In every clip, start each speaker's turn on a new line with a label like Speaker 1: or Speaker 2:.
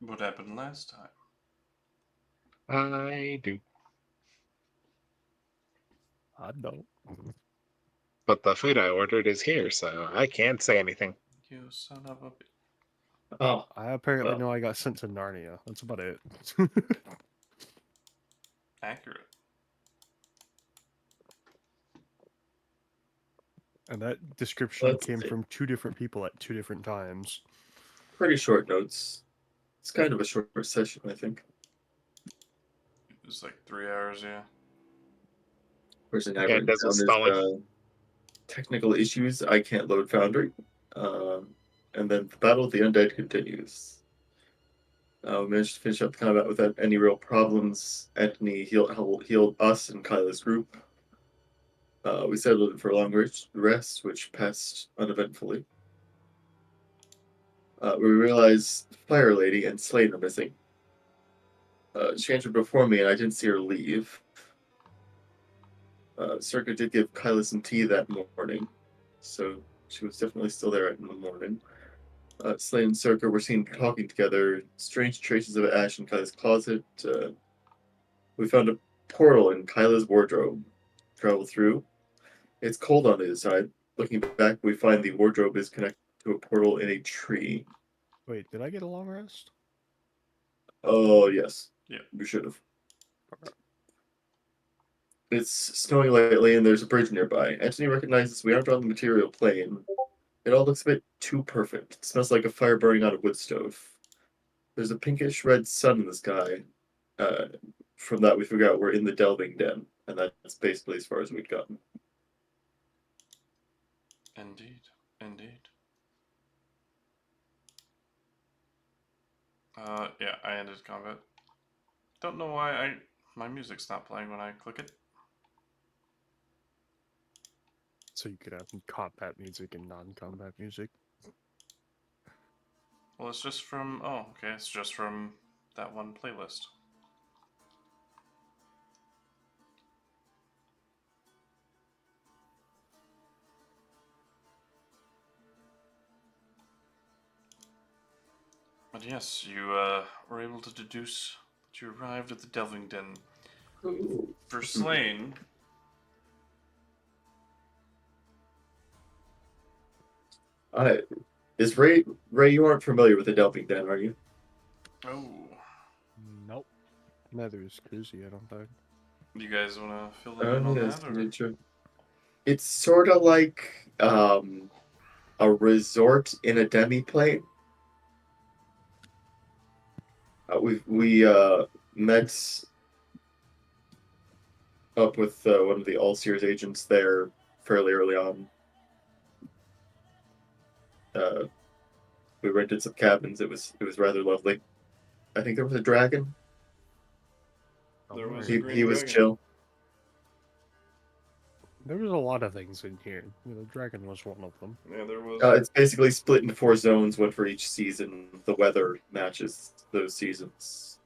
Speaker 1: What happened last time?
Speaker 2: I do.
Speaker 3: I don't.
Speaker 2: But the food I ordered is here, so I can't say anything.
Speaker 1: You son of a bitch.
Speaker 4: Oh,
Speaker 3: I apparently
Speaker 4: well.
Speaker 3: know I got sent to Narnia. That's about it.
Speaker 1: Accurate.
Speaker 3: And that description
Speaker 4: Let's
Speaker 3: came
Speaker 4: see.
Speaker 3: from 2 different people at 2 different times.
Speaker 4: Pretty short notes. It's kind of a short session, I think.
Speaker 1: It was like 3 hours, yeah.
Speaker 4: First thing I
Speaker 2: Yeah, it
Speaker 4: written
Speaker 2: doesn't
Speaker 4: down
Speaker 2: stall it.
Speaker 4: is technical issues. I can't load Foundry. And then the battle with the undead continues. We managed to finish up the combat without any real problems. Anthony healed us and Kyla's group. We settled in for a long rest, which passed uneventfully. We realized Fire Lady and Slane are missing. She entered before me, and I didn't see her leave. Circa did give Kyla some tea that morning, so she was definitely still there in the morning. Slane and Circa were seen talking together. Strange traces of ash in Kyla's closet. We found a portal in Kyla's wardrobe. Travel through. It's cold on the other side. Looking back, we find the wardrobe is connected to a portal in a tree.
Speaker 3: Wait, did I get a long rest?
Speaker 4: Oh, yes.
Speaker 1: Yeah.
Speaker 4: We should have. It's snowing lightly and there's a bridge nearby. Anthony recognizes we aren't on the material plane. It all looks a bit too perfect. It smells like a fire burning on a wood stove. There's a pinkish red sun in the sky. Uh, from that, we figure out we're in the delving den, and that's basically as far as we'd gotten.
Speaker 1: Indeed. Indeed. Yeah, I ended combat. Don't know why my music's not playing when I click it.
Speaker 3: So you could have combat music and non-combat music.
Speaker 1: Well, it's just from... Oh, okay, it's just from that one playlist. But yes, you were able to deduce that you arrived at the Delving Den.
Speaker 4: Ooh.
Speaker 1: For Slane,
Speaker 4: Is Ray? You aren't familiar with the delving den, are you?
Speaker 1: oh,
Speaker 3: Nope. Neither is KuZii, I don't think.
Speaker 1: you guys want to fill them in on
Speaker 4: Yes,
Speaker 1: that? Or?
Speaker 4: sure. It's sort of like a resort in a demi-plane. We met up with one of the All-Seers agents there fairly early on. We rented some cabins. It was rather lovely. I think there was a dragon.
Speaker 1: There was
Speaker 3: Alright.
Speaker 1: a green
Speaker 4: He was
Speaker 1: dragon.
Speaker 4: chill.
Speaker 3: There was a lot of things in here. The dragon was one of them.
Speaker 1: Yeah, there was.
Speaker 4: It's basically split into 4 zones, one for each season. The weather matches those seasons.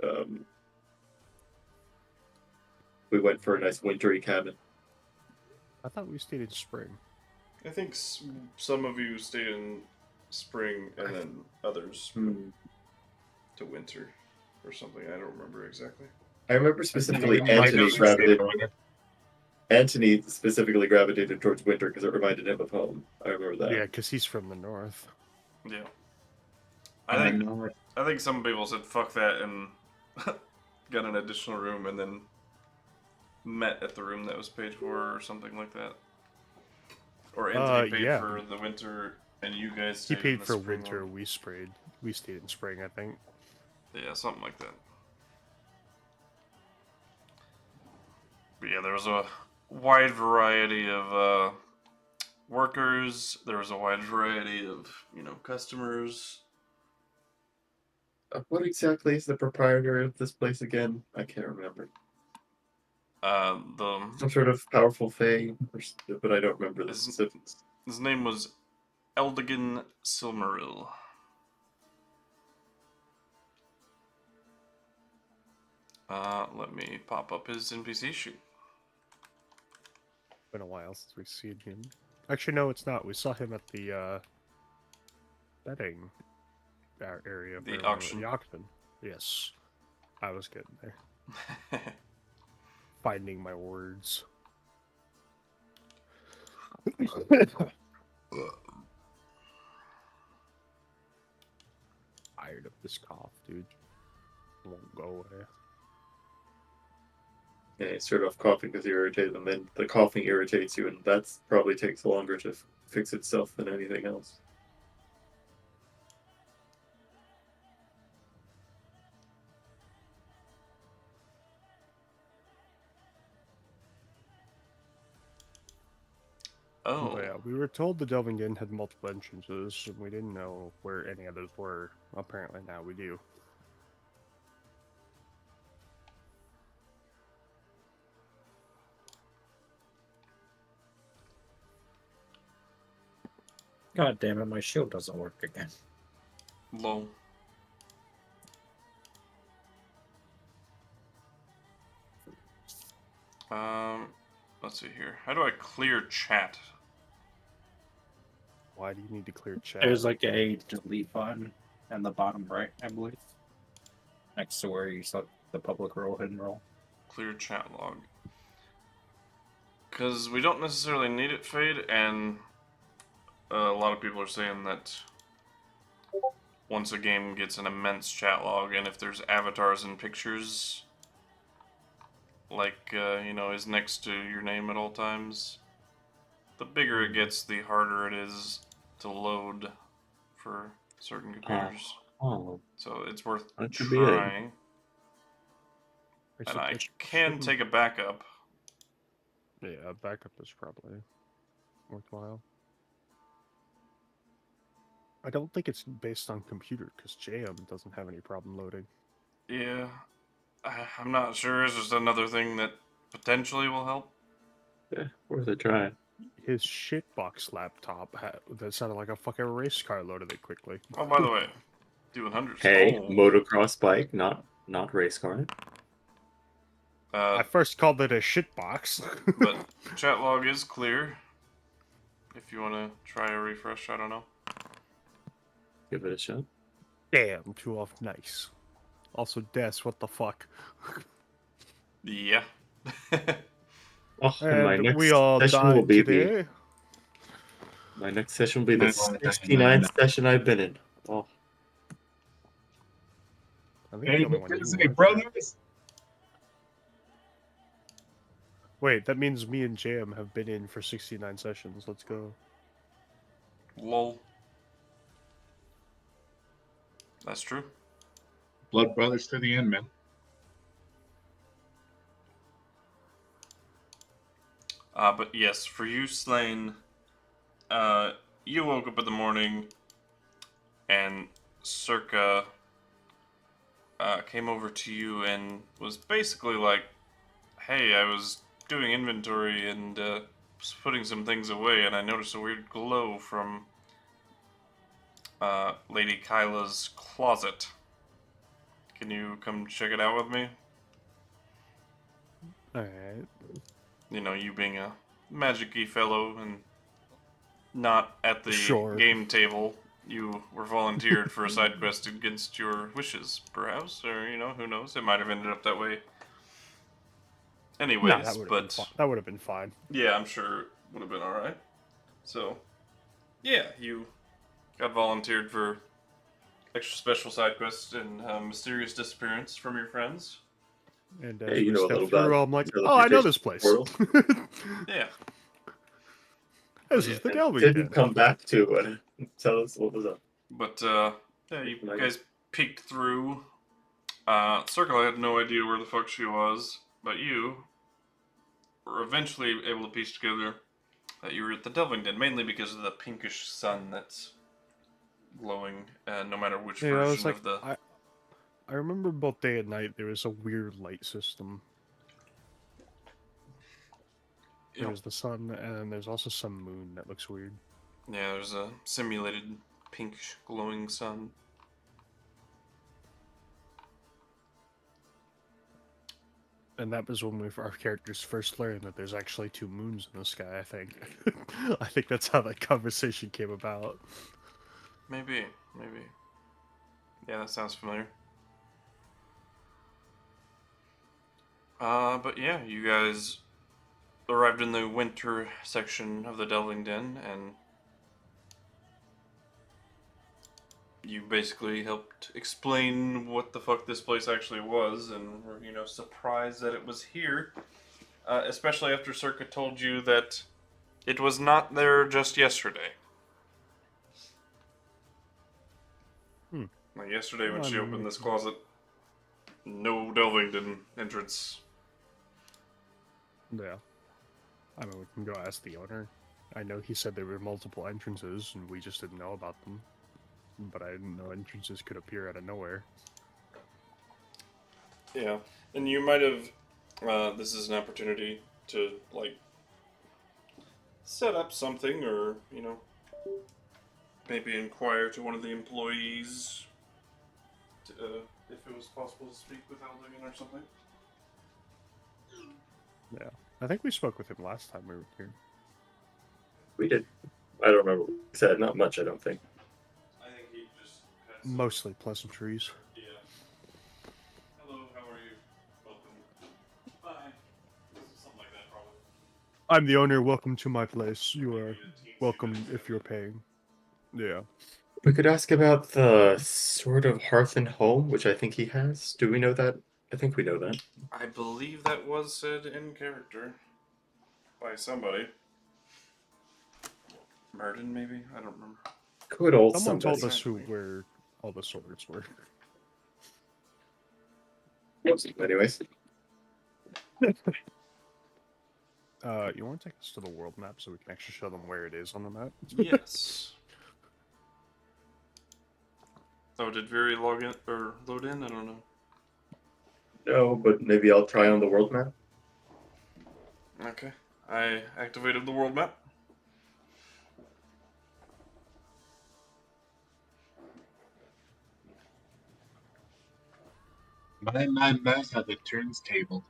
Speaker 4: We went for a nice wintry cabin.
Speaker 3: I thought we stayed in spring.
Speaker 1: I think some of you stayed in spring and then others to winter or something. I don't remember exactly.
Speaker 4: I remember specifically
Speaker 2: Might have stayed on it.
Speaker 4: Anthony specifically gravitated towards winter because it reminded him of home. I remember that.
Speaker 3: Yeah, because he's from the north.
Speaker 1: Yeah. I think some people said fuck that and got an additional room and then met at the room that was paid for or something like that. Or Anthony paid
Speaker 3: yeah.
Speaker 1: for the winter and you guys
Speaker 3: He
Speaker 1: stayed in
Speaker 3: paid
Speaker 1: the
Speaker 3: for
Speaker 1: spring
Speaker 3: winter,
Speaker 1: one.
Speaker 3: we stayed in spring, I think.
Speaker 1: Yeah, something like that. But yeah, there was a wide variety of workers. There was a wide variety of, customers.
Speaker 4: What exactly is the proprietor of this place again? I can't remember. Some sort of powerful fae, but I don't remember the specifics.
Speaker 1: His name was Eldigan Silmaril. Let me pop up his NPC sheet.
Speaker 3: Been a while since we've seen him. Actually, no, it's not. We saw him at the betting area.
Speaker 1: The auction.
Speaker 3: The auction. Yes. I was getting there. Finding my words. Tired of this cough, dude. Won't go away.
Speaker 4: Yeah, you start off coughing because you're irritated, and then the coughing irritates you, and that probably takes longer to fix itself than anything else.
Speaker 1: Oh.
Speaker 3: But yeah, we were told the Delving Den had multiple entrances, and we didn't know where any others were. Apparently now we do.
Speaker 5: God damn it, my shield doesn't work again.
Speaker 1: Lol. Let's see here. How do I clear chat?
Speaker 3: Why do you need to clear chat?
Speaker 5: There's like a delete button in the bottom right, I believe. Next to where you saw the public role, hidden role.
Speaker 1: Clear chat log. Because we don't necessarily need it, Fade, and a lot of people are saying that once a game gets an immense chat log, and if there's avatars and pictures, like, you know, is next to your name at all times, the bigger it gets, the harder it is to load for certain computers.
Speaker 5: Oh,
Speaker 1: So it's worth
Speaker 5: that should be it.
Speaker 1: trying. And I can take a backup.
Speaker 3: Yeah, a backup is probably worthwhile. I don't think it's based on computer, because JM doesn't have any problem loading.
Speaker 1: Yeah, I'm not sure. It's just another thing that potentially will help.
Speaker 5: Yeah, worth a try.
Speaker 3: His shitbox laptop that sounded like a fucking race car loaded it quickly.
Speaker 1: Oh, by the way, doing hundreds.
Speaker 5: Hey,
Speaker 1: Oh.
Speaker 5: motocross bike, not race car.
Speaker 3: I first called it a shitbox.
Speaker 1: But chat log is clear. If you want to try a refresh, I don't know.
Speaker 5: Give it a shot.
Speaker 3: Damn, too off nice. Also, Des, what the fuck?
Speaker 1: Yeah.
Speaker 5: Oh, and my
Speaker 3: And
Speaker 5: next
Speaker 3: we all
Speaker 5: session will
Speaker 3: died
Speaker 5: be
Speaker 3: today.
Speaker 5: my next session will be the 69th session I've been in. Oh,
Speaker 3: I think
Speaker 2: Hey,
Speaker 3: the only one you
Speaker 2: KuZii,
Speaker 3: were.
Speaker 2: brothers!
Speaker 3: Wait, that means me and JM have been in for 69 sessions. Let's go.
Speaker 1: Lol. That's true.
Speaker 2: Blood brothers to the end, man.
Speaker 1: But yes, for you, Slane, you woke up in the morning and Circa came over to you and was basically like, hey, I was doing inventory and was putting some things away, and I noticed a weird glow from Lady Kyla's closet. Can you come check it out with me?
Speaker 3: Alright.
Speaker 1: You know, you being a magic-y fellow and not at the
Speaker 3: Sure.
Speaker 1: game table, you were volunteered for a side quest against your wishes, perhaps, or, you know, who knows? It might have ended up that way. Anyways,
Speaker 3: that would have been fine.
Speaker 1: Yeah, I'm sure it would have been alright. So, yeah, you got volunteered for extra special side quest and mysterious disappearance from your friends.
Speaker 3: And
Speaker 4: Hey, you
Speaker 3: we
Speaker 4: know a
Speaker 3: stepped
Speaker 4: little
Speaker 3: through,
Speaker 4: about
Speaker 3: I'm like,
Speaker 4: the
Speaker 3: oh, I know
Speaker 4: teleportation
Speaker 3: this place.
Speaker 4: portal.
Speaker 1: Yeah.
Speaker 3: This
Speaker 1: Yeah.
Speaker 3: is the Delving
Speaker 4: Didn't
Speaker 3: Den.
Speaker 4: come back to tell us what was up.
Speaker 1: But, yeah, you guys peeked through. Circle had no idea where the fuck she was, but you were eventually able to piece together that you were at the Delving Den, mainly because of the pinkish sun that's glowing, no matter which
Speaker 3: Yeah, I was
Speaker 1: version
Speaker 3: like,
Speaker 1: of the...
Speaker 3: I remember both day and night there was a weird light system. There's the sun, and then there's also some moon that looks weird.
Speaker 1: Yeah, there's a simulated pink glowing sun.
Speaker 3: And that was when our characters first learned that there's actually two moons in the sky, I think. I think that's how that conversation came about.
Speaker 1: Maybe. Yeah, that sounds familiar. But yeah, you guys arrived in the winter section of the Delving Den, and you basically helped explain what the fuck this place actually was, and were, surprised that it was here. Especially after Circa told you that it was not there just yesterday. Like yesterday when she opened this closet, no Delving Den entrance.
Speaker 3: Yeah. I mean, we can go ask the owner. I know he said there were multiple entrances, and we just didn't know about them. But I didn't know entrances could appear out of nowhere.
Speaker 1: Yeah, and you might have. This is an opportunity to set up something, or maybe inquire to one of the employees if it was possible to speak with Eldigan or something.
Speaker 3: Yeah. I think we spoke with him last time we were here.
Speaker 4: We did. I don't remember what we said. Not much, I don't think.
Speaker 1: I think he just had some...
Speaker 3: Mostly pleasantries.
Speaker 1: Yeah. Hello, how are you? Welcome. Bye. Something like that, probably.
Speaker 3: I'm the owner. Welcome to my place. You are welcome if you're paying. Yeah.
Speaker 4: We could ask about the sort of hearth and home, which I think he has. Do we know that? I think we know that.
Speaker 1: I believe that was said in character by somebody. Merton, maybe? I don't remember.
Speaker 4: Good old
Speaker 3: Someone
Speaker 4: somebody.
Speaker 3: told us where all the swords were.
Speaker 4: Anyways.
Speaker 3: You want to take us to the world map so we can actually show them where it is on the map?
Speaker 1: Yes. Oh, did Viri log in or load in? I don't know.
Speaker 4: No, but maybe I'll try on the world map.
Speaker 1: Okay. I activated the world map.
Speaker 2: My how the turns tabled.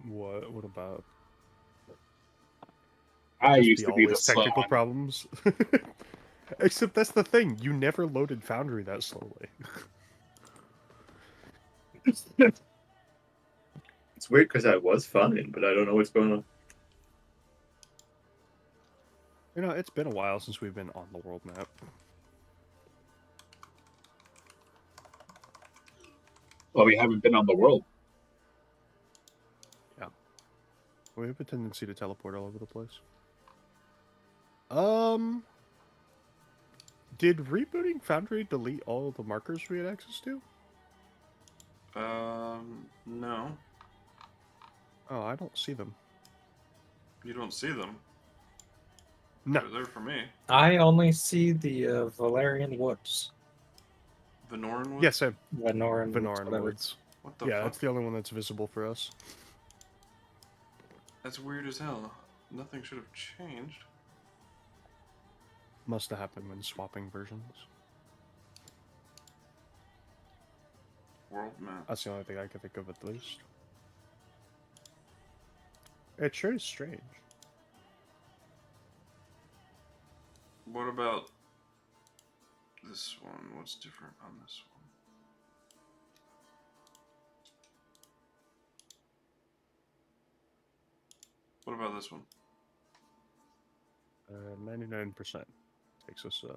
Speaker 3: What about?
Speaker 2: I
Speaker 3: Just
Speaker 2: used to be the
Speaker 3: always
Speaker 2: slow
Speaker 3: technical
Speaker 2: one.
Speaker 3: problems. Except that's the thing. You never loaded Foundry that slowly.
Speaker 4: It's weird because I was fine, but I don't know what's going on.
Speaker 3: You know, it's been a while since we've been on the world map.
Speaker 2: Well, we haven't been on the world.
Speaker 3: Yeah. We have a tendency to teleport all over the place. Did rebooting Foundry delete all the markers we had access to?
Speaker 1: No.
Speaker 3: Oh, I don't see them.
Speaker 1: You don't see them.
Speaker 3: No.
Speaker 1: They're there for me.
Speaker 5: I only see the Valerian Woods.
Speaker 1: Venoran Woods?
Speaker 3: Yes, same.
Speaker 5: Venoran
Speaker 3: Venoran Woods.
Speaker 1: What the
Speaker 3: Yeah,
Speaker 1: fuck?
Speaker 3: that's the only one that's visible for us.
Speaker 1: That's weird as hell. Nothing should have changed.
Speaker 3: Must have happened when swapping versions.
Speaker 1: World map.
Speaker 3: That's the only thing I can think of at least. It sure is strange.
Speaker 1: What about this one? What's different on this one? What about this one?
Speaker 3: 99%. Takes us a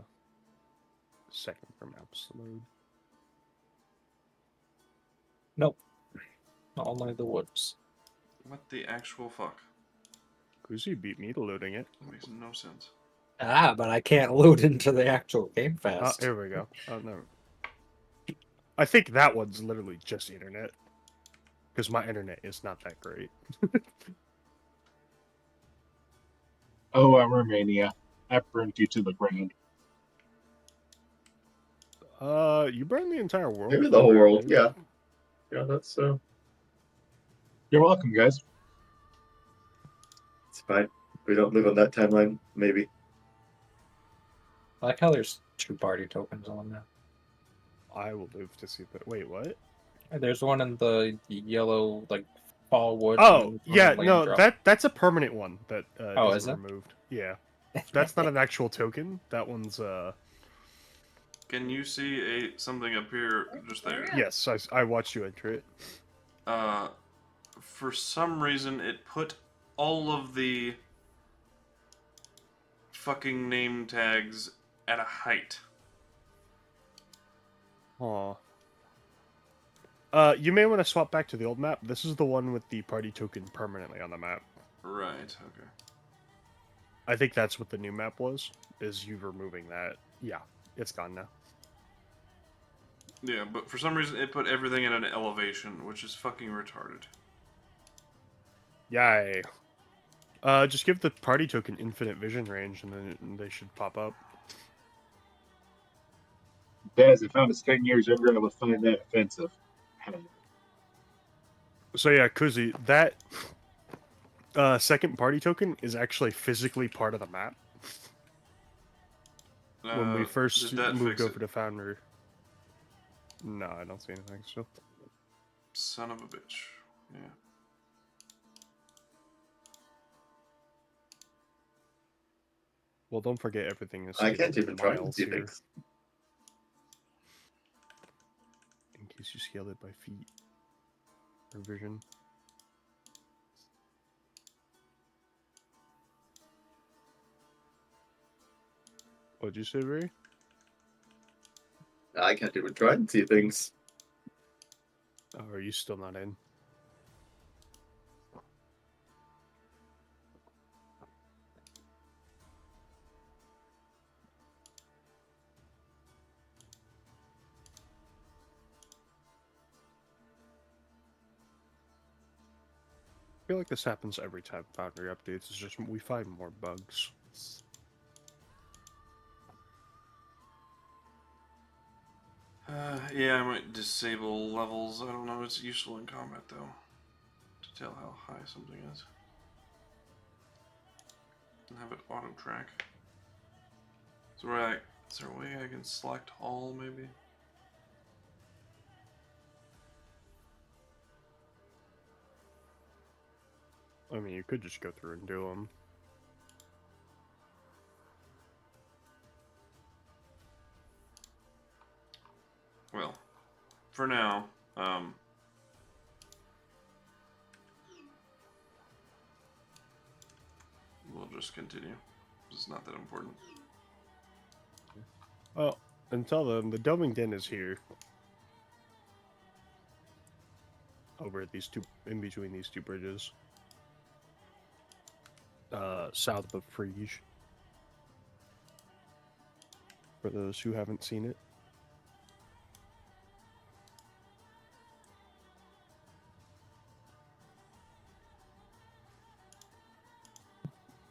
Speaker 3: second for maps to load.
Speaker 5: Nope. Only the woods.
Speaker 1: What the actual fuck?
Speaker 3: KuZii beat me to loading it.
Speaker 1: That makes no sense.
Speaker 5: Ah, but I can't load into the actual game
Speaker 3: Oh,
Speaker 5: fast.
Speaker 3: here we go. Oh, no. I think that one's literally just internet. Because my internet is not that great.
Speaker 2: Oh, Romania. I burned you to the ground.
Speaker 3: You burned the entire world.
Speaker 4: Maybe the whole world, yeah. Yeah, that's
Speaker 2: You're welcome, guys.
Speaker 4: it's fine. We don't live on that timeline, maybe.
Speaker 5: I like how there's 2 party tokens on there.
Speaker 3: I will live to see that. Wait, what?
Speaker 5: There's one in the yellow, like, fall wood.
Speaker 3: Oh, yeah,
Speaker 5: lane
Speaker 3: no,
Speaker 5: drop.
Speaker 3: that's a permanent one that
Speaker 5: Oh,
Speaker 3: isn't
Speaker 5: is it?
Speaker 3: removed. Yeah. That's not an actual token. That one's,
Speaker 1: Can you see something appear just there?
Speaker 3: Yes, I watched you enter it.
Speaker 1: for some reason, it put all of the fucking name tags at a height.
Speaker 3: Aw. You may want to swap back to the old map. This is the one with the party token permanently on the map.
Speaker 1: Right, okay.
Speaker 3: I think that's what the new map was, is you removing that. Yeah, it's gone now.
Speaker 1: Yeah, but for some reason it put everything at an elevation, which is fucking retarded.
Speaker 3: Yay. Just give the party token infinite vision range, and then they should pop up.
Speaker 2: Daz, if I was 10 years younger, I would find that offensive.
Speaker 3: So yeah, KuZii, that second party token is actually physically part of the map. When we first
Speaker 1: did that
Speaker 3: moved
Speaker 1: fix
Speaker 3: over
Speaker 1: it?
Speaker 3: to Founder. No, I don't see anything still.
Speaker 1: Son of a bitch. Yeah.
Speaker 3: Well, don't forget everything is
Speaker 4: I can't
Speaker 3: scaled
Speaker 4: even try to
Speaker 3: miles
Speaker 4: see
Speaker 3: here,
Speaker 4: things.
Speaker 3: in case you scale it by feet or vision. What'd you say, Ray?
Speaker 4: I can't even try and see things.
Speaker 3: Oh, are you still not in? I feel like this happens every time Foundry updates. It's just we find more bugs.
Speaker 1: Yeah, I might disable levels. I don't know. It's useful in combat, though, to tell how high something is. And have it auto-track. Is there a way I can select all, maybe?
Speaker 3: I mean, you could just go through and do them.
Speaker 1: Well, for now, we'll just continue. It's not that important.
Speaker 3: Oh, and tell them the Delving Den is here. Over at these two, in between these two bridges. South of Frege. For those who haven't seen it.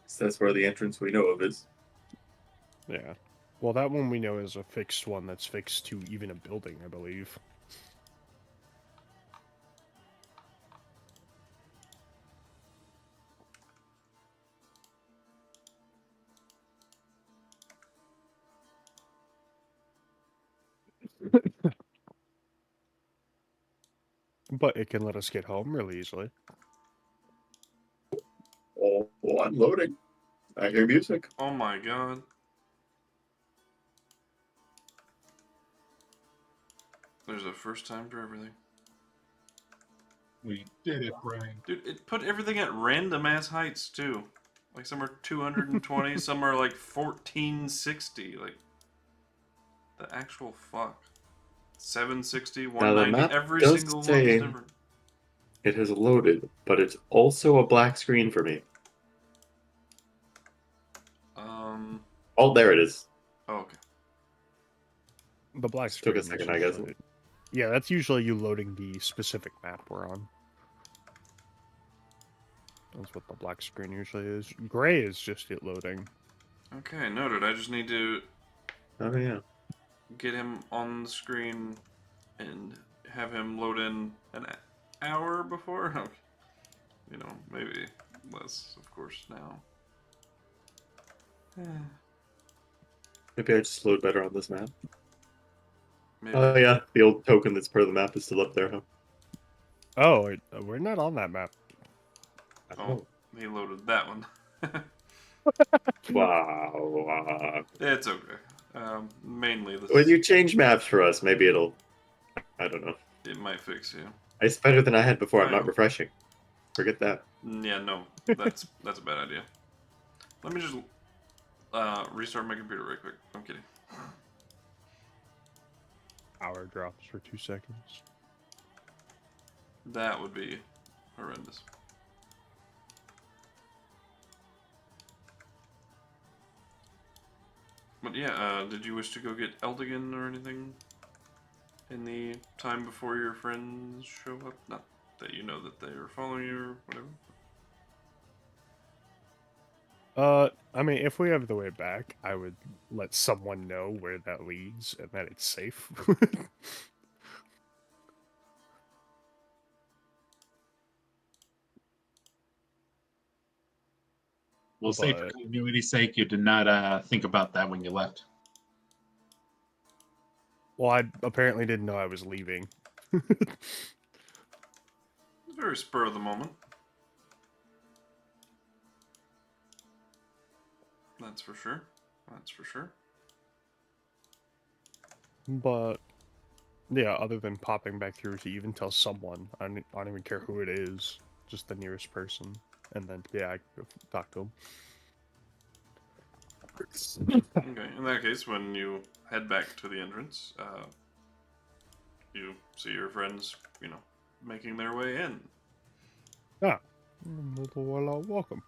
Speaker 4: So that's where the entrance we know of is.
Speaker 3: Yeah. Well, that one we know is a fixed one that's fixed to even a building, I believe. But it can let us get home really easily.
Speaker 4: Oh, I'm loading. I hear music.
Speaker 1: Oh my god. There's a first time for everything.
Speaker 2: We did it, Brian.
Speaker 1: Dude, it put everything at random ass heights, too. Like, some are 220, some are like 1460. Like, the actual fuck. 760,
Speaker 4: Now, the
Speaker 1: 190,
Speaker 4: map
Speaker 1: every
Speaker 4: does
Speaker 1: single one's
Speaker 4: say
Speaker 1: different.
Speaker 4: it has loaded, but it's also a black screen for me. Oh, there it is.
Speaker 1: Oh, okay.
Speaker 3: The black
Speaker 4: Just took a
Speaker 3: screen is
Speaker 4: second, I guess.
Speaker 3: usually- Yeah, that's usually you loading the specific map we're on. That's what the black screen usually is. Gray is just it loading.
Speaker 1: Okay, noted. I just need to
Speaker 4: Oh, yeah.
Speaker 1: get him on the screen and have him load in an hour before. You know, maybe less, of course, now.
Speaker 4: Maybe I just load better on this map.
Speaker 1: Maybe.
Speaker 4: Oh, yeah. The old token that's part of the map is still up there, huh?
Speaker 3: Oh, we're not on that map.
Speaker 1: Oh, he loaded that one.
Speaker 4: Wow.
Speaker 1: It's okay. Mainly this.
Speaker 4: When you change maps for us, maybe it'll... I don't know.
Speaker 1: It might fix you.
Speaker 4: It's better than I had before. I'm
Speaker 1: Right.
Speaker 4: not refreshing. Forget that.
Speaker 1: Yeah, no, that's a bad idea. Let me just restart my computer real quick. I'm kidding.
Speaker 3: Power drops for 2 seconds.
Speaker 1: That would be horrendous. But yeah, did you wish to go get Eldigan or anything in the time before your friends show up? Not that you know that they are following you or whatever.
Speaker 3: I mean, if we have the way back, I would let someone know where that leads and that it's safe.
Speaker 2: We'll say for
Speaker 3: But-
Speaker 2: continuity's sake, you did not think about that when you left.
Speaker 3: Well, I apparently didn't know I was leaving.
Speaker 1: Very spur of the moment. That's for sure. That's for sure.
Speaker 3: But yeah, other than popping back through to even tell someone, I don't even care who it is, just the nearest person, and then yeah, I can go talk to him.
Speaker 1: Okay, in that case, when you head back to the entrance, you see your friends, making their way in.
Speaker 3: Well, welcome.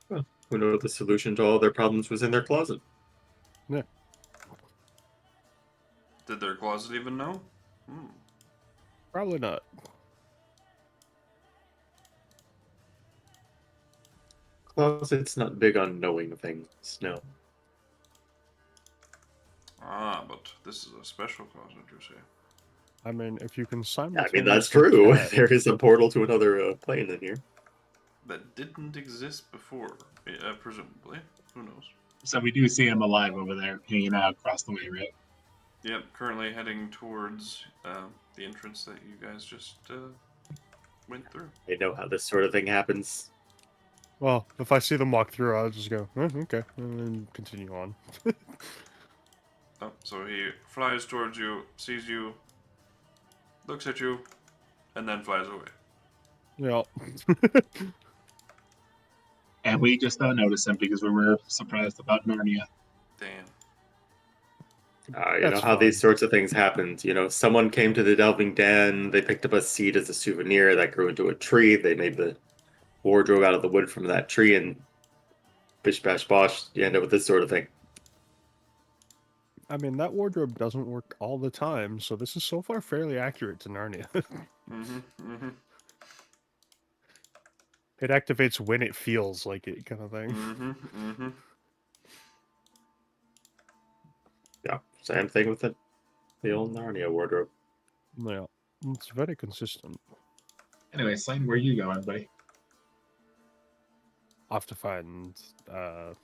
Speaker 4: Who knows the solution to all their problems was in their closet?
Speaker 3: Yeah,
Speaker 1: Did their closet even know? Hmm.
Speaker 3: probably not.
Speaker 4: Closet's not big on knowing things. No.
Speaker 1: Ah, but this is a special closet, you say.
Speaker 3: I mean, if you can
Speaker 4: I
Speaker 3: simultaneously
Speaker 4: mean, that's true.
Speaker 3: chat-
Speaker 4: There is a portal to another plane in here.
Speaker 1: That didn't exist before, presumably. Who knows?
Speaker 2: So we do see him alive over there, hanging out across the way, right?
Speaker 1: Yep, currently heading towards the entrance that you guys just went through.
Speaker 4: They know how this sort of thing happens.
Speaker 3: Well, if I see them walk through, I'll just go, okay, and then continue on.
Speaker 1: Oh, so he flies towards you, sees you, looks at you, and then flies away.
Speaker 3: Yeah.
Speaker 2: And we just don't notice him because we were surprised about Narnia.
Speaker 1: Damn.
Speaker 4: You know
Speaker 3: That's
Speaker 4: how these
Speaker 3: fine.
Speaker 4: sorts of things happened. You know, someone came to the Delving Den, they picked up a seed as a souvenir that grew into a tree. They made the wardrobe out of the wood from that tree, and bish bash bosh, you end up with this sort of thing.
Speaker 3: I mean, that wardrobe doesn't work all the time, so this is so far fairly accurate to Narnia. It activates when it feels like it, kind of thing.
Speaker 4: Yeah, same thing with the old Narnia wardrobe.
Speaker 3: Yeah, it's very consistent.
Speaker 2: Anyway, Slane, where are you going, buddy?
Speaker 3: I'll have to find the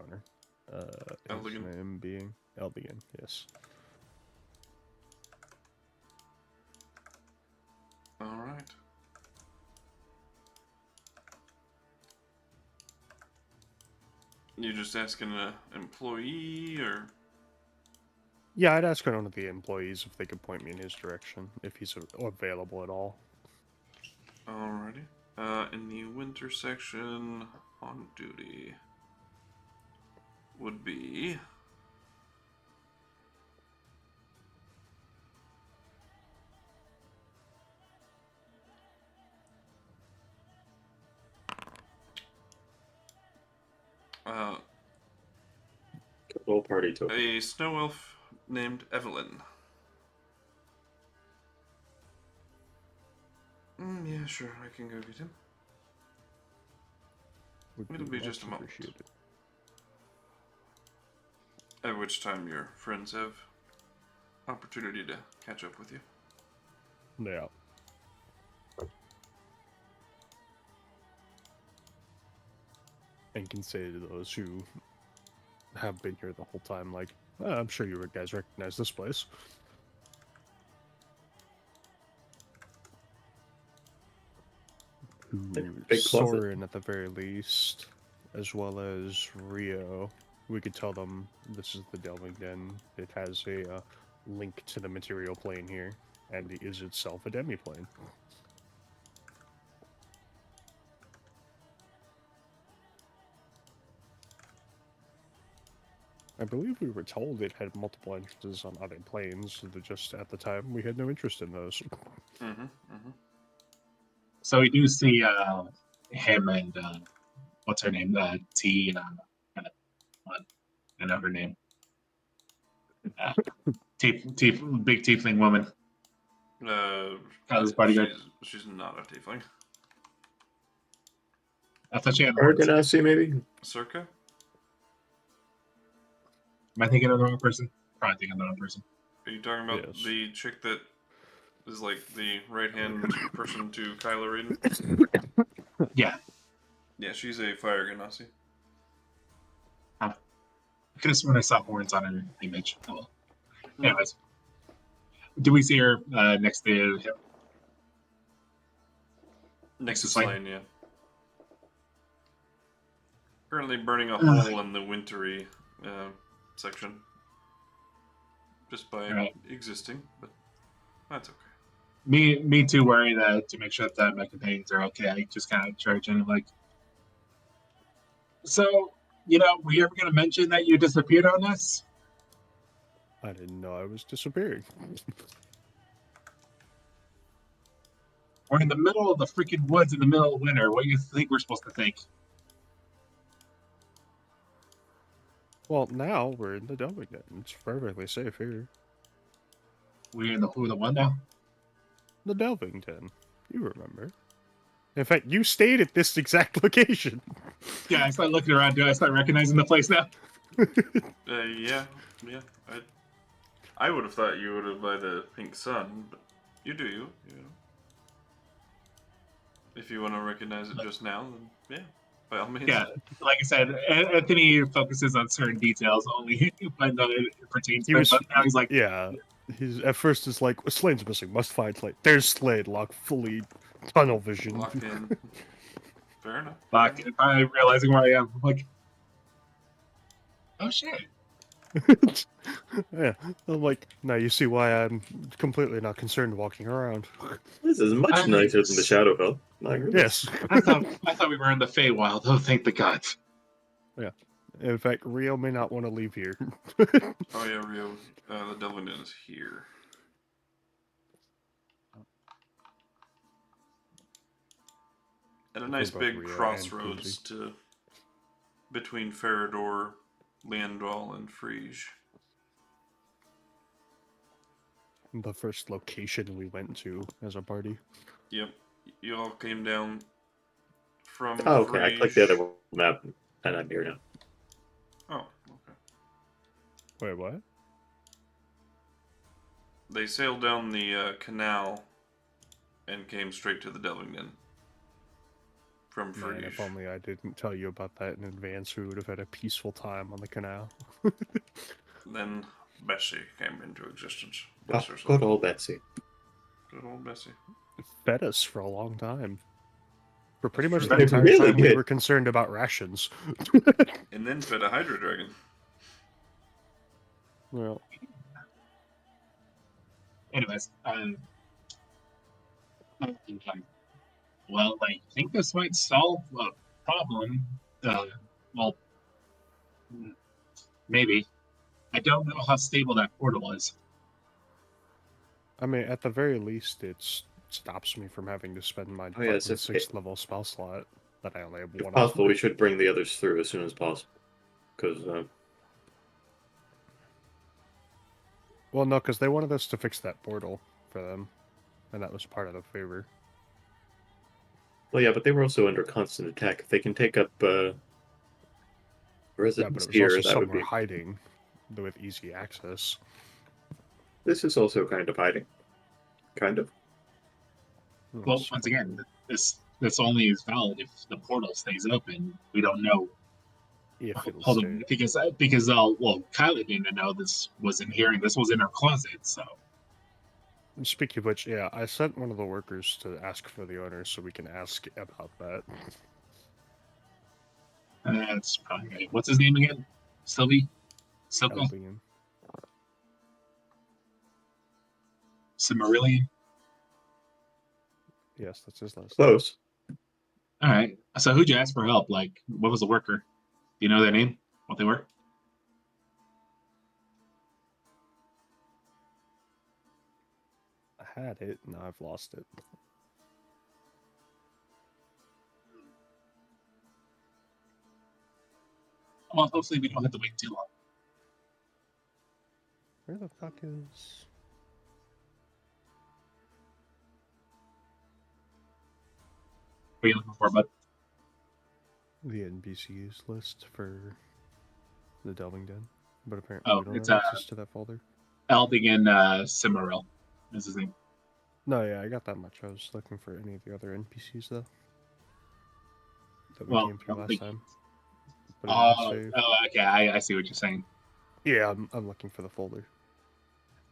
Speaker 3: owner. His
Speaker 1: Eldigan.
Speaker 3: name being Eldigan, yes.
Speaker 1: Alright. You just asking an employee, or?
Speaker 3: Yeah, I'd ask one of the employees if they could point me in his direction, if he's available at all.
Speaker 1: Alrighty. In the winter section, on duty would be...
Speaker 4: Good old party token.
Speaker 1: a snow elf named Evelyn. Yeah, sure, I can go get him.
Speaker 3: Would
Speaker 1: It'll be
Speaker 3: much
Speaker 1: just a moment.
Speaker 3: appreciated.
Speaker 1: At which time your friends have opportunity to catch up with you.
Speaker 3: Yeah. And can say to those who have been here the whole time, like, I'm sure you guys recognize this place.
Speaker 4: Big closet.
Speaker 3: Soren at the very least, as well as Rio We could tell them this is the Delving Den. It has a link to the material plane here, and it is itself a demi-plane. I believe we were told it had multiple entrances on other planes, just at the time we had no interest in those.
Speaker 2: So we do see him and what's her name? T. I know her name. Big tiefling woman. Kyle's bodyguard.
Speaker 1: She's not a tiefling.
Speaker 2: I thought she had.
Speaker 4: Argonauty, maybe?
Speaker 1: Circa?
Speaker 2: Am I thinking of the wrong person? Probably thinking of the wrong person.
Speaker 1: Are you talking about
Speaker 3: Yes.
Speaker 1: the chick that is like the right-hand person to Kylo Ren?
Speaker 2: Yeah.
Speaker 1: Yeah, she's a fire ganassi.
Speaker 2: I could have sworn I saw horns on her image. Oh, well. Anyways. Do we see her next to him?
Speaker 1: Next to
Speaker 2: Slane.
Speaker 1: Slane, yeah. Currently burning a hole in the wintry section. Just by existing, but that's okay.
Speaker 2: Me too worried to make sure that my companions are okay. I just kind of charge in like, so, were you ever going to mention that you disappeared on us?
Speaker 3: I didn't know I was disappearing.
Speaker 2: We're in the middle of the freaking woods in the middle of winter. What do you think we're supposed to think?
Speaker 3: Well, now we're in the Delving Den. It's perfectly safe here.
Speaker 2: We're in the one now?
Speaker 3: The Delving Den. You remember. In fact, you stayed at this exact location.
Speaker 2: Yeah, I start looking around. Do I start recognizing the place now?
Speaker 1: Yeah. I would have thought you would have by the pink sun, but you do you. If you want to recognize it just now, then yeah, by all means.
Speaker 2: Yeah, like I said, Anthony focuses on certain details only when it pertains to him, but now he's like...
Speaker 3: Yeah, at first it's like, Slane's missing, must find Slane. There's Slane, lock fully tunnel vision.
Speaker 1: Locked in. Fair enough.
Speaker 2: I'm realizing where I am. I'm like, oh shit.
Speaker 3: Yeah, I'm like, now you see why I'm completely not concerned walking around.
Speaker 4: This is much nicer than the Shadowfell. My goodness.
Speaker 3: Yes.
Speaker 2: I thought we were in the Feywild. Oh, thank the gods.
Speaker 3: Yeah. In fact, Rio may not want to leave here.
Speaker 1: Oh yeah, Rio. The Delving Den is here. At a nice big
Speaker 3: Rio
Speaker 1: crossroads between Farador, Leandral, and Frege.
Speaker 3: The first location we went to as a party.
Speaker 1: Yep. You all came down from
Speaker 4: Oh, okay.
Speaker 1: Frege.
Speaker 4: I clicked the other map, and I'm here now.
Speaker 1: Oh, okay.
Speaker 3: Wait, what?
Speaker 1: They sailed down the canal and came straight to the Delving Den. From Frege.
Speaker 3: Man, if only I didn't tell you about that in advance, we would have had a peaceful time on the canal.
Speaker 1: Then Bessie came into existence.
Speaker 4: Oh, good old Betsy.
Speaker 1: Good old Bessie.
Speaker 3: Fed us for a long time. For pretty much
Speaker 1: true.
Speaker 3: the entire
Speaker 4: Really
Speaker 3: time we
Speaker 4: did.
Speaker 3: were concerned about rations.
Speaker 1: And then fed a Hydra Dragon.
Speaker 3: Well,
Speaker 2: Anyways, well, I think this might solve a problem. Well, maybe. I don't know how stable that portal is.
Speaker 3: I mean, at the very least, it stops me from having to spend my
Speaker 4: Oh, yes, if
Speaker 3: 6th level spell slot that I only have
Speaker 4: If
Speaker 3: one
Speaker 4: possible,
Speaker 3: of.
Speaker 4: we should bring the others through as soon as possible. Because,
Speaker 3: Well, no, because they wanted us to fix that portal for them, and that was part of the favor.
Speaker 4: well, yeah, but they were also under constant attack. If they can take up
Speaker 3: Yeah, but
Speaker 4: residence
Speaker 3: it was
Speaker 4: here,
Speaker 3: also
Speaker 4: that would
Speaker 3: somewhere
Speaker 4: be...
Speaker 3: hiding with easy access.
Speaker 4: This is also kind of hiding. Kind of.
Speaker 2: Well, once again, this only is valid if the portal stays open. We don't know.
Speaker 3: If it'll
Speaker 2: Hold
Speaker 3: stay.
Speaker 2: on, because Kyla didn't know this was in here, and this was in her closet. So
Speaker 3: Speaking of which, yeah, I sent one of the workers to ask for the owner so we can ask about that.
Speaker 2: that's probably right. What's his name again? Sylvie? Silka?
Speaker 3: Eldigan.
Speaker 2: Cimmerillion?
Speaker 3: Yes, that's his last.
Speaker 4: Close.
Speaker 2: All right. So who'd you ask for help? Like, what was the worker? Do you know their name? What they were?
Speaker 3: I had it, now I've lost it.
Speaker 2: Well, hopefully we don't have to wait too long.
Speaker 3: Where the fuck is...
Speaker 2: What are you looking for, bud?
Speaker 3: the NPCs list for the Delving Den? But apparently
Speaker 2: Oh,
Speaker 3: we don't
Speaker 2: it's
Speaker 3: have access to that folder.
Speaker 2: Eldigan Cimmeril is his name.
Speaker 3: No, yeah, I got that much. I was looking for any of the other NPCs, though. That we
Speaker 2: Well,
Speaker 3: came through
Speaker 2: I don't
Speaker 3: last
Speaker 2: think-
Speaker 3: time. But it didn't
Speaker 2: Oh,
Speaker 3: save.
Speaker 2: okay. I see what you're saying.
Speaker 3: Yeah, I'm looking for the folder.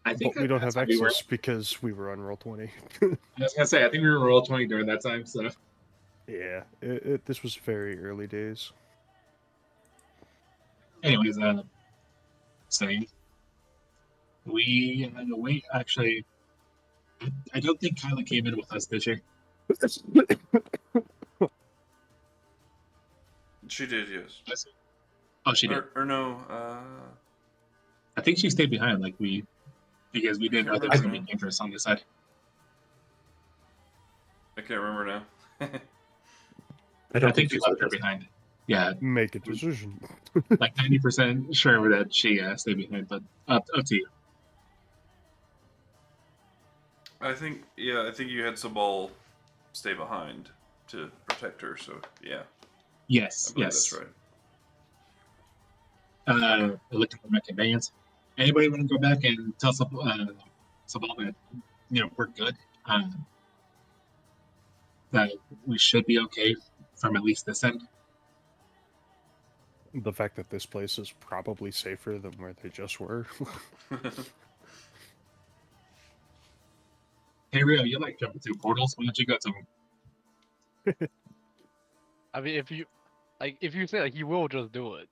Speaker 2: I think
Speaker 3: But we don't
Speaker 2: that's
Speaker 3: have
Speaker 2: when we were-
Speaker 3: access because we were on Roll20.
Speaker 2: I was gonna say, I think we were roll 20 during that time. So
Speaker 3: Yeah, this was very early days.
Speaker 2: anyways, saying we wait. Actually, I don't think Kyla came in with us, did she?
Speaker 1: She did, yes.
Speaker 2: Oh, she did.
Speaker 1: Or no,
Speaker 2: I think she stayed behind, because we didn't know there was
Speaker 1: can't
Speaker 2: gonna be
Speaker 1: remember.
Speaker 2: dangerous on this side.
Speaker 1: I can't remember now.
Speaker 2: I think
Speaker 4: she
Speaker 2: we left her
Speaker 4: said
Speaker 2: behind. Yeah,
Speaker 3: Make a decision.
Speaker 2: like 90% sure that she stayed behind, but up to you.
Speaker 1: I think you had Sabal stay behind to protect her, so yeah, I
Speaker 2: Yes,
Speaker 1: believe
Speaker 2: yes.
Speaker 1: that's right.
Speaker 2: Looking for my conveyance. Anybody want to go back and tell Sabal that we're good? That we should be okay from at least this end.
Speaker 3: The fact that this place is probably safer than where they just were.
Speaker 2: Hey Rio, you like jumping through portals? Why don't you go to them?
Speaker 6: I mean, if you say like he will just do it.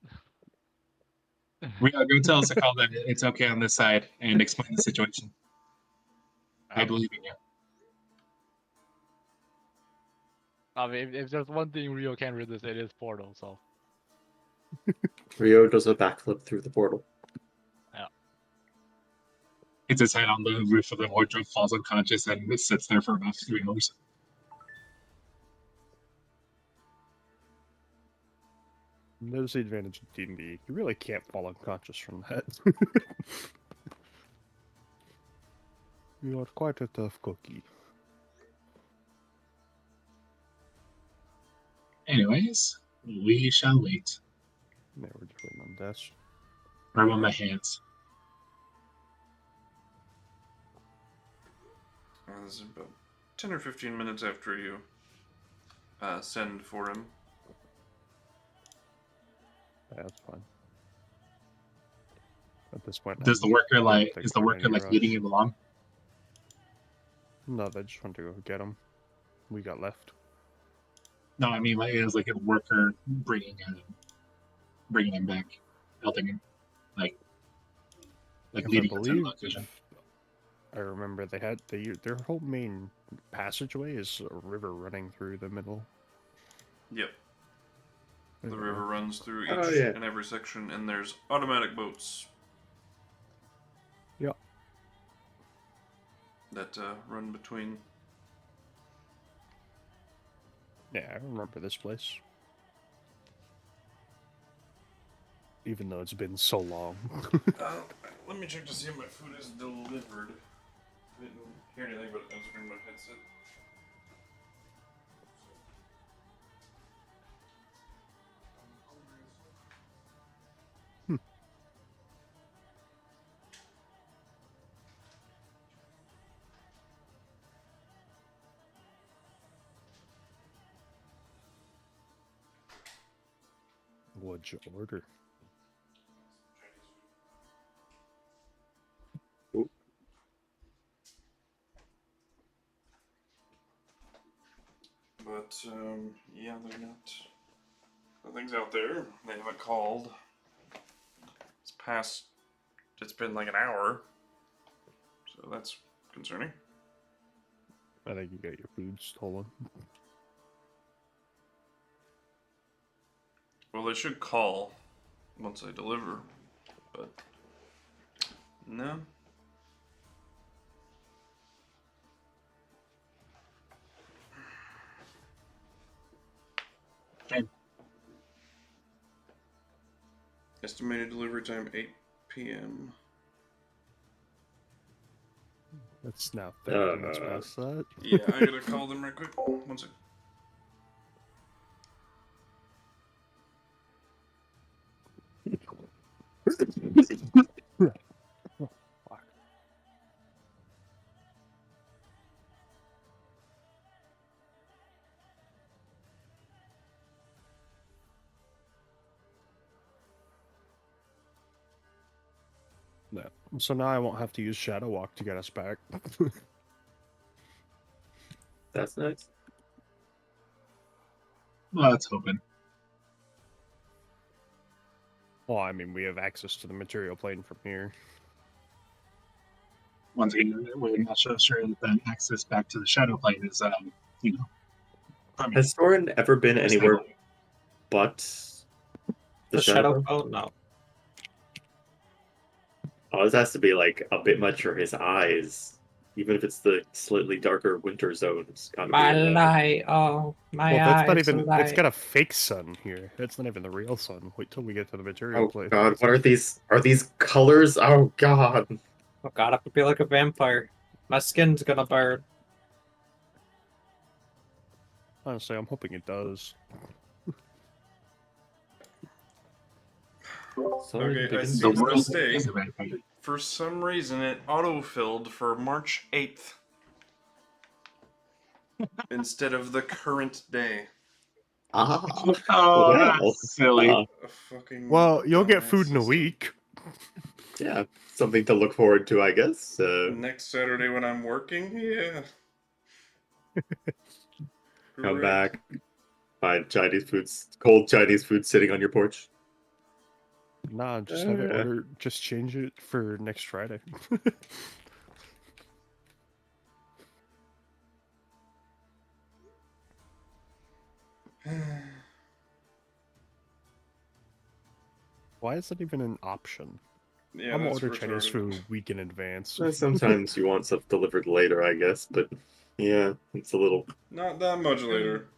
Speaker 2: Rio, go tell Sakal that it's okay on this side and explain the situation. I believe in you.
Speaker 6: I mean, if there's one thing Rio can resist, it is portal. So
Speaker 4: Rio does a backflip through the portal.
Speaker 2: Hits his head on the roof of the wardrobe, falls unconscious, and it sits there for about 3 hours.
Speaker 3: There's the advantage of D&D. You really can't fall unconscious from that. You are quite a tough cookie.
Speaker 2: Anyways, we shall wait.
Speaker 3: Yeah, we're just waiting on this.
Speaker 2: Rub on my hands.
Speaker 1: This is about 10 or 15 minutes after you send for him.
Speaker 3: Yeah, that's fine. At this point,
Speaker 2: Does the
Speaker 3: I
Speaker 2: worker
Speaker 3: don't
Speaker 2: like
Speaker 3: think
Speaker 2: is the
Speaker 3: we're in
Speaker 2: worker
Speaker 3: any
Speaker 2: like
Speaker 3: rush.
Speaker 2: leading him along?
Speaker 3: No, they just want to go get him. We got left.
Speaker 2: No, I mean like is like a worker bringing him back, helping him, like
Speaker 3: If I
Speaker 2: leading him to the
Speaker 3: believe,
Speaker 2: location.
Speaker 3: I remember they had their whole main passageway is a river running through the middle.
Speaker 1: Yep. The
Speaker 3: Yeah.
Speaker 1: river runs through each
Speaker 4: Oh, yeah.
Speaker 1: and every section, and there's automatic boats.
Speaker 3: Yep.
Speaker 1: That run between.
Speaker 3: Yeah, I remember this place. Even though it's been so long.
Speaker 1: Let me check to see if my food is delivered. I didn't hear anything, but I was wearing my headset.
Speaker 3: What'd you order?
Speaker 1: But, yeah, they're not. Nothing's out there. They haven't called. past. It's been like an hour. So that's concerning.
Speaker 3: I think you got your food stolen.
Speaker 1: Well, they should call once I deliver, but no.
Speaker 2: Okay.
Speaker 1: Estimated delivery time 8 p.m.
Speaker 3: That's now 30 minutes past that.
Speaker 1: Yeah, I gotta call them right quick. One sec.
Speaker 3: Oh, fuck. No. So now I won't have to use Shadow Walk to get us back.
Speaker 4: That's nice.
Speaker 2: Well, let's hoping.
Speaker 3: Well, I mean, we have access to the material plane from here.
Speaker 2: Once again, we're not so sure that the access back to the shadow plane is, permanent.
Speaker 4: Has Soren ever been
Speaker 2: Or
Speaker 4: anywhere
Speaker 2: stable.
Speaker 4: but
Speaker 5: The
Speaker 4: Shadow?
Speaker 5: shadow. Oh no.
Speaker 4: Oh, this has to be like a bit much for his eyes. Even if it's the slightly darker winter zone, it's gotta
Speaker 5: My
Speaker 4: be.
Speaker 5: light. Oh, my
Speaker 3: Well, that's not
Speaker 5: eyes
Speaker 3: even.
Speaker 5: light.
Speaker 3: It's got a fake sun here. That's not even the real sun. Wait till we get to the material
Speaker 4: Oh
Speaker 3: plane.
Speaker 4: God, what are these? Are these colors? Oh God.
Speaker 5: Oh god, I could be like a vampire. My skin's gonna burn.
Speaker 3: Honestly, I'm hoping it does.
Speaker 4: Soren
Speaker 1: Okay, I
Speaker 4: begins
Speaker 1: see
Speaker 2: The
Speaker 1: the
Speaker 2: world
Speaker 1: mistake.
Speaker 2: is a vampire.
Speaker 1: For some reason, it auto-filled for March 8th instead of the current day.
Speaker 4: Ah.
Speaker 2: Oh,
Speaker 4: Wow.
Speaker 2: that's silly.
Speaker 4: Ah,
Speaker 1: A fucking
Speaker 3: Well, you'll get
Speaker 1: dumbass
Speaker 3: food in a
Speaker 1: system.
Speaker 3: week.
Speaker 4: yeah, something to look forward to, I guess.
Speaker 1: Next Saturday when I'm working, yeah.
Speaker 4: Come
Speaker 1: Great.
Speaker 4: back, find Chinese foods, cold Chinese food sitting on your porch.
Speaker 3: Nah, just have it order. Just change it for next Friday. Why is that even an option?
Speaker 1: Yeah,
Speaker 3: I'm gonna
Speaker 1: that's
Speaker 3: order Chinese
Speaker 1: retarded.
Speaker 3: food a week in advance.
Speaker 4: Sometimes you want stuff delivered later, I guess, but yeah, it's a little.
Speaker 1: Not that much later.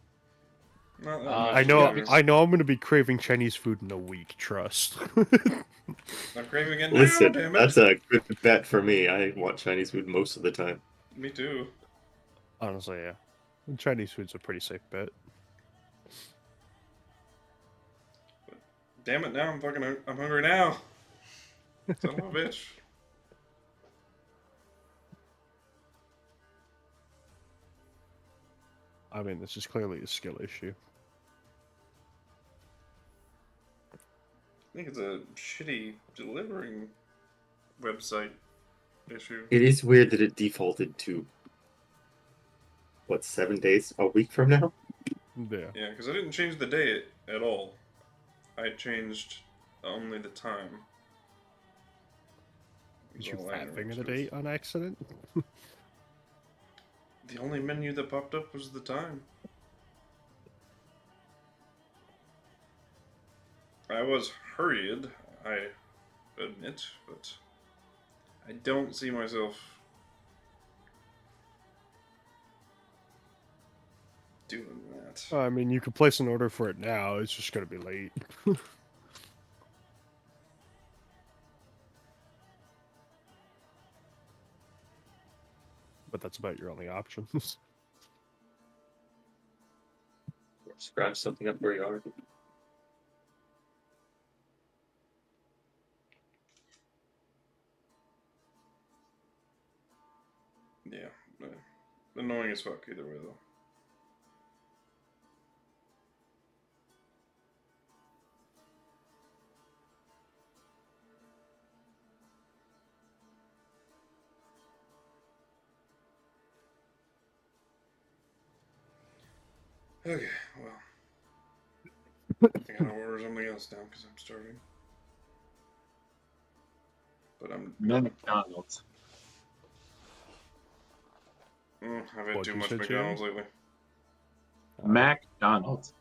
Speaker 1: Not that much
Speaker 3: I know.
Speaker 1: later.
Speaker 3: I know. I'm gonna be craving Chinese food in a week. Trust.
Speaker 1: I'm craving it now,
Speaker 4: Listen,
Speaker 1: damn it.
Speaker 4: that's a good bet for me. I want Chinese food most of the time.
Speaker 1: Me too.
Speaker 3: Honestly, yeah. Chinese food's a pretty safe bet.
Speaker 1: Damn it, now I'm hungry now. Son of a bitch.
Speaker 3: I mean, this is clearly a skill issue.
Speaker 1: I think it's a shitty delivering website issue.
Speaker 4: It is weird that it defaulted to what, 7 days a week from now?
Speaker 3: Yeah.
Speaker 1: Yeah, because I didn't change the day at all. I changed only the time.
Speaker 3: Did you
Speaker 1: All I
Speaker 3: fat finger the
Speaker 1: noticed.
Speaker 3: date on accident?
Speaker 1: The only menu that popped up was the time. I was hurried, I admit, but I don't see myself doing that.
Speaker 3: I mean, you could place an order for it now. It's just gonna be late. But that's about your only options.
Speaker 4: Scratch something up where you are.
Speaker 1: Yeah, annoying as fuck either way though. Okay, well. I gotta order something else now because I'm starving. but I'm
Speaker 2: McDonald's.
Speaker 1: I've had
Speaker 3: What
Speaker 1: too
Speaker 3: you
Speaker 1: much
Speaker 3: said,
Speaker 1: McDonald's lately.
Speaker 2: McDonald's.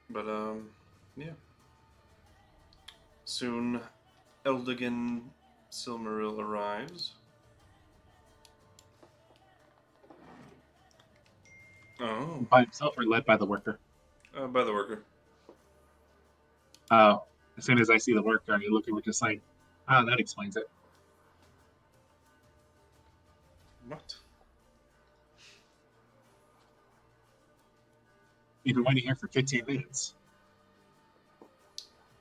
Speaker 1: But yeah. Soon, Eldigan Silmaril arrives. Oh,
Speaker 2: By himself or led by the worker?
Speaker 1: by the worker.
Speaker 2: Oh, as soon as I see the worker, you look at it just like, oh, that explains it.
Speaker 1: What?
Speaker 2: You've been waiting here for 15 minutes.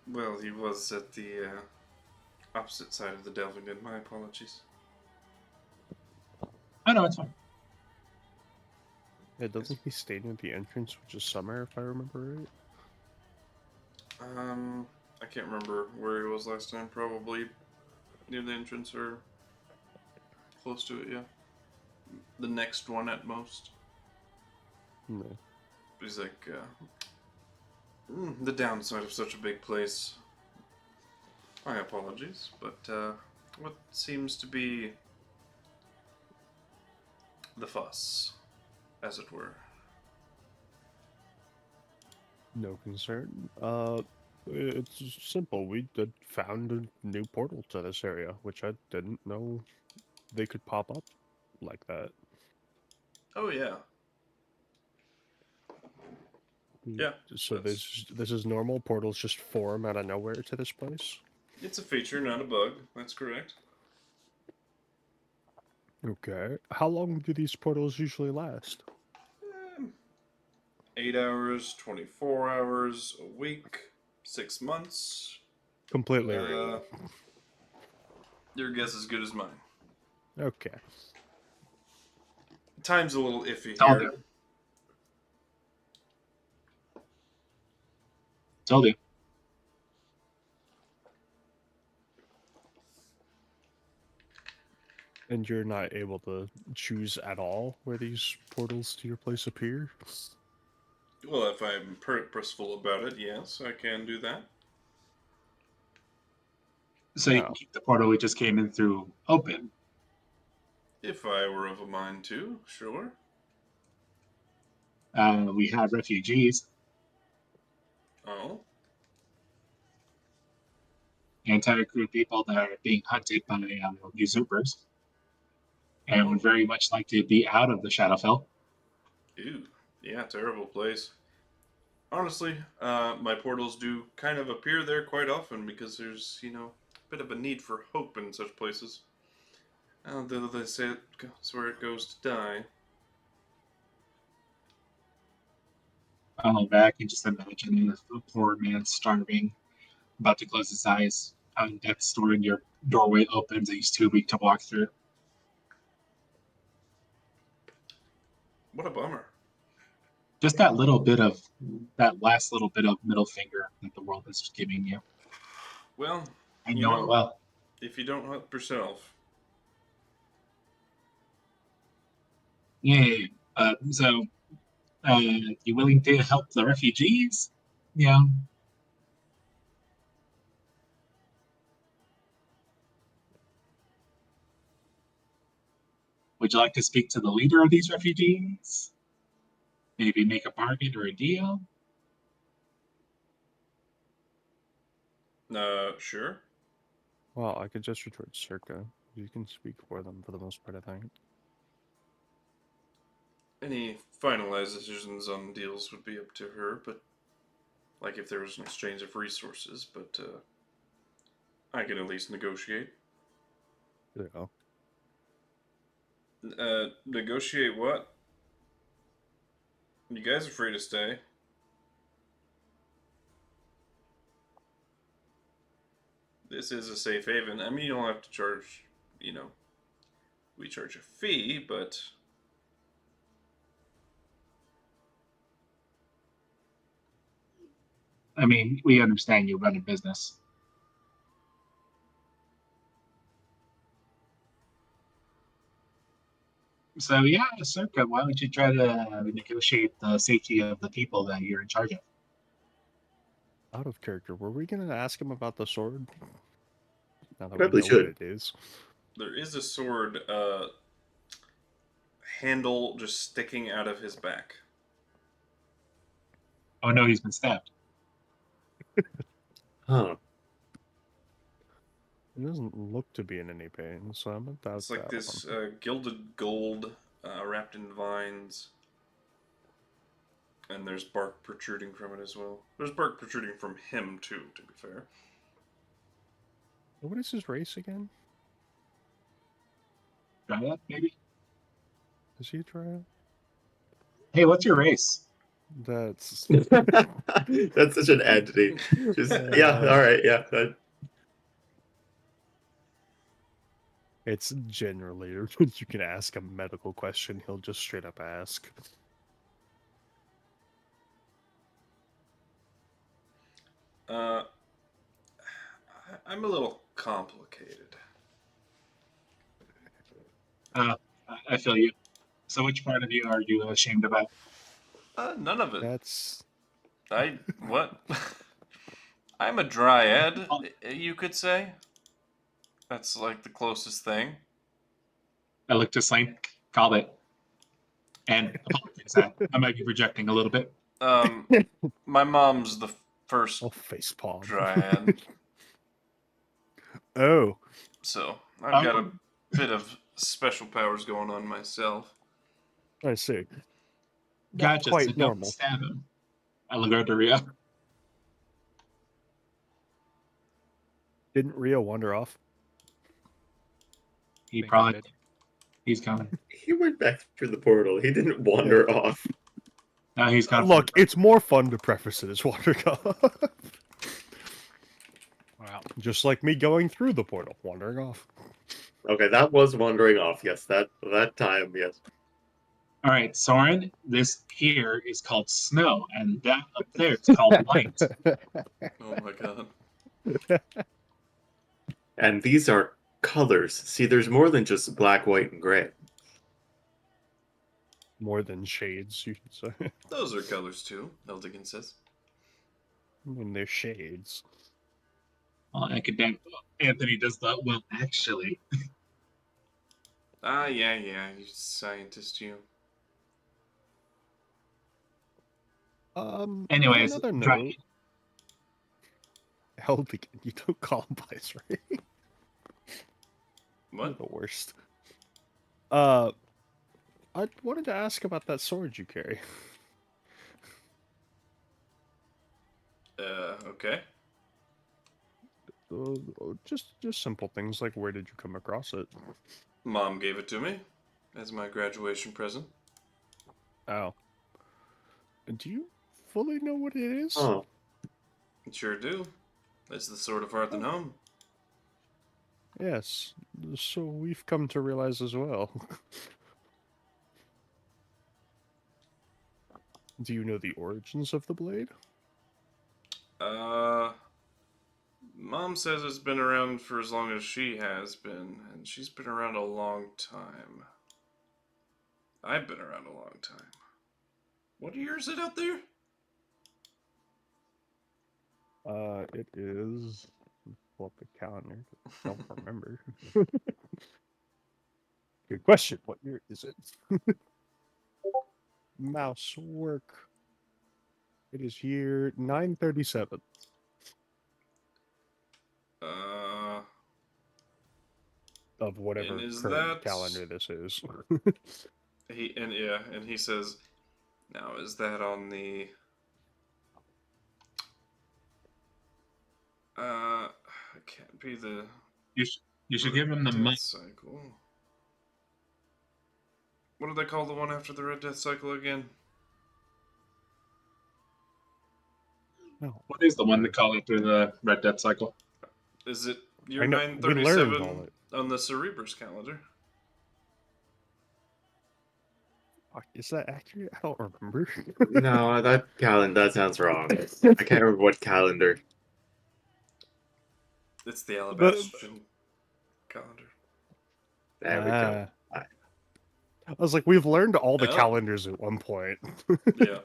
Speaker 1: Well, he was at the opposite side of the delving den. My apologies.
Speaker 2: Oh, no, it's fine.
Speaker 3: Yeah, doesn't he stay near the entrance, which is Summer, if I remember right?
Speaker 1: I can't remember where he was last time. Probably near the entrance or close to it, yeah. The next one at most.
Speaker 3: No.
Speaker 1: He's like, the downside of such a big place. My apologies, but what seems to be the fuss, as it were?
Speaker 3: No concern. It's simple. We did found a new portal to this area, which I didn't know they could pop up like that.
Speaker 1: Oh yeah, yeah.
Speaker 3: So
Speaker 1: that's-
Speaker 3: this is normal. Portals just form out of nowhere to this place.
Speaker 1: It's a feature, not a bug. That's correct.
Speaker 3: Okay. How long do these portals usually last?
Speaker 1: 8 hours, 24 hours, a week, 6 months.
Speaker 3: Completely real.
Speaker 1: Your guess is as good as mine.
Speaker 3: Okay.
Speaker 1: Time's a little iffy
Speaker 2: Told
Speaker 1: here.
Speaker 2: you. Told you.
Speaker 3: And you're not able to choose at all where these portals to your place appear?
Speaker 1: Well, if I'm purposeful about it, yes, I can do that.
Speaker 2: So you can keep the portal we just came in through open.
Speaker 1: If I were of a mind to, sure.
Speaker 2: We have refugees,
Speaker 1: Oh,
Speaker 2: an entire group of people that are being hunted by usurpers, and would very much like to be out of the Shadowfell.
Speaker 1: ew. Yeah, terrible place. Honestly, my portals do kind of appear there quite often because there's, a bit of a need for hope in such places. Though they say it's where it goes to die.
Speaker 2: I can just imagine a poor man starving, about to close his eyes, on death's door, and your doorway opens, and he's too weak to walk through.
Speaker 1: What a bummer.
Speaker 2: Just that last little bit of middle finger that the world is giving you.
Speaker 1: Well,
Speaker 2: I know it well.
Speaker 1: if you don't help yourself.
Speaker 2: Yeah. So, you willing to help the refugees? Yeah. Would you like to speak to the leader of these refugees? Maybe make a bargain or a deal?
Speaker 1: Sure.
Speaker 3: Well, I could just retort circa. You can speak for them for the most part, I think.
Speaker 1: Any finalized decisions on deals would be up to her, but like if there was an exchange of resources, but I can at least negotiate.
Speaker 3: Yeah.
Speaker 1: Negotiate what? You guys are free to stay. This is a safe haven. I mean, you don't have to charge, we charge a fee, but
Speaker 2: I mean, we understand you run a business. So yeah, Circa, why don't you try to negotiate the safety of the people that you're in charge of?
Speaker 3: Out of character, were we gonna ask him about the sword? Now that
Speaker 4: Probably
Speaker 3: we know what
Speaker 4: should.
Speaker 3: it is.
Speaker 1: There is a sword handle just sticking out of his back.
Speaker 2: Oh no, he's been stabbed.
Speaker 4: Huh.
Speaker 3: It doesn't look to be in any pain, so I'm gonna doubt
Speaker 1: It's like
Speaker 3: that
Speaker 1: this
Speaker 3: one.
Speaker 1: gilded gold wrapped in vines. And there's bark protruding from it as well. There's bark protruding from him too, to be fair.
Speaker 3: What is his race again?
Speaker 2: Dryad, maybe?
Speaker 3: Is he a triad?
Speaker 2: Hey, what's your race?
Speaker 3: That's
Speaker 4: That's such an entity. Just yeah, all right, yeah.
Speaker 3: It's generally you can ask a medical question, he'll just straight up ask.
Speaker 1: I'm a little complicated.
Speaker 2: I feel you. So which part of you are you ashamed about?
Speaker 1: None of it.
Speaker 3: That's
Speaker 1: What? I'm a dryad,
Speaker 2: Oh.
Speaker 1: you could say. That's like the closest thing.
Speaker 2: I looked to Slane, called it. And apologies, I might be projecting a little bit.
Speaker 1: My mom's the first
Speaker 3: oh facepalm.
Speaker 1: dryad,
Speaker 3: Oh.
Speaker 1: so I've got a bit of special powers going on myself.
Speaker 3: I see. Not
Speaker 2: Gotcha,
Speaker 3: quite
Speaker 2: so don't
Speaker 3: normal.
Speaker 2: stab him. I look over to Rio.
Speaker 3: Didn't Rio wander off?
Speaker 2: He
Speaker 6: Think I
Speaker 2: probably
Speaker 6: did.
Speaker 2: he's coming.
Speaker 4: He went back through the portal. He didn't wander off.
Speaker 2: Now he's coming.
Speaker 3: Look, it's more fun to preface it as wandering off.
Speaker 6: Wow.
Speaker 3: Just like me going through the portal, wandering off.
Speaker 4: Okay, that was wandering off. Yes, that time. Yes.
Speaker 2: All right, Soren, this here is called snow, and that up there is called light.
Speaker 1: Oh my god.
Speaker 4: And these are colors. See, there's more than just black, white, and gray.
Speaker 3: More than shades, you should say.
Speaker 1: Those are colors too, Eldigan says.
Speaker 3: I mean, they're shades.
Speaker 2: Well, academic Anthony does that well, actually.
Speaker 1: Yeah, you scientist, you.
Speaker 3: On
Speaker 2: Anyways,
Speaker 3: another note, Eldigan, you don't call him by his right. You're
Speaker 1: What?
Speaker 3: the worst. I wanted to ask about that sword you carry.
Speaker 1: Okay.
Speaker 3: Just simple things like where did you come across it?
Speaker 1: Mom gave it to me as my graduation present.
Speaker 3: Oh. Do you fully know what it is?
Speaker 4: Oh,
Speaker 1: Sure do. It's the sword of hearth and home.
Speaker 3: Yes. So we've come to realize as well. Do you know the origins of the blade?
Speaker 1: Mom says it's been around for as long as she has been, and she's been around a long time. I've been around a long time. What year is it out there?
Speaker 3: It is. Pull up the calendar. Don't remember. Good question. What year is it? Mouse work. It is year 937 of whatever
Speaker 1: and is
Speaker 3: current
Speaker 1: that
Speaker 3: calendar this is.
Speaker 1: he says, now is that on the it can't be the
Speaker 2: You should give him the
Speaker 1: Death
Speaker 2: money.
Speaker 1: Cycle. What do they call the one after the Red Death Cycle again?
Speaker 3: No.
Speaker 2: What is the one they call it through the Red Death Cycle?
Speaker 1: Is it year
Speaker 3: I know, we learned all
Speaker 1: 937
Speaker 3: it.
Speaker 1: on the Cerebrus calendar?
Speaker 3: Is that accurate? I don't remember.
Speaker 4: no, that sounds wrong. I can't remember what calendar.
Speaker 1: It's the Alabastrian calendar.
Speaker 4: There we go.
Speaker 3: was like, we've learned all the
Speaker 1: Yeah.
Speaker 3: calendars at one point.
Speaker 1: Yeah.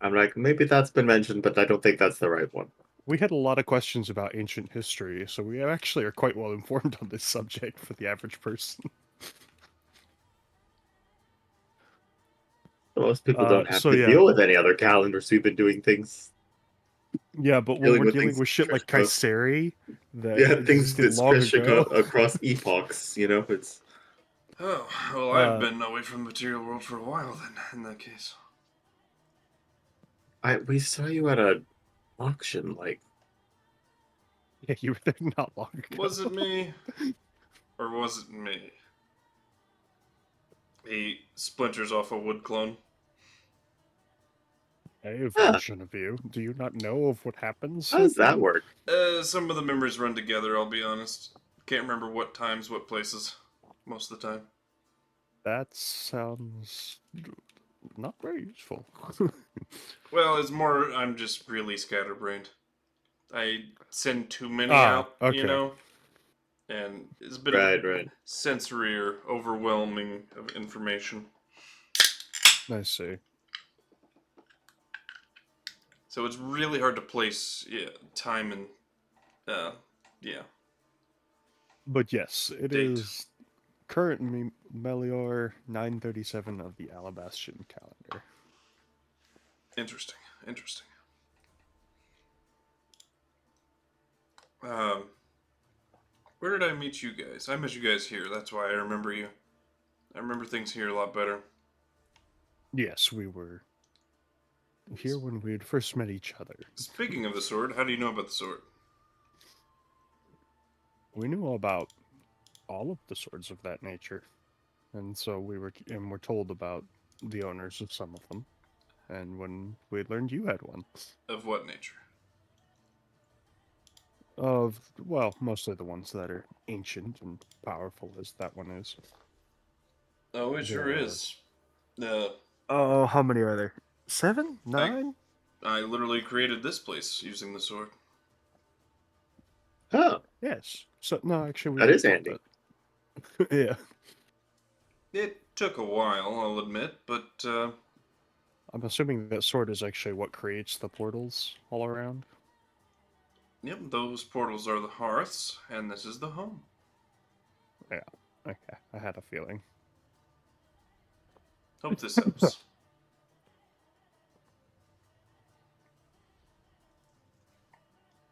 Speaker 4: I'm like, maybe that's been mentioned, but I don't think that's the right one.
Speaker 3: We had a lot of questions about ancient history, so we actually are quite well informed on this subject for the average person.
Speaker 4: Most people don't have
Speaker 3: so
Speaker 4: to
Speaker 3: yeah.
Speaker 4: deal with any other calendars. We've been doing things.
Speaker 3: Yeah, but when
Speaker 4: Dealing
Speaker 3: we're
Speaker 4: with
Speaker 3: dealing
Speaker 4: things
Speaker 3: with shit like
Speaker 4: across-
Speaker 3: Kaiseri that
Speaker 4: Yeah, things
Speaker 3: existed
Speaker 4: that
Speaker 3: long
Speaker 4: stretch
Speaker 3: ago.
Speaker 4: across epochs. You know, it's.
Speaker 1: Oh, well, I've been away from the material world for a while then, in that case.
Speaker 4: We saw you at a auction, like.
Speaker 3: Yeah, you were there not long ago.
Speaker 1: Was it me? Or was it me? He splinters off a wood clone.
Speaker 3: A version of you. Do you not know of what happens?
Speaker 4: How does that work?
Speaker 1: Some of the memories run together, I'll be honest. Can't remember what times, what places, most of the time.
Speaker 3: That sounds not very useful.
Speaker 1: Well, it's more, I'm just really scatterbrained. I send too many
Speaker 3: Ah,
Speaker 1: out,
Speaker 3: okay.
Speaker 1: you know? And it's a bit
Speaker 4: Right,
Speaker 1: of
Speaker 4: right.
Speaker 1: sensory or overwhelming of information.
Speaker 3: I see.
Speaker 1: So it's really hard to place time and, yeah.
Speaker 3: But yes, it
Speaker 1: Date.
Speaker 3: is currently Melior 937 of the Alabastian calendar.
Speaker 1: Interesting. Interesting. Where did I meet you guys? I met you guys here. That's why I remember you. I remember things here a lot better.
Speaker 3: Yes, we were here when we had first met each other.
Speaker 1: Speaking of the sword, how do you know about the sword?
Speaker 3: We knew about all of the swords of that nature, and so we're told about the owners of some of them. And when we learned you had one,
Speaker 1: Of what nature?
Speaker 3: of well, mostly the ones that are ancient and powerful, as that one is.
Speaker 1: Oh, it sure
Speaker 3: There are-
Speaker 1: is.
Speaker 3: Oh, how many are there? 7? 9?
Speaker 1: I literally created this place using the sword.
Speaker 4: Oh,
Speaker 3: Yes. So no, actually, we
Speaker 4: That
Speaker 3: were
Speaker 4: is
Speaker 3: told
Speaker 4: handy.
Speaker 3: that. Yeah.
Speaker 1: It took a while, I'll admit, but
Speaker 3: I'm assuming that sword is actually what creates the portals all around.
Speaker 1: yep, those portals are the hearths, and this is the home.
Speaker 3: Yeah. Okay. I had a feeling.
Speaker 1: Hope this helps.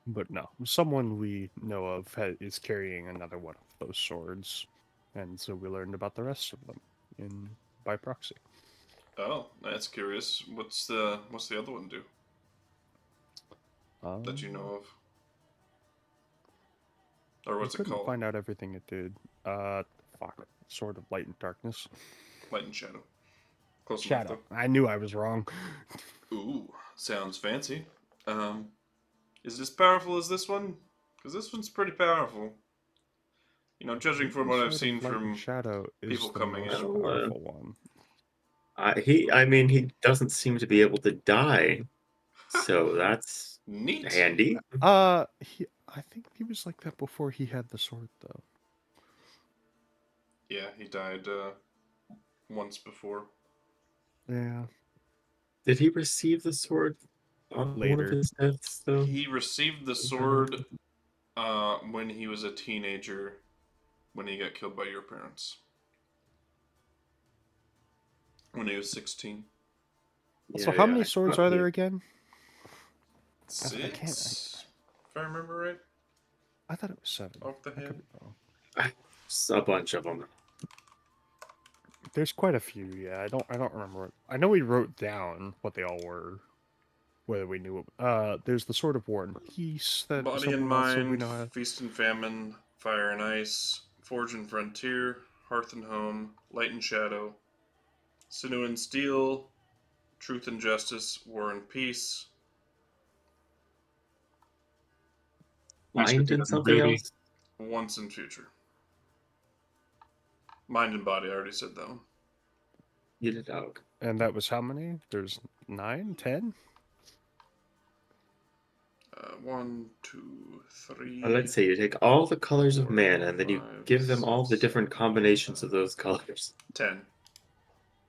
Speaker 3: But no, someone we know of is carrying another one of those swords, and so we learned about the rest of them by proxy.
Speaker 1: Oh, that's curious. What's the other one do that you know of? Or what's
Speaker 3: we
Speaker 1: it
Speaker 3: couldn't
Speaker 1: called?
Speaker 3: find out everything it did. Sword of Light and Darkness.
Speaker 1: Light and Shadow. Close
Speaker 3: Shadow.
Speaker 1: enough,
Speaker 3: I knew I was wrong.
Speaker 1: though. Ooh, sounds fancy. Is it as powerful as this one? Because this one's pretty powerful. You know, judging from what I've
Speaker 3: Sword
Speaker 1: seen
Speaker 3: of Light and
Speaker 1: from
Speaker 3: Shadow is
Speaker 1: people
Speaker 3: the
Speaker 1: coming
Speaker 3: most
Speaker 1: in.
Speaker 3: powerful one.
Speaker 4: he doesn't seem to be able to die, so that's
Speaker 1: Neat.
Speaker 4: handy.
Speaker 3: I think he was like that before he had the sword, though.
Speaker 1: Yeah, he died once before.
Speaker 3: Yeah.
Speaker 4: Did he receive the sword on one
Speaker 3: Later.
Speaker 4: of his deaths, though?
Speaker 1: He received the sword when he was a teenager, when he got killed by your parents. When he was 16.
Speaker 3: So how many
Speaker 4: I
Speaker 3: swords
Speaker 4: thought
Speaker 3: are
Speaker 4: he-
Speaker 3: there again?
Speaker 1: 6? If I remember right.
Speaker 3: I thought it was 7.
Speaker 1: Off the
Speaker 3: I could
Speaker 1: head.
Speaker 3: be wrong.
Speaker 4: A bunch of them.
Speaker 3: There's quite a few, yeah. I don't remember. I know we wrote down what they all were, whether we knew. There's the Sword of War and Peace that
Speaker 1: Body and
Speaker 3: someone also we
Speaker 1: Mind,
Speaker 3: know.
Speaker 1: Feast and Famine, Fire and Ice, Forge and Frontier, Hearth and Home, Light and Shadow, Sinew and Steel, Truth and Justice, War and Peace.
Speaker 4: Mind and something else?
Speaker 1: Once in Future. Mind and Body, I already said that one.
Speaker 4: You did dog.
Speaker 3: And that was how many? There's 9, 10?
Speaker 1: 1, 2, 3.
Speaker 4: Let's say you take all the colors of
Speaker 1: 4,
Speaker 4: mana and then you
Speaker 1: 5,
Speaker 4: give them all the
Speaker 1: 6,
Speaker 4: different combinations of those colors.
Speaker 1: 10.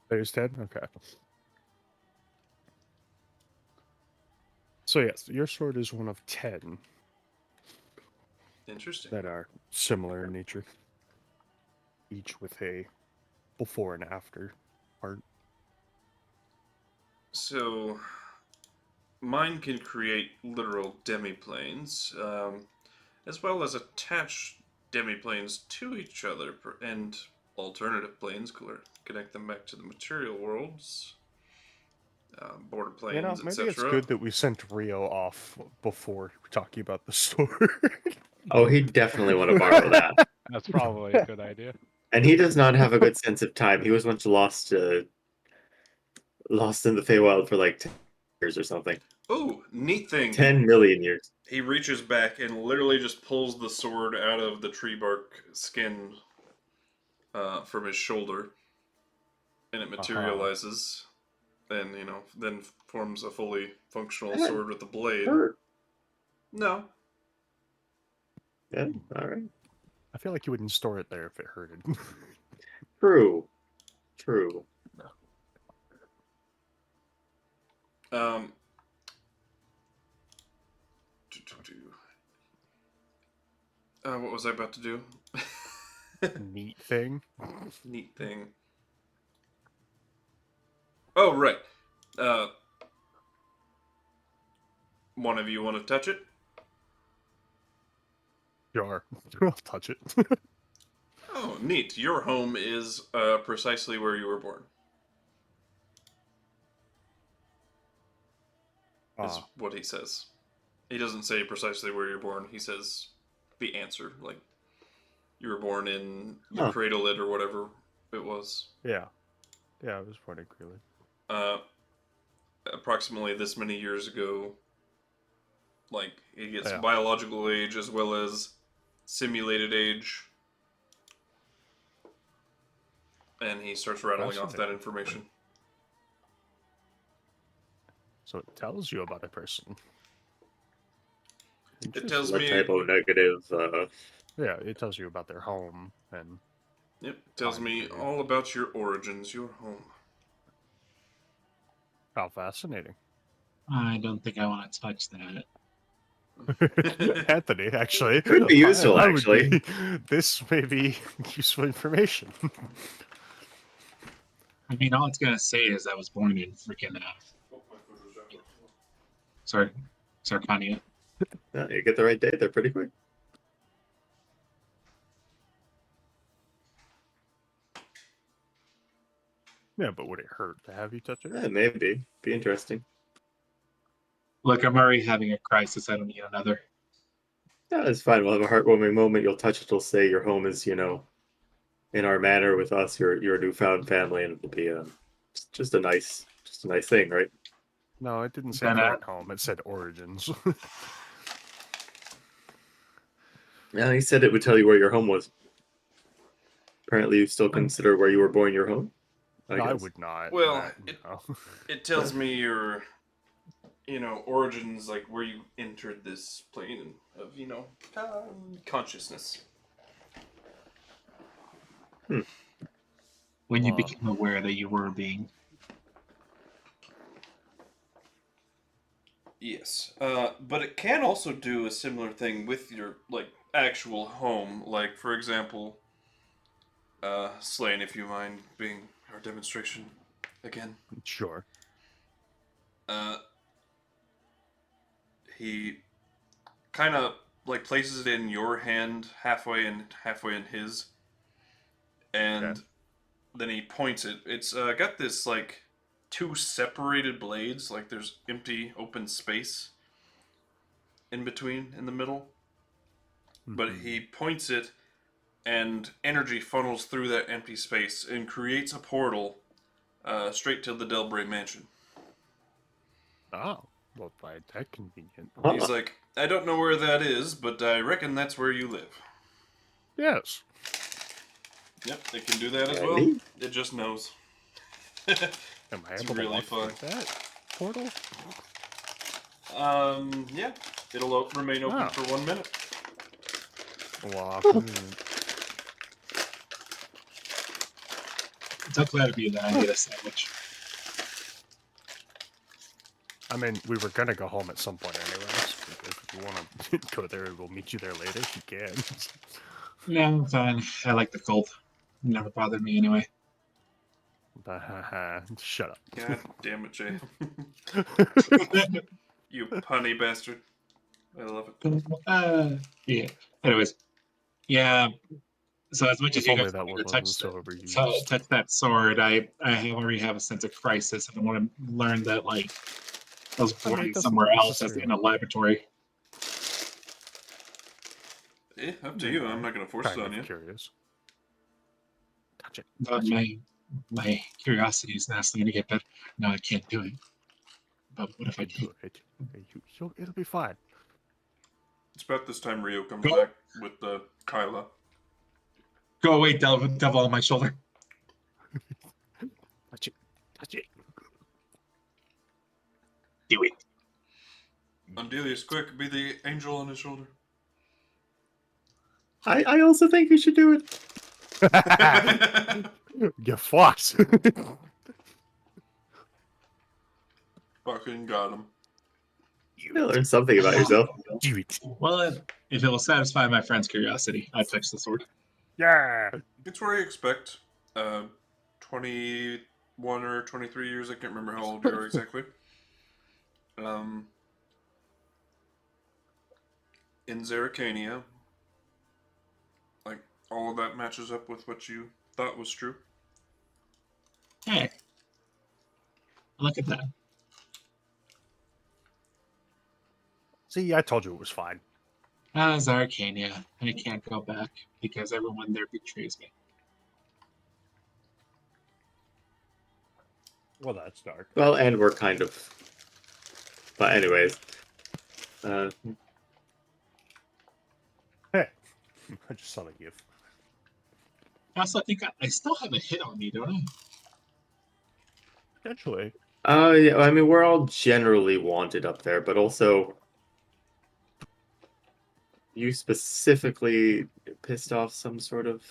Speaker 3: There's 10? Okay. So yes, your sword is one of 10
Speaker 1: Interesting.
Speaker 3: that are similar in nature. Each with a before and after part.
Speaker 1: So, mine can create literal demiplanes, as well as attach demiplanes to each other and alternative planes, connect them back to the material worlds, border planes,
Speaker 3: You know, maybe it's
Speaker 1: etc.
Speaker 3: good that we sent Rio off before talking about the sword.
Speaker 4: Oh, he'd definitely want to borrow that.
Speaker 6: That's probably a good idea.
Speaker 4: And he does not have a good sense of time. He was once lost in the Feywild for like 10 years or something.
Speaker 1: Oh, neat thing.
Speaker 4: 10 million years.
Speaker 1: He reaches back and literally just pulls the sword out of the tree bark skin from his shoulder, and it materializes, and then forms a fully functional sword with a blade.
Speaker 4: Hurt.
Speaker 1: No.
Speaker 4: Yeah, all right.
Speaker 3: I feel like you wouldn't store it there if it hurted.
Speaker 4: True.
Speaker 1: What was I about to do?
Speaker 3: Neat thing.
Speaker 1: Neat thing. Oh, right. One of you want to touch it?
Speaker 3: Sure. I'll touch it.
Speaker 1: Oh, neat. Your home is precisely where you were born. Is what he says. He doesn't say precisely where you're born. He says the answer. Like, you were born in the cradle-it or whatever it was.
Speaker 3: Yeah. Yeah, I was born in Cradle-it.
Speaker 1: Approximately this many years ago, like, he gets biological age as well as simulated age. And he starts rattling off that information.
Speaker 3: So it tells you about a person.
Speaker 1: It tells
Speaker 4: What
Speaker 1: me...
Speaker 4: type of negative...
Speaker 3: Yeah, it tells you about their home and...
Speaker 1: Yep, tells me all about your origins, your home.
Speaker 3: How fascinating.
Speaker 2: I don't think I want to touch that.
Speaker 3: Anthony, actually.
Speaker 4: Could be useful, actually.
Speaker 3: This may be useful information.
Speaker 2: I mean, all it's going to say is I was born in freaking... Sarkania.
Speaker 4: Yeah, you get the right date there pretty quick.
Speaker 3: Yeah, but would it hurt to have you touch it?
Speaker 4: Yeah, maybe. Be interesting.
Speaker 2: Look, I'm already having a crisis. I don't need another.
Speaker 4: Yeah, it's fine. We'll have a heartwarming moment. You'll touch it. It'll say your home is, in our manor with us. Your newfound family, and it'll be just a nice thing, right?
Speaker 3: No, it didn't say current home. It said origins.
Speaker 4: Yeah, he said it would tell you where your home was. Apparently, you still consider where you were born your home?
Speaker 3: I would not.
Speaker 1: Well, it tells me your, origins, like where you entered this plane of, consciousness.
Speaker 2: When you became aware that you were being...
Speaker 1: Yes, but it can also do a similar thing with your, actual home. Like, for example, Slane, if you mind being our demonstration again.
Speaker 3: Sure.
Speaker 1: He kind of, places it in your hand halfway in his, and then he points it. It's got this, two separated blades, there's empty open space in between, in the middle. Mm-hmm. But he points it, and energy funnels through that empty space and creates a portal straight to the Delbray mansion.
Speaker 3: Oh, well, that convenient.
Speaker 1: He's like, I don't know where that is, but I reckon that's where you live.
Speaker 3: Yes.
Speaker 1: Yep, it can do that as well. It just knows.
Speaker 3: Am I able to walk through that portal?
Speaker 1: Yeah. It'll remain open
Speaker 3: Wow.
Speaker 1: for 1 minute.
Speaker 3: Wow.
Speaker 2: So glad to be that I need a sandwich.
Speaker 3: I mean, we were gonna go home at some point anyways. If you want to go there, we'll meet you there later. You can.
Speaker 2: No, I'm fine. I like the cold. It never bothered me anyway.
Speaker 3: Shut up.
Speaker 1: God damn it, Jay. You punny bastard. I love it.
Speaker 2: Yeah. Anyways, yeah. So as much as
Speaker 3: If
Speaker 2: you
Speaker 3: only
Speaker 2: guys
Speaker 3: that
Speaker 2: want me to
Speaker 3: wasn't
Speaker 2: touch,
Speaker 3: so overused.
Speaker 2: touch that sword, I already have a sense of crisis, and I want to learn that like I was
Speaker 3: I mean,
Speaker 2: born
Speaker 3: it doesn't
Speaker 2: somewhere else as in
Speaker 3: necessarily-
Speaker 2: a laboratory.
Speaker 1: Up to you. I'm not going to force it
Speaker 3: Kind
Speaker 1: on
Speaker 3: of
Speaker 1: you.
Speaker 3: curious. Touch it.
Speaker 2: But my curiosity is asking me to get better. No, I can't do it. But what if I
Speaker 3: Do
Speaker 2: did?
Speaker 3: it. It'll be fine.
Speaker 1: It's about this time Rio comes
Speaker 2: Go.
Speaker 1: back with the Kyla.
Speaker 2: Go away, devil on my shoulder.
Speaker 3: Touch it. Touch it.
Speaker 2: Do it.
Speaker 1: Andelias, quick, be the angel on his shoulder.
Speaker 4: I also think you should do it.
Speaker 3: You fucked.
Speaker 1: Fucking got him.
Speaker 4: You learn something about yourself.
Speaker 3: Do it.
Speaker 2: Well, if it will satisfy my friend's curiosity, I touch the sword.
Speaker 3: Yeah.
Speaker 1: It's where you expect. 21 or 23 years, I can't remember how old you are exactly. In Zaracania, like, all of that matches up with what you thought was true.
Speaker 2: Hey, look at that.
Speaker 3: See, I told you it was fine.
Speaker 2: Zarcania. I can't go back because everyone there betrays me.
Speaker 3: Well, that's dark.
Speaker 4: Well, and we're kind of. But anyways,
Speaker 3: Hey, I just saw the gift.
Speaker 2: Also, I think I still have a hit on me, don't I?
Speaker 3: Potentially.
Speaker 4: yeah, I mean, we're all generally wanted up there, but also you specifically pissed off some sort of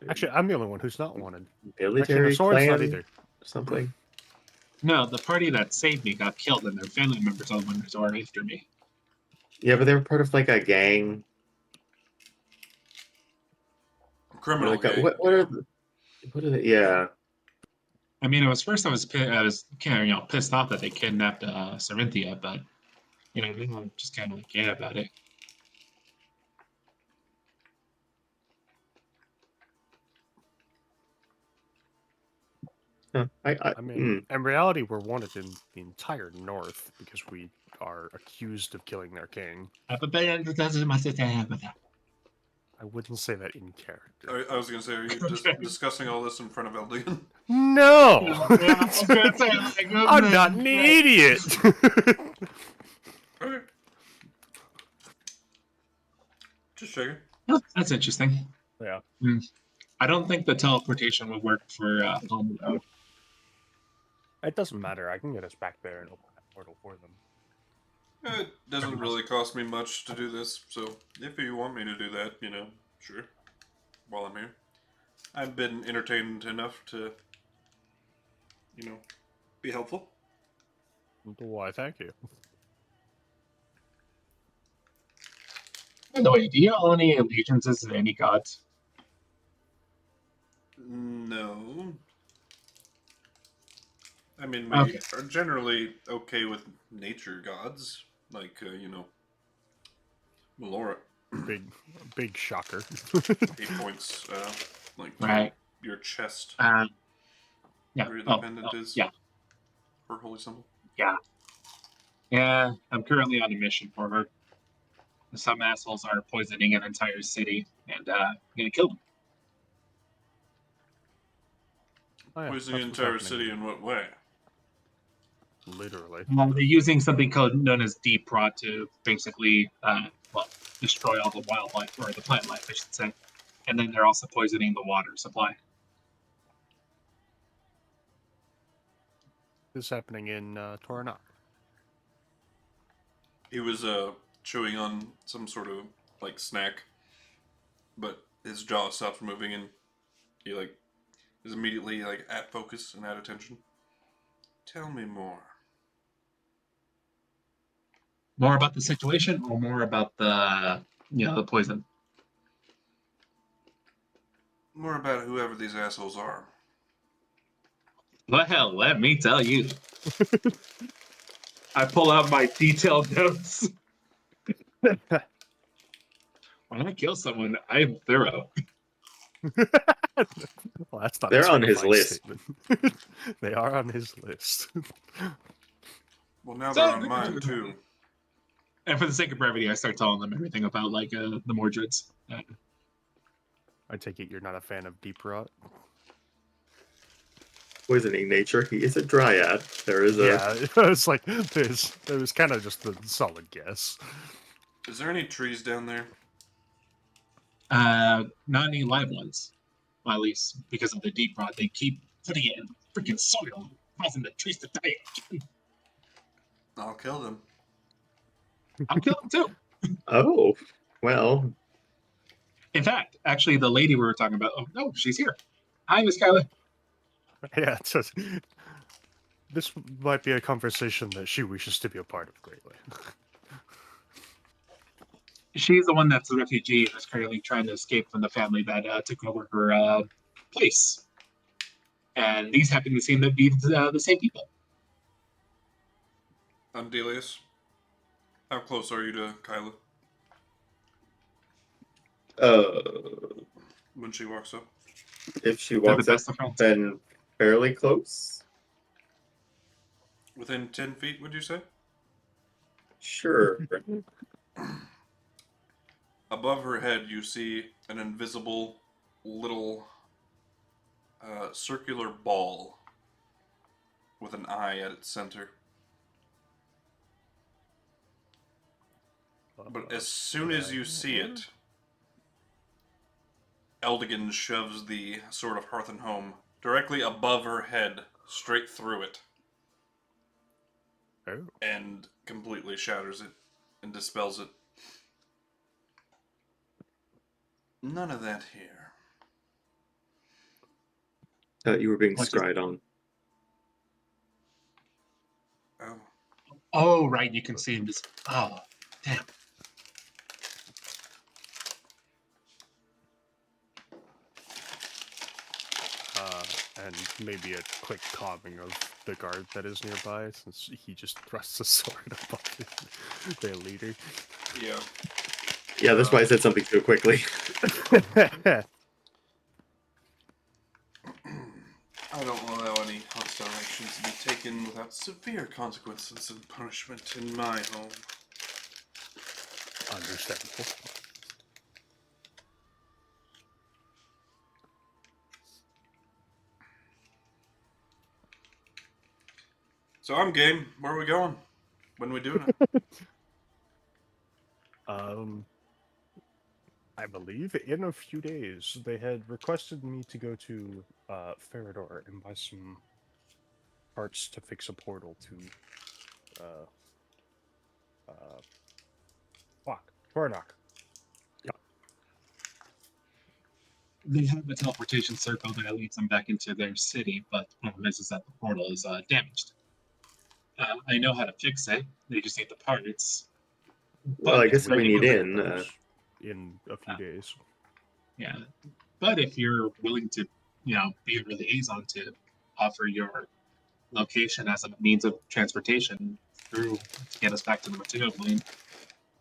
Speaker 3: Actually, I'm the only one who's not wanted. Actually,
Speaker 4: military
Speaker 3: the sword's not
Speaker 4: clan
Speaker 3: either.
Speaker 4: or something.
Speaker 2: No, the party that saved me got killed, and their family members are the ones who are after me.
Speaker 4: Yeah, but they were part of like a gang.
Speaker 1: Criminal
Speaker 4: Like
Speaker 1: gang.
Speaker 4: what are they? Yeah.
Speaker 2: I mean, I was kind of pissed off that they kidnapped Sarinthia, but now I'm just kind of like about it.
Speaker 4: Huh.
Speaker 3: I mean, in reality, we're wanted in the entire north because we are accused of killing their king. I wouldn't say that in character.
Speaker 1: I was going to say, are you discussing all this in front of Eldigan?
Speaker 3: No!
Speaker 2: I was gonna say, like,
Speaker 3: I'm not an idiot!
Speaker 1: Okay. Just checking.
Speaker 2: That's interesting.
Speaker 3: Yeah.
Speaker 2: I don't think the teleportation would work for homebrew.
Speaker 3: It doesn't matter. I can get us back there and open that portal for them.
Speaker 1: It doesn't really cost me much to do this, so if you want me to do that, sure. While I'm here. I've been entertained enough to, be helpful.
Speaker 3: Why, thank you.
Speaker 2: By the way, do you own any allegiances to any gods?
Speaker 1: No. I mean, we
Speaker 2: Okay.
Speaker 1: are generally okay with nature gods, like, Melora.
Speaker 3: Big shocker.
Speaker 1: 8 points, like,
Speaker 2: Right.
Speaker 1: your chest,
Speaker 2: Yeah.
Speaker 1: where the pendant is.
Speaker 2: Yeah.
Speaker 1: Her holy symbol.
Speaker 2: Yeah. I'm currently on a mission for her. Some assholes are poisoning an entire city, and I'm gonna kill them.
Speaker 3: Oh, yeah,
Speaker 1: Poisoning an
Speaker 3: that's what's
Speaker 1: entire
Speaker 3: happening.
Speaker 1: city in what way?
Speaker 3: Literally.
Speaker 2: They're using something known as deep rot to basically, destroy all the wildlife, or the plant life, I should say. And then they're also poisoning the water supply.
Speaker 3: This is happening in Toranok.
Speaker 1: He was chewing on some sort of like snack, but his jaw stops moving and he like is immediately like at focus and at attention. Tell me more.
Speaker 2: More about the situation or more about the poison?
Speaker 1: More about whoever these assholes are.
Speaker 2: Well, hell, let me tell you. I pull out my detailed notes. When I kill someone, I'm thorough.
Speaker 3: Well, that's not.
Speaker 4: They're
Speaker 3: a
Speaker 4: on his
Speaker 3: certified
Speaker 4: list.
Speaker 3: statement. They are on his list.
Speaker 1: Well, now they're on mine too.
Speaker 2: And for the sake of brevity, I start telling them everything about the Mordreds.
Speaker 3: I take it you're not a fan of deep rot.
Speaker 4: Poisoning nature. He is a dryad. There is a.
Speaker 3: Yeah, it's like it was kind of just a solid guess.
Speaker 1: Is there any trees down there?
Speaker 2: Not any live ones, well, at least because of the deep rot. They keep putting it in freaking soil, causing the trees to die again.
Speaker 1: I'll kill them.
Speaker 2: I'll kill them too.
Speaker 4: Oh, well.
Speaker 2: In fact, actually, the lady we were talking about. Oh no, she's here. Hi, Miss Kyla.
Speaker 3: Yeah, it's just, this might be a conversation that she wishes to be a part of greatly.
Speaker 2: She's the one that's a refugee that's currently trying to escape from the family that took over her place. And these happen to seem to be the same people.
Speaker 1: Andelias, how close are you to Kyla when she walks up?
Speaker 4: If she
Speaker 2: They're the
Speaker 4: walks up,
Speaker 2: best of friends.
Speaker 4: then fairly close.
Speaker 1: Within 10 feet, would you say?
Speaker 4: Sure.
Speaker 1: Above her head, you see an invisible little circular ball with an eye at its center. But as soon as you see it, Eldigan shoves the Sword of Hearth and Home directly above her head, straight through it,
Speaker 3: Oh.
Speaker 1: and completely shatters it and dispels it. None of that here.
Speaker 4: You were being
Speaker 2: What's
Speaker 4: scryed on.
Speaker 1: Oh.
Speaker 2: Oh, right. You can see him just. Oh, damn.
Speaker 3: And maybe a quick calming of the guard that is nearby, since he just thrusts a sword above their leader.
Speaker 1: Yeah.
Speaker 4: Yeah, that's why I said something so quickly.
Speaker 1: I don't allow any hostile actions to be taken without severe consequences and punishment in my home.
Speaker 3: Understandable.
Speaker 1: So I'm game. Where are we going? When are we doing it?
Speaker 3: I believe in a few days they had requested me to go to Farador and buy some parts to fix a portal to Tornok.
Speaker 2: They have a teleportation circle that leads them back into their city, but the problem is that the portal is damaged. I know how to fix it. They just need the parts.
Speaker 4: Well, I guess if we need
Speaker 3: in
Speaker 4: in.
Speaker 3: in a few days.
Speaker 2: Yeah, but if you're willing to, be a liaison to offer your location as a means of transportation through to get us back to the material plane,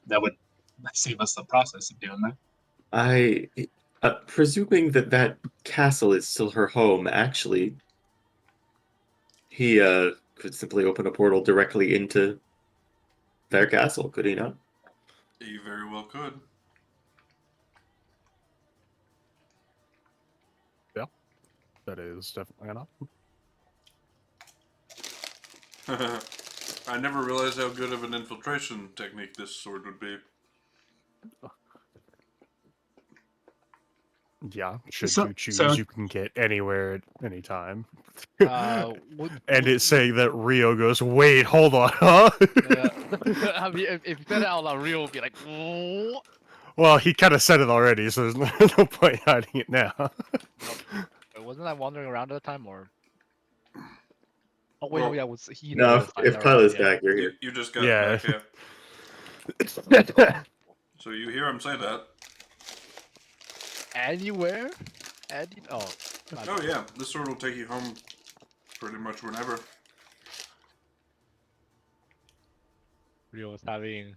Speaker 2: that would save us the process of doing that.
Speaker 4: Presuming that castle is still her home, actually, he could simply open a portal directly into their castle, could he not?
Speaker 1: You very well could.
Speaker 3: Yeah, that is definitely an option.
Speaker 1: I never realized how good of an infiltration technique this sword would be.
Speaker 3: Yeah, should
Speaker 2: So-
Speaker 3: you choose,
Speaker 2: so-
Speaker 3: you can get anywhere at any time.
Speaker 6: Would,
Speaker 3: And it's saying that Rio goes, wait, hold on, huh?
Speaker 6: I mean, if you said it out loud, Rio would be like, "What?"
Speaker 3: Well, he kind of said it already, so there's no point hiding it now.
Speaker 6: Wasn't I wandering around at the time, or? Oh wait,
Speaker 1: Well,
Speaker 6: no, yeah, was he?
Speaker 4: No,
Speaker 6: this time,
Speaker 4: if
Speaker 6: never
Speaker 4: Kyla's
Speaker 6: mind, yeah.
Speaker 4: back, you're
Speaker 1: You,
Speaker 4: here.
Speaker 1: you just got
Speaker 3: Yeah.
Speaker 1: back, yeah. So you hear him say that.
Speaker 6: Anywhere? Oh.
Speaker 1: Oh yeah, this sword will take you home pretty much whenever.
Speaker 6: Rio was having.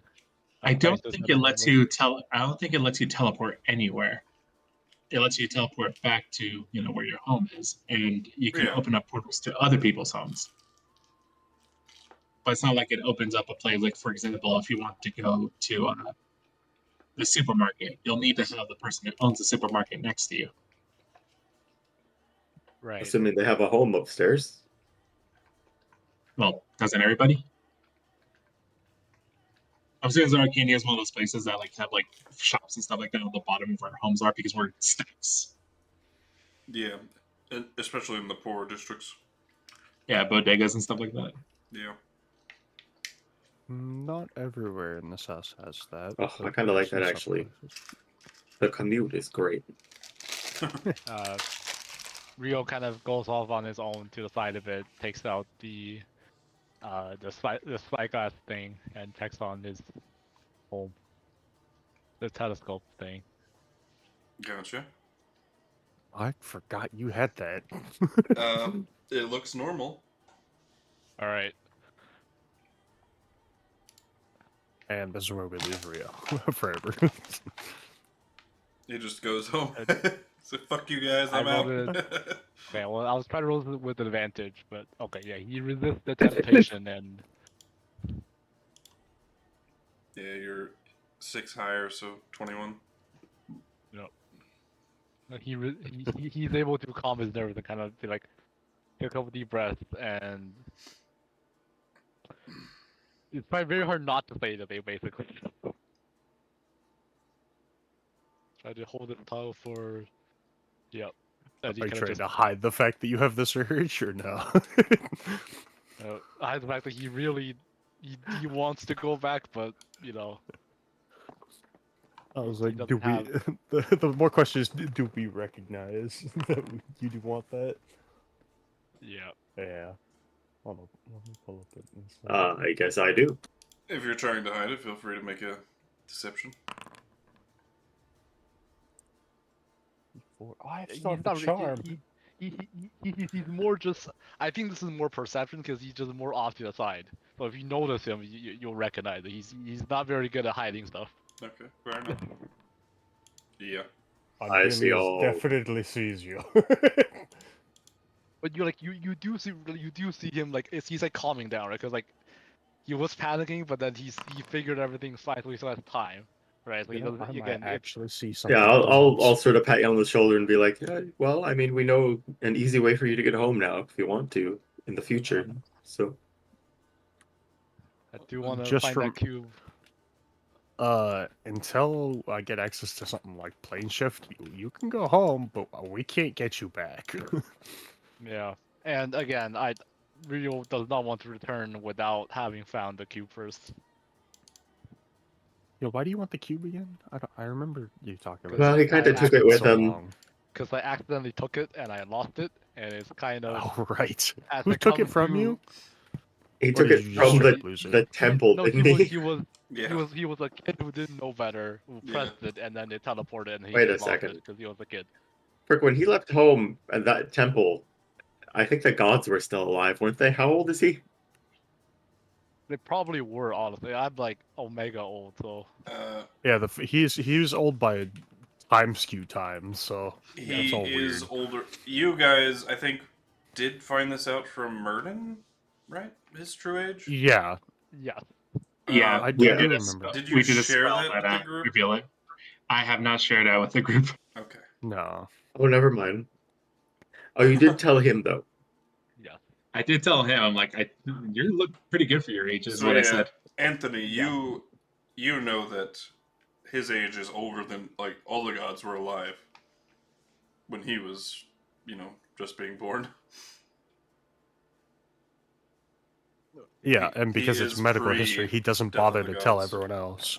Speaker 2: I don't
Speaker 6: crisis
Speaker 2: think
Speaker 6: at
Speaker 2: it
Speaker 6: the
Speaker 2: lets
Speaker 6: moment.
Speaker 2: you I don't think it lets you teleport anywhere. It lets you teleport back to where your home is, and you can
Speaker 1: Yeah.
Speaker 2: open up portals to other people's homes. But it's not like it opens up a play. Like, for example, if you want to go to the supermarket, you'll need to have the person who owns the supermarket next to you.
Speaker 6: Right.
Speaker 4: Assuming they have a home upstairs.
Speaker 2: Well, doesn't everybody? Upstairs, Arcane is one of those places that have shops and stuff like that on the bottom of where our homes are because we're stacks.
Speaker 1: Yeah, especially in the poorer districts.
Speaker 2: Yeah, bodegas and stuff like that.
Speaker 1: Yeah.
Speaker 3: Not everywhere in this house has that.
Speaker 4: Oh, I
Speaker 3: but
Speaker 4: kind of like
Speaker 3: there's
Speaker 4: that
Speaker 3: some
Speaker 4: actually.
Speaker 3: places.
Speaker 4: The commute is great.
Speaker 6: Rio kind of goes off on his own to the side of it, takes out the spyglass thing, and checks on his home, the telescope thing.
Speaker 1: Gotcha.
Speaker 3: I forgot you had that.
Speaker 1: It looks normal.
Speaker 6: All right.
Speaker 3: And this is where we leave Rio forever.
Speaker 1: He just goes home. So fuck you guys,
Speaker 6: I
Speaker 1: I'm out.
Speaker 6: rolled Okay, well, I was trying to roll it with advantage, but okay, yeah, he resists the temptation, and
Speaker 1: Yeah, you're 6 higher, so 21.
Speaker 6: he's able to calm his nerves and kind of be like, take a couple deep breaths, and it's probably very hard not to say that they basically try to hold it tight for, yep.
Speaker 3: Are
Speaker 6: And he
Speaker 3: you
Speaker 6: kind of
Speaker 3: trying
Speaker 6: just
Speaker 3: to hide the fact that you have this urge, or no?
Speaker 6: hide the fact that he really he wants to go back, but
Speaker 3: I was
Speaker 6: he
Speaker 3: like,
Speaker 6: doesn't
Speaker 3: do we?
Speaker 6: have-
Speaker 3: The more question is, do we recognize that you do want that?
Speaker 6: yeah.
Speaker 3: Yeah. Hold on, let me pull up it.
Speaker 4: I guess I do.
Speaker 1: If you're trying to hide it, feel free to make a deception.
Speaker 3: I have
Speaker 6: He's
Speaker 3: start the
Speaker 6: not really-
Speaker 3: charm.
Speaker 6: He's more just. I think this is more perception because he's just more off to the side. So if you notice him, you'll recognize it. He's not very good at hiding stuff.
Speaker 1: Okay, fair enough. Yeah.
Speaker 4: I see
Speaker 3: Andelias
Speaker 4: all.
Speaker 3: definitely sees you.
Speaker 6: But you do see him he's like calming down, right? Because he was panicking, but then he figured everything fine, so he still has time, right? So he doesn't
Speaker 3: I might
Speaker 6: again. It's
Speaker 3: actually see something.
Speaker 4: Yeah, I'll sort of pat you on the shoulder and be like, yeah, well, I mean, we know an easy way for you to get home now if you want to in the future. So
Speaker 6: I do want to
Speaker 3: Just
Speaker 6: find
Speaker 3: from-
Speaker 6: that cube.
Speaker 3: Until I get access to something like plane shift, you can go home, but we can't get you back.
Speaker 6: Yeah, and again, Rio does not want to return without having found the cube first.
Speaker 3: Yo, why do you want the cube again? I remember you talking about.
Speaker 4: well, he kind of
Speaker 6: I-
Speaker 4: took it with
Speaker 3: so
Speaker 4: him.
Speaker 3: long.
Speaker 6: Because I accidentally took it and I lost it, and it's kind of
Speaker 3: Oh right.
Speaker 6: as
Speaker 3: Who
Speaker 6: I
Speaker 3: took it
Speaker 6: come
Speaker 3: from
Speaker 6: through-
Speaker 3: you?
Speaker 4: He
Speaker 3: Or
Speaker 4: took
Speaker 3: did
Speaker 4: it
Speaker 3: you just
Speaker 4: from
Speaker 3: straight lose it?
Speaker 4: the temple,
Speaker 6: No,
Speaker 4: didn't
Speaker 6: he
Speaker 4: he?
Speaker 6: was
Speaker 1: Yeah.
Speaker 6: he was a kid who didn't know better, who
Speaker 1: Yeah.
Speaker 6: pressed it and then it teleported and he
Speaker 4: Wait a
Speaker 6: just lost
Speaker 4: second.
Speaker 6: it because he was a kid.
Speaker 4: Frick, when he left home at that temple, I think the gods were still alive, weren't they? How old is he?
Speaker 6: They probably were, honestly. I'm like Omega old, so
Speaker 3: Yeah, he's old by time skew time, so
Speaker 1: He
Speaker 3: that's all
Speaker 1: is
Speaker 3: weird.
Speaker 1: older. You guys, I think, did find this out from Murden, right? His true age?
Speaker 6: yeah.
Speaker 2: Yeah,
Speaker 3: I
Speaker 2: we
Speaker 3: do
Speaker 2: did a
Speaker 3: remember.
Speaker 2: spell.
Speaker 1: Did you
Speaker 2: We did a
Speaker 1: share
Speaker 2: spell
Speaker 1: that with the group?
Speaker 2: reveal it. I have not shared that with the group.
Speaker 1: Okay.
Speaker 3: No.
Speaker 4: Oh, never mind. Oh, you did tell him, though.
Speaker 6: Yeah.
Speaker 2: I did tell him, I'm like, you look pretty good for your age, is
Speaker 1: So,
Speaker 2: what I
Speaker 1: yeah.
Speaker 2: said.
Speaker 1: Anthony,
Speaker 6: Yeah.
Speaker 1: you know that his age is older than, like, all the gods were alive. when he was, just being born.
Speaker 3: Yeah, and because it's
Speaker 1: is
Speaker 3: medical history, he doesn't bother
Speaker 1: Death of
Speaker 3: to
Speaker 1: the
Speaker 3: tell
Speaker 1: Gods.
Speaker 3: everyone else.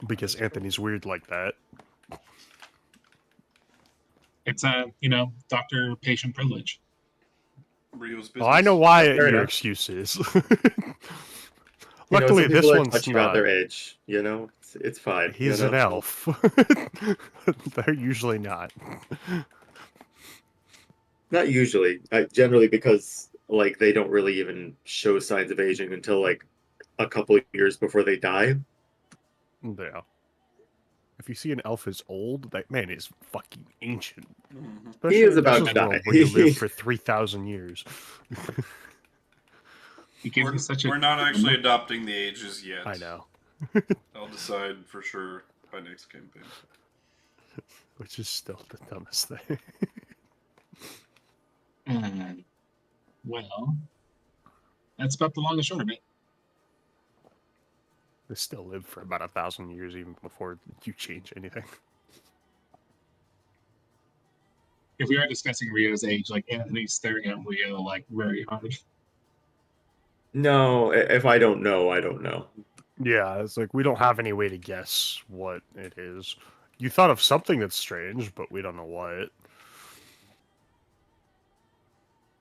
Speaker 3: Because Anthony's weird like that.
Speaker 2: It's doctor-patient privilege.
Speaker 1: Rio's business.
Speaker 3: Well, I know why
Speaker 4: Fair
Speaker 3: your
Speaker 4: enough.
Speaker 3: excuse is.
Speaker 4: Some
Speaker 3: Luckily,
Speaker 4: people
Speaker 3: this
Speaker 4: are
Speaker 3: one's
Speaker 4: touchy about
Speaker 3: not.
Speaker 4: their age. It's fine.
Speaker 3: He's an elf. They're usually not.
Speaker 4: Not usually. Generally, because they don't really even show signs of aging until a couple of years before they die.
Speaker 3: Yeah. If you see an elf is old, that man is fucking ancient.
Speaker 1: Mhm.
Speaker 3: Especially
Speaker 4: is
Speaker 3: in
Speaker 4: about
Speaker 3: this
Speaker 4: to die.
Speaker 3: world where you live for 3,000 years.
Speaker 2: It gives you such a.
Speaker 1: We're not actually adopting the ages yet.
Speaker 3: I know.
Speaker 1: I'll decide for sure by next campaign.
Speaker 3: Which is still the dumbest thing.
Speaker 2: Well, that's about the long and short of it.
Speaker 3: They still live for about 1,000 years even before you change anything.
Speaker 2: If we are discussing Rio's age, Anthony's staring at Rio very hard.
Speaker 4: No, if I don't know, I don't know.
Speaker 3: Yeah, it's like we don't have any way to guess what it is. You thought of something that's strange, but we don't know what.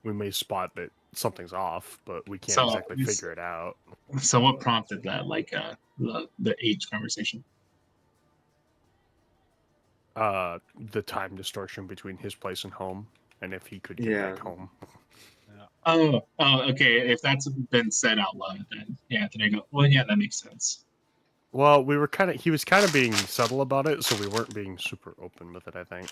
Speaker 3: We may spot that something's off, but we can't exactly figure it out.
Speaker 2: So what prompted that, the age conversation?
Speaker 3: The time distortion between his place and home, and if he could get back home.
Speaker 2: Oh, okay. If that's been said out loud, then Anthony go, well, yeah, that makes sense.
Speaker 3: Well, he was kind of being subtle about it, so we weren't being super open with it, I think.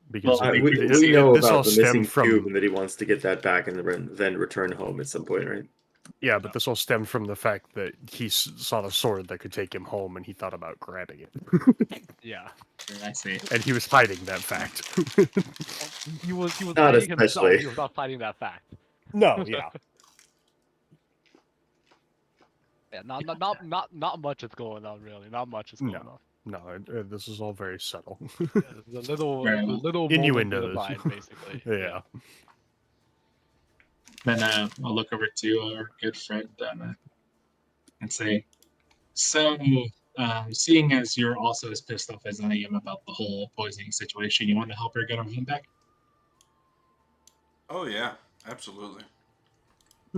Speaker 3: Because
Speaker 4: we know
Speaker 3: this all
Speaker 4: about the missing
Speaker 3: stemmed from
Speaker 4: cube and that he wants to get that back and then return home at some point, right?
Speaker 3: Yeah, but this all stemmed from the fact that he saw the sword that could take him home, and he thought about grabbing it.
Speaker 6: Yeah.
Speaker 2: I see.
Speaker 3: And he was hiding that fact.
Speaker 6: He was
Speaker 4: Not
Speaker 6: hiding himself.
Speaker 4: especially.
Speaker 6: He was not hiding that fact.
Speaker 3: No, yeah.
Speaker 6: Yeah, not much is going on really. Not much is going on.
Speaker 3: No, this is all very subtle.
Speaker 6: Yeah, there's a little
Speaker 3: innuendos,
Speaker 6: moment in the mind, basically.
Speaker 3: Yeah.
Speaker 2: Then I'll look over to our good friend and say, so, seeing as you're also as pissed off as I am about the whole poisoning situation, you want to help her get her home back?
Speaker 1: Oh yeah, absolutely.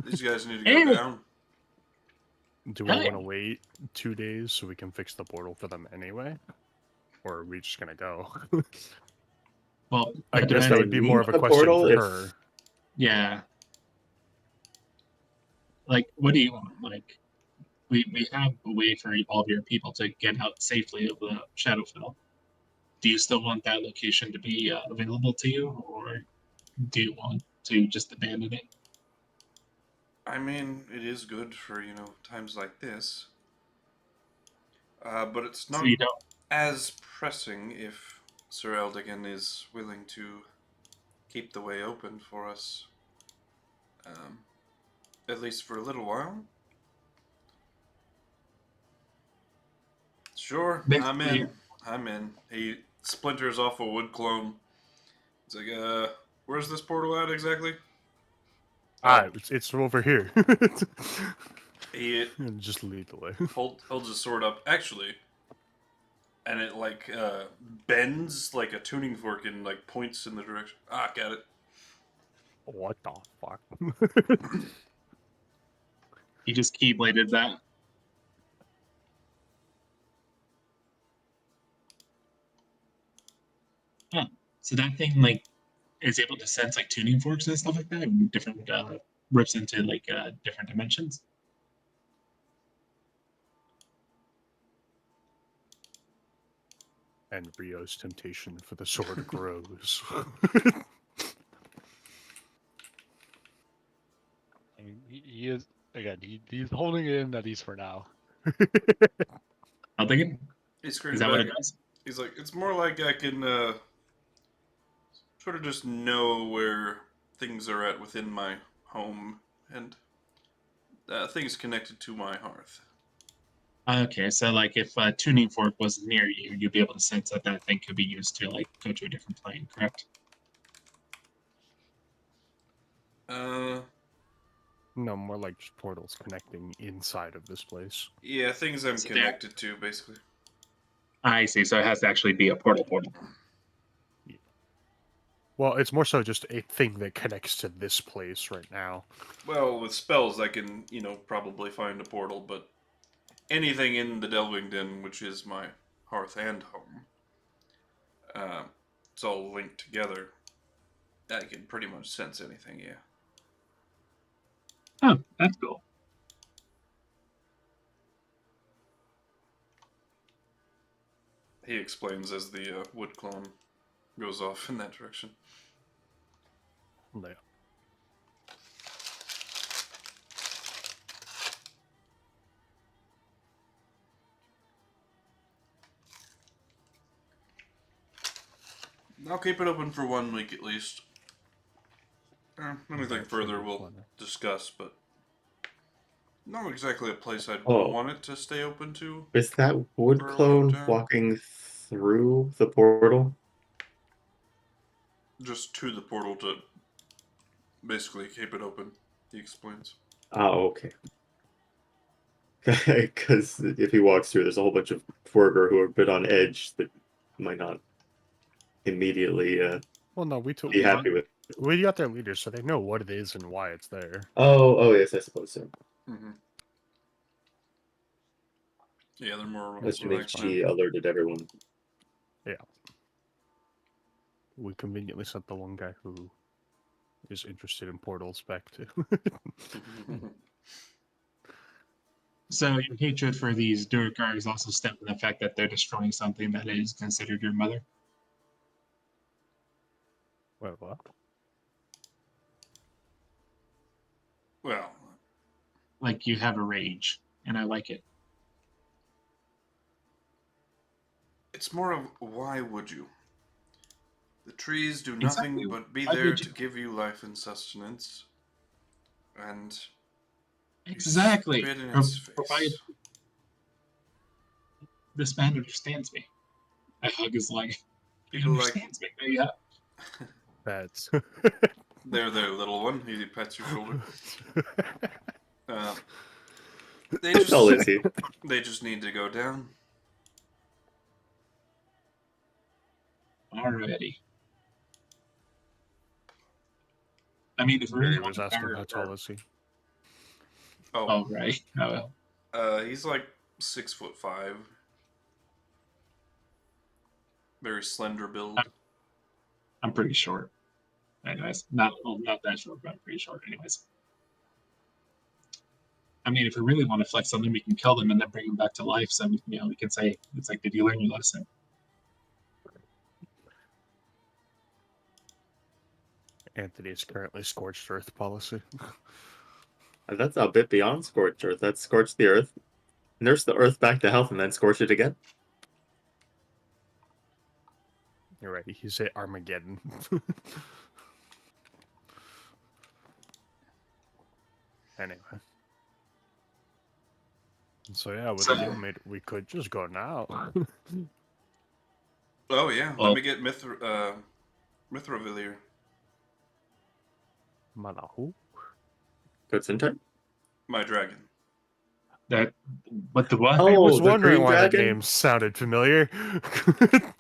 Speaker 1: These guys need to go down.
Speaker 3: Do we want to wait 2 days so we can fix the portal for them anyway? Or are we just gonna go?
Speaker 2: Well,
Speaker 3: I guess that would be more of a question for her.
Speaker 2: Yeah. What do you want? We have a way for all of your people to get out safely of the Shadowfell. Do you still want that location to be available to you, or do you want to just abandon it?
Speaker 1: I mean, it is good for, times like this. But it's not as pressing if Sir Eldigan is willing to keep the way open for us. At least for a little while. Sure, I'm in. I'm in. He splinters off a wood clone. He's like, where's this portal at exactly?
Speaker 3: It's over here.
Speaker 1: He
Speaker 3: just lead the way.
Speaker 1: holds his sword up. Actually, and it bends like a tuning fork and points in the direction. Ah, got it.
Speaker 3: What the fuck?
Speaker 2: You just keybladed that. Huh. So that thing is able to sense tuning forks and stuff like that, and different rips into different dimensions.
Speaker 3: And Rio's temptation for the sword grows.
Speaker 6: He is again. He's holding it in at least for now.
Speaker 2: I'm thinking.
Speaker 1: He screams
Speaker 2: Is that
Speaker 1: back.
Speaker 2: what it does?
Speaker 1: He's like, it's more like I can sort of just know where things are at within my home and things connected to my hearth.
Speaker 2: Okay, so like if a tuning fork was near you, you'd be able to sense that that thing could be used to like go to a different plane, correct?
Speaker 3: No, more like just portals connecting inside of this place.
Speaker 1: Yeah, things I'm
Speaker 2: So
Speaker 1: connected to, basically.
Speaker 2: I see. So it has to actually be a portal.
Speaker 3: Well, it's more so just a thing that connects to this place right now.
Speaker 1: Well, with spells, I can, probably find a portal, but anything in the Delving Den, which is my hearth and home, it's all linked together. I can pretty much sense anything, yeah.
Speaker 2: Oh, that's cool.
Speaker 1: He explains as the wood clone goes off in that direction.
Speaker 3: Yeah.
Speaker 1: I'll keep it open for 1 week at least. Anything further we'll discuss, but not exactly a place I'd want it to stay open to.
Speaker 4: Is that wood
Speaker 1: For a long
Speaker 4: clone
Speaker 1: time.
Speaker 4: walking through the portal?
Speaker 1: Just to the portal to basically keep it open, he explains.
Speaker 4: Oh, okay. Because if he walks through, there's a whole bunch of Twerger who are a bit on edge that might not immediately
Speaker 3: Well, no,
Speaker 4: be happy with.
Speaker 3: we got their leaders, so they know what it is and why it's there.
Speaker 4: Oh, yes, I suppose so.
Speaker 1: Mm-hmm. Yeah, they're more
Speaker 4: Let's make
Speaker 1: relaxed.
Speaker 4: she alerted everyone.
Speaker 3: Yeah. We conveniently sent the one guy who is interested in portals back to.
Speaker 2: So your hatred for these Durkars also stem from the fact that they're destroying something that is considered your mother.
Speaker 3: Wait, what?
Speaker 1: Well,
Speaker 2: Like you have a rage, and I like it.
Speaker 1: it's more of why would you? The trees do
Speaker 2: Exactly.
Speaker 1: nothing but be
Speaker 2: Why
Speaker 1: there
Speaker 2: would
Speaker 1: to
Speaker 2: you?
Speaker 1: give you life and sustenance. And
Speaker 2: Exactly.
Speaker 1: spit in its
Speaker 2: Provide.
Speaker 1: face.
Speaker 2: This man understands me. I hug his leg. He
Speaker 1: People like
Speaker 2: understands me. Yeah.
Speaker 3: That's.
Speaker 1: they're their little one. He pats your shoulder. They
Speaker 4: How
Speaker 1: just
Speaker 4: tall is he?
Speaker 1: they just need to go down.
Speaker 2: Alrighty. I mean, if we really
Speaker 3: Barry
Speaker 2: want
Speaker 3: was
Speaker 2: to
Speaker 3: asking how tall is he?
Speaker 2: Oh, right. Oh,
Speaker 1: He's like 6'5". Very slender build.
Speaker 2: I'm pretty short. Anyways, not that short, but I'm pretty short. Anyways. I mean, if we really want to flex on them, we can kill them and then bring them back to life. So we can say it's like, did you learn your lesson?
Speaker 3: Anthony is currently scorched earth policy.
Speaker 4: That's a bit beyond scorch earth. That's scorch the earth, nurse the earth back to health, and then scorch it again.
Speaker 3: You're right. He's at Armageddon. Anyway. So yeah, with the deal we could just go now.
Speaker 1: Oh yeah,
Speaker 2: Well,
Speaker 1: let me get Mithravilier.
Speaker 3: Malahu?
Speaker 4: Good in time.
Speaker 1: My dragon.
Speaker 2: That what the what?
Speaker 3: I was
Speaker 4: the
Speaker 3: wondering
Speaker 4: green
Speaker 3: why that
Speaker 4: dragon?
Speaker 3: name sounded familiar. I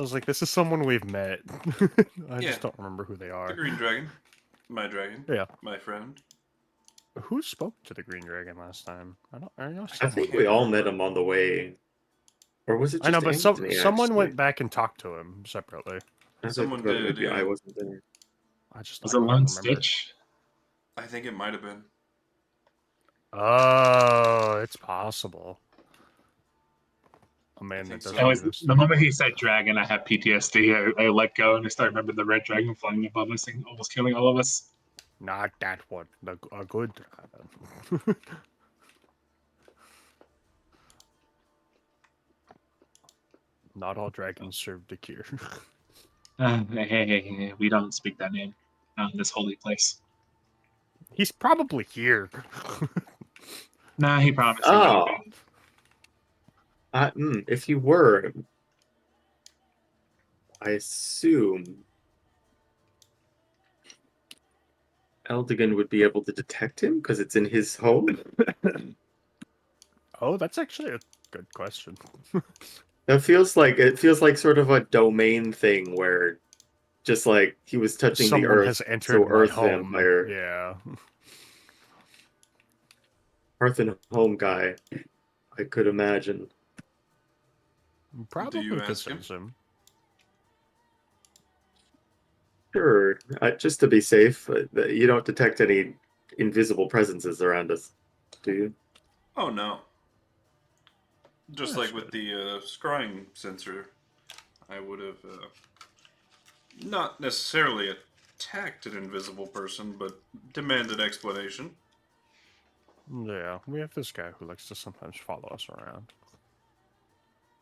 Speaker 3: was like, this is someone we've met. I
Speaker 1: Yeah.
Speaker 3: just don't remember who they
Speaker 1: The
Speaker 3: are.
Speaker 1: green dragon. My dragon.
Speaker 3: Yeah.
Speaker 1: My friend.
Speaker 3: Who spoke to the Green Dragon last time? I know
Speaker 4: I
Speaker 3: someone.
Speaker 4: think we all met him on the way. Or was it just
Speaker 3: I know, but
Speaker 4: Anthony,
Speaker 3: someone
Speaker 4: actually?
Speaker 3: went back and talked to him separately.
Speaker 1: Someone
Speaker 4: But
Speaker 1: did,
Speaker 4: maybe
Speaker 1: yeah.
Speaker 4: I wasn't there.
Speaker 3: I just
Speaker 2: Was
Speaker 3: I
Speaker 2: it
Speaker 3: don't
Speaker 2: Lone
Speaker 3: remember.
Speaker 2: Stitch?
Speaker 1: I think it might have been.
Speaker 3: Oh, it's possible. A man
Speaker 1: think
Speaker 3: that
Speaker 1: so.
Speaker 3: doesn't
Speaker 2: Anyways,
Speaker 3: do this.
Speaker 2: the moment he said dragon, I have PTSD. I let go and I start remembering the red dragon flying above us and almost killing all of us.
Speaker 3: Not that one. A good dragon. Not all dragons serve the cure.
Speaker 2: Hey, we don't speak that name in this holy place.
Speaker 3: He's probably here.
Speaker 2: Nah, he promised he would
Speaker 4: Oh,
Speaker 2: be.
Speaker 4: If you were, I assume Eldigan would be able to detect him because it's in his home.
Speaker 3: Oh, that's actually a good question.
Speaker 4: It feels like sort of a domain thing where just like he was touching the
Speaker 3: Someone
Speaker 4: earth,
Speaker 3: has entered
Speaker 4: so
Speaker 3: my
Speaker 4: Earth
Speaker 3: home.
Speaker 4: vampire,
Speaker 3: Yeah.
Speaker 4: Earth and home guy. I could imagine.
Speaker 3: Probably
Speaker 1: you
Speaker 3: could
Speaker 1: ask him?
Speaker 3: sense him.
Speaker 4: Sure, just to be safe, you don't detect any invisible presences around us, do you?
Speaker 1: Oh no. Just
Speaker 3: That's
Speaker 1: like with
Speaker 3: good.
Speaker 1: the scrying sensor, I would have not necessarily attacked an invisible person, but demanded explanation.
Speaker 3: Yeah, we have this guy who likes to sometimes follow us around.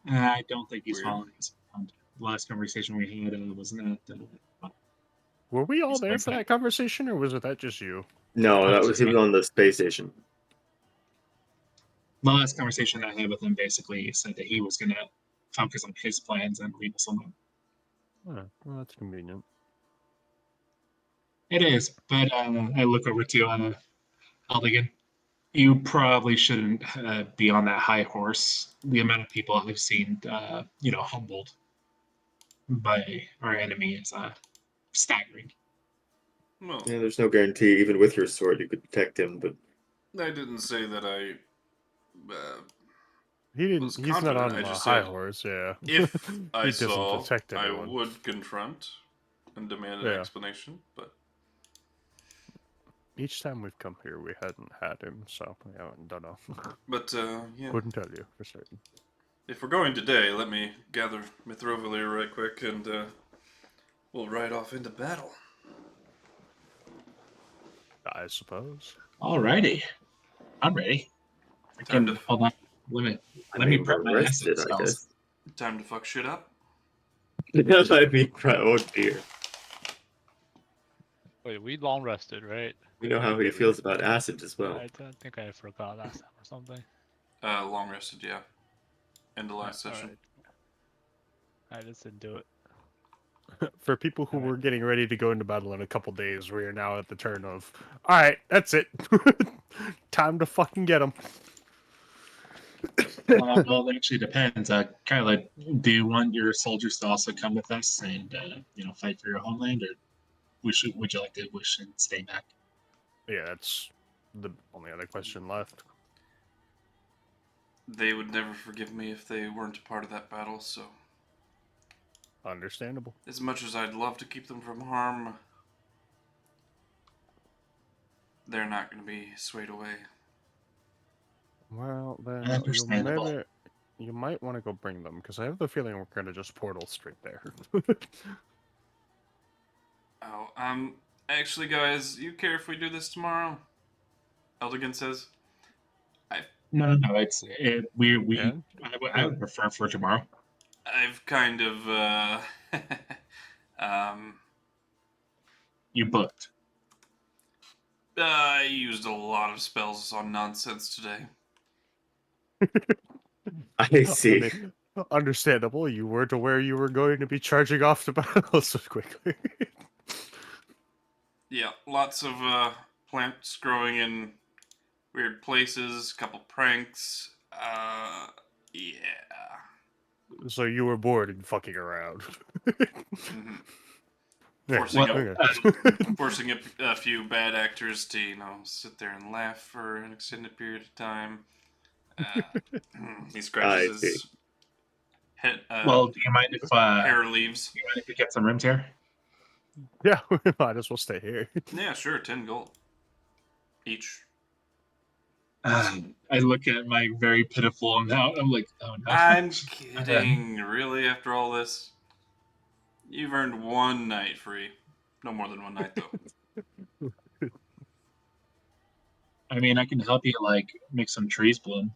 Speaker 2: I don't think he's
Speaker 1: Weird.
Speaker 2: following us around. The last conversation we had was not.
Speaker 3: Were we all
Speaker 2: He's
Speaker 3: there
Speaker 2: quite
Speaker 3: for that
Speaker 2: sad.
Speaker 3: conversation, or was that just you?
Speaker 4: No,
Speaker 2: That's
Speaker 4: that was
Speaker 2: just
Speaker 4: he
Speaker 2: me.
Speaker 4: was on the space station.
Speaker 2: The last conversation I had with him basically said that he was going to focus on his plans and leave us alone.
Speaker 3: Oh, well, that's convenient.
Speaker 2: It is, but I look over to Eldigan. You probably shouldn't be on that high horse. The amount of people I've seen, humbled by our enemy is staggering.
Speaker 1: Well,
Speaker 4: Yeah, there's no guarantee, even with your sword, you could detect him, but
Speaker 1: I didn't say that I
Speaker 3: He didn't.
Speaker 1: was
Speaker 3: He's not
Speaker 1: confident.
Speaker 3: on
Speaker 1: I
Speaker 3: the
Speaker 1: just
Speaker 3: high
Speaker 1: said
Speaker 3: horse. Yeah.
Speaker 1: if I
Speaker 3: He doesn't
Speaker 1: saw,
Speaker 3: detect
Speaker 1: I
Speaker 3: anyone.
Speaker 1: would confront and demand an
Speaker 3: Yeah.
Speaker 1: explanation. But
Speaker 3: Each time we've come here, we hadn't had him, so yeah, don't know.
Speaker 1: Yeah,
Speaker 3: Couldn't tell you for certain.
Speaker 1: if we're going today, let me gather Mithrovalir right quick, and we'll ride off into battle.
Speaker 3: I suppose.
Speaker 2: Alrighty, I'm ready.
Speaker 1: Time to
Speaker 2: Hold on. Let
Speaker 4: I
Speaker 2: me
Speaker 4: mean,
Speaker 2: prep
Speaker 4: we're
Speaker 2: my acid
Speaker 4: rested, I
Speaker 2: spells.
Speaker 4: guess.
Speaker 1: time to fuck shit up.
Speaker 4: Yes, I mean, oh dear.
Speaker 6: Wait, we long rested, right?
Speaker 4: We know how he feels about acid as well.
Speaker 6: I think I forgot last time or something.
Speaker 1: Long rested, yeah. End of last
Speaker 6: All
Speaker 1: session.
Speaker 6: right. I just didn't do it.
Speaker 3: For people who
Speaker 6: Alright.
Speaker 3: were getting ready to go into battle in a couple days, we are now at the turn of, all right, that's it. Time to fucking get them.
Speaker 2: Well, it actually depends. Kyla, do you want your soldiers to also come with us and fight for your homeland, or would you like to wish and stay back?
Speaker 3: Yeah, that's the only other question left.
Speaker 1: They would never forgive me if they weren't a part of that battle, so
Speaker 3: Understandable.
Speaker 1: as much as I'd love to keep them from harm, they're not going to be swayed away.
Speaker 3: Well, then
Speaker 2: Understandable.
Speaker 3: you might want to go bring them, because I have the feeling we're going to just portal straight there.
Speaker 1: Oh, actually, guys, you care if we do this tomorrow? Eldigan says.
Speaker 2: No. We
Speaker 3: Yeah?
Speaker 2: I would prefer for tomorrow.
Speaker 1: I've kind of,
Speaker 2: You booked.
Speaker 1: I used a lot of spells on nonsense today.
Speaker 4: I see.
Speaker 3: Understandable. You weren't aware you were going to be charging off to battle so quickly.
Speaker 1: Yeah, lots of plants growing in weird places, couple pranks. Yeah.
Speaker 3: So you were bored and fucking around.
Speaker 1: Mm-hmm.
Speaker 3: Yeah,
Speaker 1: Forcing
Speaker 3: okay.
Speaker 1: forcing a few bad actors to, sit there and laugh for an extended period of time. He
Speaker 4: I
Speaker 1: scratches
Speaker 4: see.
Speaker 1: his head,
Speaker 2: Well, do you mind if
Speaker 1: hair leaves.
Speaker 2: we get some rooms here?
Speaker 3: Yeah, we might as well stay here.
Speaker 1: Yeah, sure, 10 gold each.
Speaker 2: I look at my very pitiful amount. I'm like, oh no.
Speaker 1: I'm kidding. Really, after all this? You've earned one night free. No more than one night, though.
Speaker 2: I mean, I can help you make some trees bloom.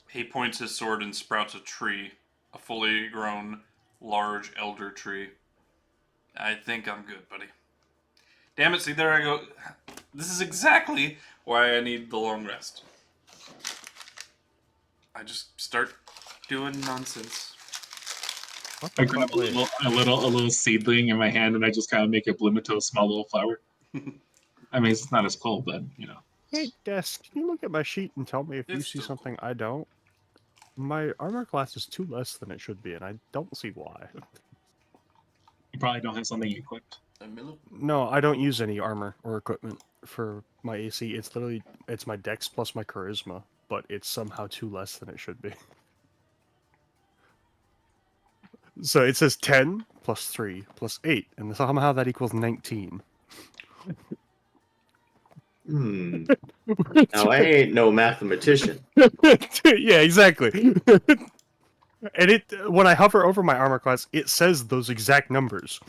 Speaker 1: He points his sword and sprouts a tree. A fully grown, large elder tree. I think I'm good, buddy. Damn it, see, there I go. This is exactly why I need the long rest. I just start doing nonsense.
Speaker 2: I grab a little seedling in my hand and I just kind of make it bloom into a small little flower. I mean, it's not as cold, but you know.
Speaker 3: Hey, Des, can you look at my sheet and tell me if you
Speaker 1: It's
Speaker 3: see
Speaker 1: still
Speaker 3: something I don't? My armor class is 2 less than it should be, and I don't see why.
Speaker 2: You probably don't have something equipped.
Speaker 3: No, I don't use any armor or equipment for my AC. It's my dex plus my charisma, but it's somehow 2 less than it should be. So it says 10 plus 3 plus 8, and somehow that equals 19.
Speaker 4: Now, I ain't no mathematician.
Speaker 3: Yeah, exactly. And when I hover over my armor class, it says those exact numbers,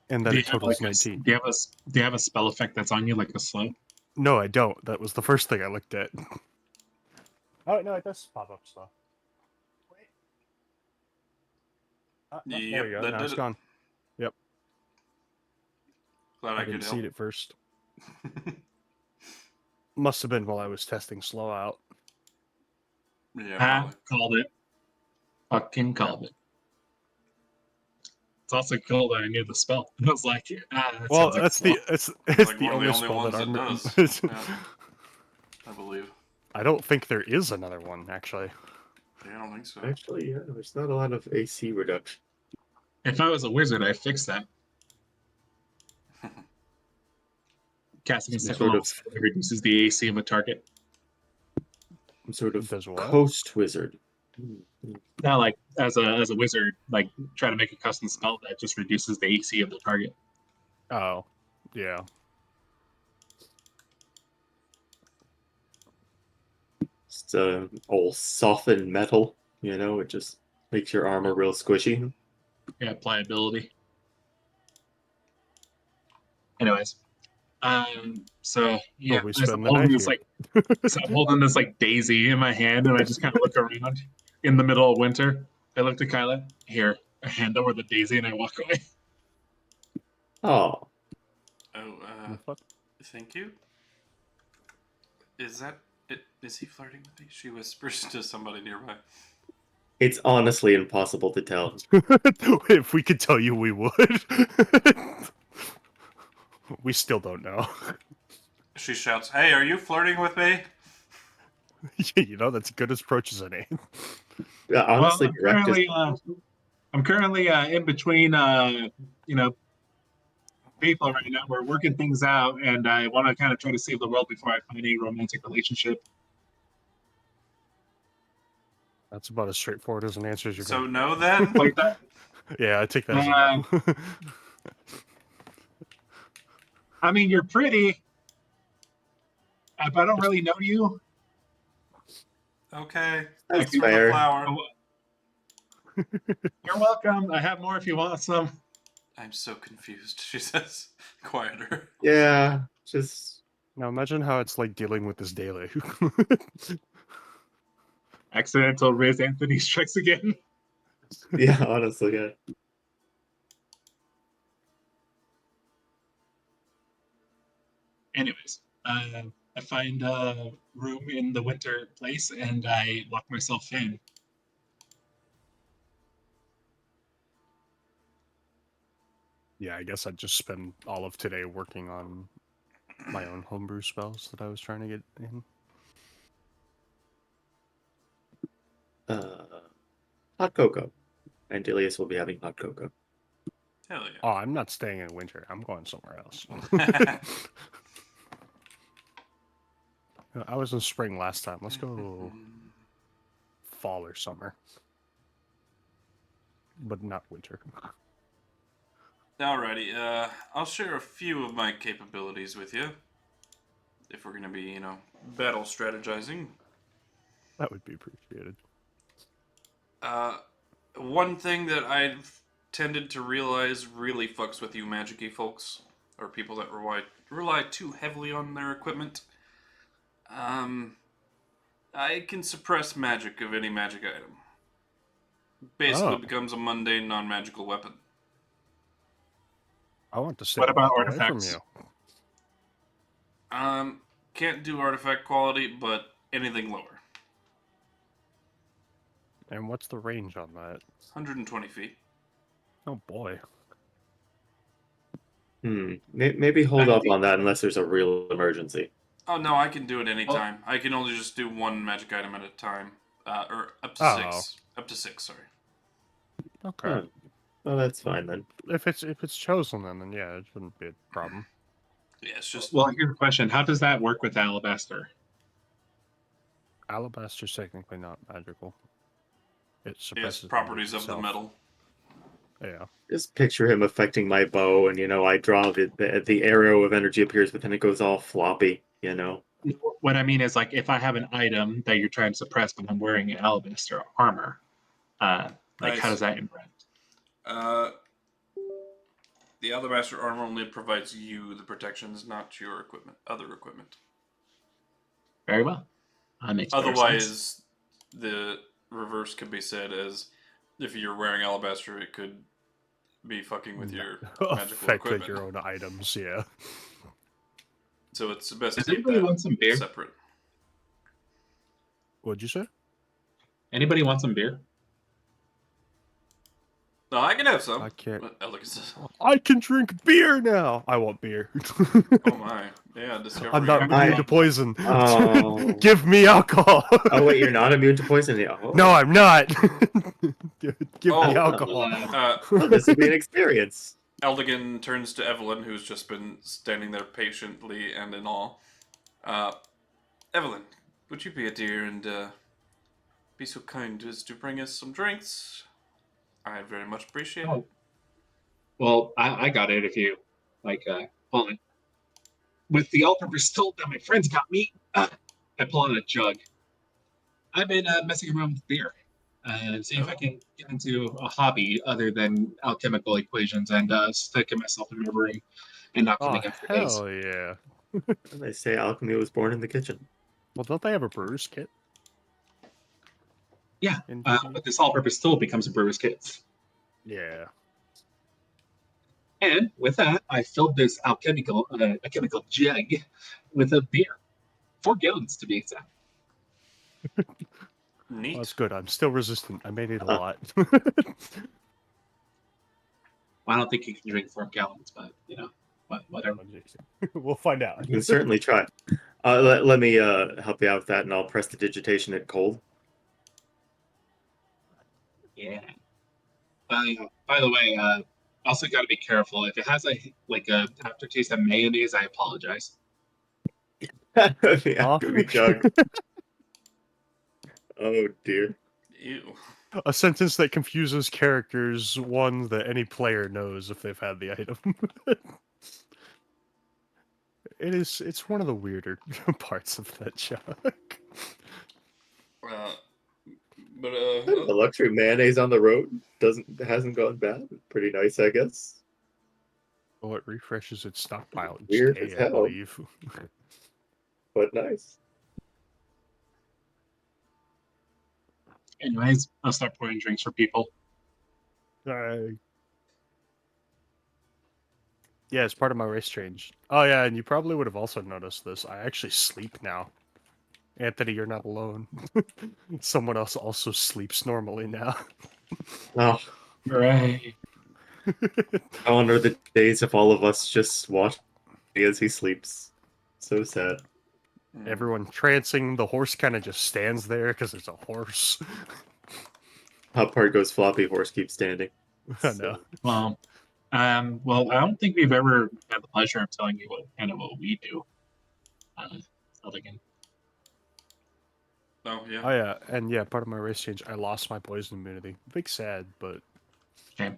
Speaker 3: and that it totals 19.
Speaker 2: Do you have a spell effect that's on you, like a slow?
Speaker 3: No, I don't. That was the first thing I looked at. Oh, no, it does pop up stuff. Wait. There
Speaker 1: Yep,
Speaker 3: we go.
Speaker 1: that
Speaker 3: Now
Speaker 1: did
Speaker 3: it's
Speaker 1: it.
Speaker 3: gone. Yep.
Speaker 1: Glad I
Speaker 3: didn't
Speaker 1: could
Speaker 3: see
Speaker 1: help.
Speaker 3: it first. Must have been while I was testing slow out.
Speaker 1: Yeah, probably.
Speaker 2: Called it. Fucking called it. It's also cool that I knew the spell. I was like, that
Speaker 3: Well,
Speaker 2: sounds like
Speaker 3: that's
Speaker 2: slow.
Speaker 3: it's
Speaker 1: Like
Speaker 3: the
Speaker 1: one of
Speaker 3: only
Speaker 1: the
Speaker 3: spell
Speaker 1: ones
Speaker 3: that
Speaker 1: that
Speaker 3: armor.
Speaker 1: does. Yeah, I believe.
Speaker 3: I don't think there is another one actually.
Speaker 1: Yeah, I don't think so.
Speaker 4: Actually, yeah, there's not a lot of AC reduction.
Speaker 2: If I was a wizard, I'd fix that. Casting a
Speaker 4: Some
Speaker 2: second
Speaker 4: sort
Speaker 2: level
Speaker 4: of-
Speaker 2: spell reduces the AC of a target.
Speaker 4: Some sort of
Speaker 3: Does what?
Speaker 4: coast wizard.
Speaker 2: Now, like as a wizard, like try to make a custom spell that just reduces the AC of the target.
Speaker 3: Oh, yeah.
Speaker 4: It's old softened metal, you know, it just makes your armor real squishy.
Speaker 2: Yeah, pliability. Anyways, so yeah,
Speaker 3: we
Speaker 2: as I'm
Speaker 3: spend the
Speaker 2: holding
Speaker 3: night
Speaker 2: this
Speaker 3: here.
Speaker 2: so I'm holding this like daisy in my hand, and I just kind of look around in the middle of winter. I look to Kyla. Here, I hand over the daisy, and I walk away.
Speaker 4: Oh,
Speaker 3: What?
Speaker 1: Thank you. Is that it? Is he flirting with me? She whispers to somebody nearby.
Speaker 4: it's honestly impossible to tell.
Speaker 3: If we could tell you, we would. We still don't know.
Speaker 1: She shouts, "Hey, are you flirting with me?"
Speaker 3: You know, that's good as approach as any.
Speaker 4: Yeah, honestly,
Speaker 2: well,
Speaker 4: direct
Speaker 2: I'm currently in between, people right now. We're working things out, and I want to kind of try to save the world before I find a romantic relationship.
Speaker 3: That's about as straightforward as an answer as you're
Speaker 1: So
Speaker 3: going.
Speaker 1: no, then.
Speaker 2: Like that.
Speaker 3: Yeah, I take that as a no.
Speaker 2: I mean, you're pretty, but I don't really know you.
Speaker 1: Okay.
Speaker 4: That's
Speaker 1: Thanks for the
Speaker 4: fair.
Speaker 1: flower.
Speaker 2: You're welcome. I have more if you want some.
Speaker 1: I'm so confused. She says, quieter.
Speaker 4: Yeah, just
Speaker 3: Now imagine how it's like dealing with this daily.
Speaker 2: Accidental Riz Anthony strikes again.
Speaker 4: yeah, honestly, yeah.
Speaker 2: Anyways, I find a room in the winter place and I lock myself in.
Speaker 3: Yeah, I guess I'd just spend all of today working on my own homebrew spells that I was trying to get in.
Speaker 4: Hot cocoa. Andelias will be having hot cocoa.
Speaker 1: Hell
Speaker 3: Oh, I'm not staying in winter. I'm going somewhere else.
Speaker 1: yeah.
Speaker 3: I was in spring last time. Let's go fall or summer. But not winter.
Speaker 1: Alrighty, I'll share a few of my capabilities with you. If we're gonna be, battle strategizing.
Speaker 3: That would be appreciated.
Speaker 1: One thing that I've tended to realize really fucks with you magic-y folks, or people that rely too heavily on their equipment. I can suppress magic of any magic item. Basically becomes a mundane, non-magical weapon.
Speaker 3: I want to stay
Speaker 2: What about
Speaker 3: away from
Speaker 2: artifacts?
Speaker 3: you.
Speaker 1: Can't do artifact quality, but anything lower.
Speaker 3: And what's the range on that?
Speaker 1: 120 feet.
Speaker 3: Oh boy.
Speaker 4: Maybe hold off on that unless there's a real emergency.
Speaker 1: Oh no, I can do it anytime. I can only just do one magic item at a time, or up to six. Up to six, sorry.
Speaker 3: Okay.
Speaker 4: Oh, well, that's fine then.
Speaker 3: If it's chosen, then yeah, it shouldn't be a problem.
Speaker 1: Yeah, it's just
Speaker 2: Well, here's a question: how does that work with Alabaster?
Speaker 3: Alabaster's technically not magical. It
Speaker 1: it's
Speaker 3: suppresses
Speaker 1: properties
Speaker 3: damage
Speaker 1: of the
Speaker 3: itself.
Speaker 1: metal.
Speaker 3: Yeah.
Speaker 4: Just picture him affecting my bow, and I draw the arrow of energy appears, but then it goes all floppy.
Speaker 2: What I mean is, like, if I have an item that you're trying to suppress, but I'm wearing an Alabaster armor, how does that interact?
Speaker 1: The Alabaster armor only provides you the protections, not your other equipment.
Speaker 2: Very well. That makes better sense.
Speaker 1: Otherwise, the reverse could be said as if you're wearing Alabaster, it could be fucking with your magical
Speaker 3: affect
Speaker 1: equipment.
Speaker 3: your own items. Yeah.
Speaker 1: So it's best
Speaker 2: Does
Speaker 1: to keep
Speaker 2: anybody want some beer?
Speaker 1: separate.
Speaker 3: What'd you say?
Speaker 2: Anybody want some beer?
Speaker 1: No, I can have some.
Speaker 3: I can't.
Speaker 1: Eldigan says,
Speaker 3: I can drink beer now. I want beer.
Speaker 1: oh my. Yeah, discovery.
Speaker 3: I'm not immune to poison.
Speaker 4: Oh.
Speaker 3: Give me alcohol.
Speaker 4: Oh wait, you're not immune to poison? Oh.
Speaker 3: No, I'm not. Give me
Speaker 1: Oh.
Speaker 3: alcohol.
Speaker 4: Well, this will be an experience.
Speaker 1: Eldigan turns to Evelyn, who's just been standing there patiently and in awe. Evelyn, would you be a dear and be so kind as to bring us some drinks? I very much appreciate it.
Speaker 2: Well, I got it if you like. Hold on. With the all-purpose stove that my friends got me, I pull out a jug. I've been messing around with beer and see if I can get into a hobby other than alchemical equations and sticking myself in my room and not coming out for days.
Speaker 3: Hell yeah.
Speaker 4: They say alchemy was born in the kitchen.
Speaker 3: Well, don't they have a brewer's kit?
Speaker 2: Yeah,
Speaker 3: in
Speaker 2: but this all-purpose stove becomes a brewer's kit.
Speaker 3: Yeah.
Speaker 2: And with that, I filled this a chemical jug with a beer, 4 gallons to be exact.
Speaker 1: Neat.
Speaker 3: Well, that's good. I'm still resistant. I may need a lot.
Speaker 2: Well, I don't think you can drink 4 gallons, but whatever.
Speaker 3: We'll find out.
Speaker 4: I can certainly try. Let me help you out with that, and I'll press the digitation at cold.
Speaker 2: Yeah. By the way, also got to be careful. If it has a aftertaste of mayonnaise, I apologize.
Speaker 4: The alchemy jug. Oh dear.
Speaker 1: Ew.
Speaker 3: A sentence that confuses characters, one that any player knows if they've had the item. It's one of the weirder parts of that jug.
Speaker 4: The luxury mayonnaise on the road hasn't gone bad. Pretty nice, I guess.
Speaker 3: Well, it refreshes its stockpile each
Speaker 4: Weird
Speaker 3: day,
Speaker 4: as
Speaker 3: I
Speaker 4: hell.
Speaker 3: believe.
Speaker 4: But nice.
Speaker 2: Anyways, I'll start pouring drinks for people.
Speaker 3: Yeah, it's part of my race change. Oh yeah, and you probably would have also noticed this. I actually sleep now. Anthony, you're not alone. Someone else also sleeps normally now.
Speaker 4: Oh,
Speaker 2: Hooray.
Speaker 4: gone are the days of all of us just watching as he sleeps. So sad.
Speaker 3: Everyone trancing, the horse kind of just stands there because it's a horse.
Speaker 4: Top part goes floppy, horse keeps standing.
Speaker 3: I know.
Speaker 2: Well, I don't think we've ever had the pleasure of telling you what we do. Eldigan.
Speaker 1: Oh yeah.
Speaker 3: Oh yeah, and yeah, part of my race change, I lost my poison immunity. Big sad, but
Speaker 2: Shame.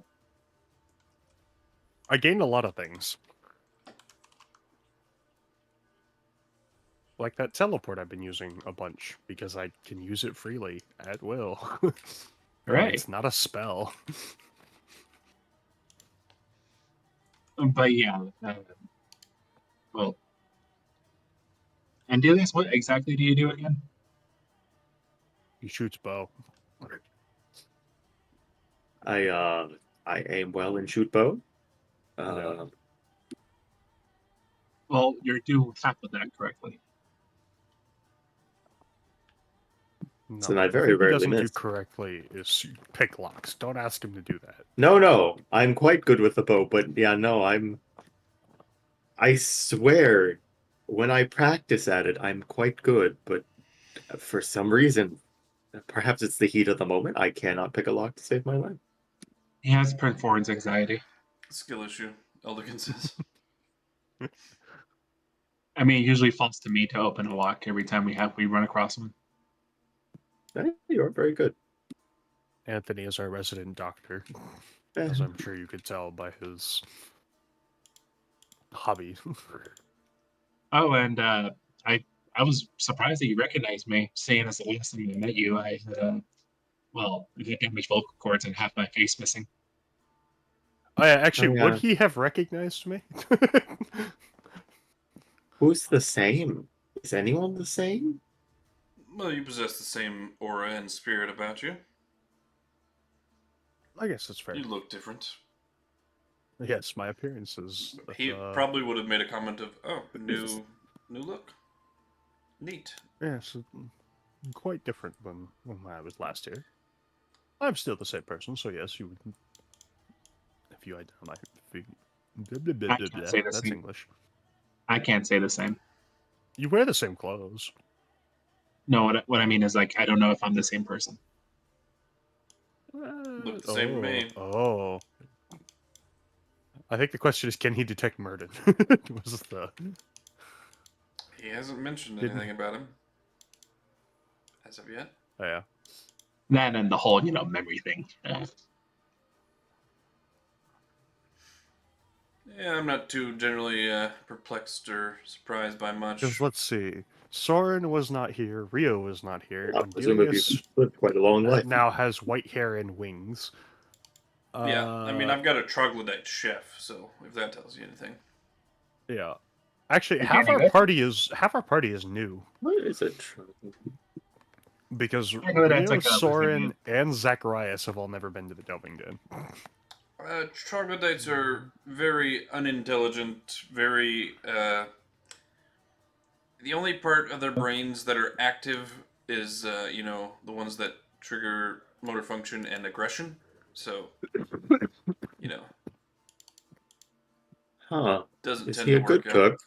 Speaker 3: I gained a lot of things. Like that teleport I've been using a bunch, because I can use it freely, at will.
Speaker 2: Right.
Speaker 3: It's not a spell.
Speaker 2: But yeah, well, Andelias, what exactly do you do again?
Speaker 3: He shoots bow.
Speaker 4: I aim well and shoot bow.
Speaker 3: Yeah.
Speaker 2: Well, you're doing half of that correctly.
Speaker 3: No,
Speaker 4: So I
Speaker 3: the
Speaker 4: very
Speaker 3: thing he
Speaker 4: rarely
Speaker 3: doesn't do
Speaker 4: miss.
Speaker 3: correctly is pick locks. Don't ask him to do that.
Speaker 4: No, I'm quite good with the bow, but yeah, no, I swear, when I practice at it, I'm quite good, but for some reason, perhaps it's the heat of the moment, I cannot pick a lock to save my life.
Speaker 2: He has performance anxiety.
Speaker 1: Skill issue, Eldigan says.
Speaker 2: I mean, it usually falls to me to open a lock every time we run across him.
Speaker 4: You're very good.
Speaker 3: Anthony is our resident doctor,
Speaker 4: Eh,
Speaker 3: as I'm sure you could tell by his hobby.
Speaker 2: Oh, and I was surprised that you recognized me, seeing as the last time I met you, I had the damaged vocal cords and half my face missing.
Speaker 3: Actually,
Speaker 4: Oh,
Speaker 3: would
Speaker 4: yeah.
Speaker 3: he have recognized me?
Speaker 4: Who's the same? Is anyone the same?
Speaker 1: Well, you possess the same aura and spirit about you.
Speaker 3: I guess that's fair.
Speaker 1: You look different.
Speaker 3: Yes, my appearance is.
Speaker 1: He probably would have made a comment of, "Oh, new look, neat."
Speaker 3: Yes, quite different than when I was last here. I'm still the same person, so yes, you would. If you identify,
Speaker 2: I can't say the
Speaker 3: that's
Speaker 2: same.
Speaker 3: English.
Speaker 2: I can't say the same.
Speaker 3: You wear the same clothes.
Speaker 2: No, what I mean is like I don't know if I'm the same person.
Speaker 1: Look the same to me.
Speaker 3: Oh. I think the question is, can he detect Murden? Was the
Speaker 1: He hasn't mentioned
Speaker 3: Didn't-
Speaker 1: anything about him as of yet.
Speaker 3: Oh, yeah.
Speaker 2: That and the whole memory thing.
Speaker 1: Yeah, I'm not too generally perplexed or surprised by much.
Speaker 3: Because let's see, Soren was not here. Rio was not here.
Speaker 4: Presumably
Speaker 3: Andelias
Speaker 4: you've lived quite a long life.
Speaker 3: now has white hair and wings.
Speaker 1: Yeah, I mean, I've got a troglodyte chef, so if that tells you anything.
Speaker 3: Yeah. Actually,
Speaker 2: You
Speaker 3: half
Speaker 2: can't
Speaker 3: our
Speaker 2: even-
Speaker 3: party is new
Speaker 4: What is it?
Speaker 3: because
Speaker 2: I know that's
Speaker 3: Rio,
Speaker 2: like a
Speaker 3: Soren, and Zakarias have all never been to the Delving Den.
Speaker 1: Troglodytes are very unintelligent, very. The only part of their brains that are active is, the ones that trigger motor function and aggression. So,
Speaker 4: Huh.
Speaker 1: doesn't
Speaker 4: Is
Speaker 1: tend
Speaker 4: he
Speaker 1: to
Speaker 4: a good
Speaker 1: work out.
Speaker 4: cook?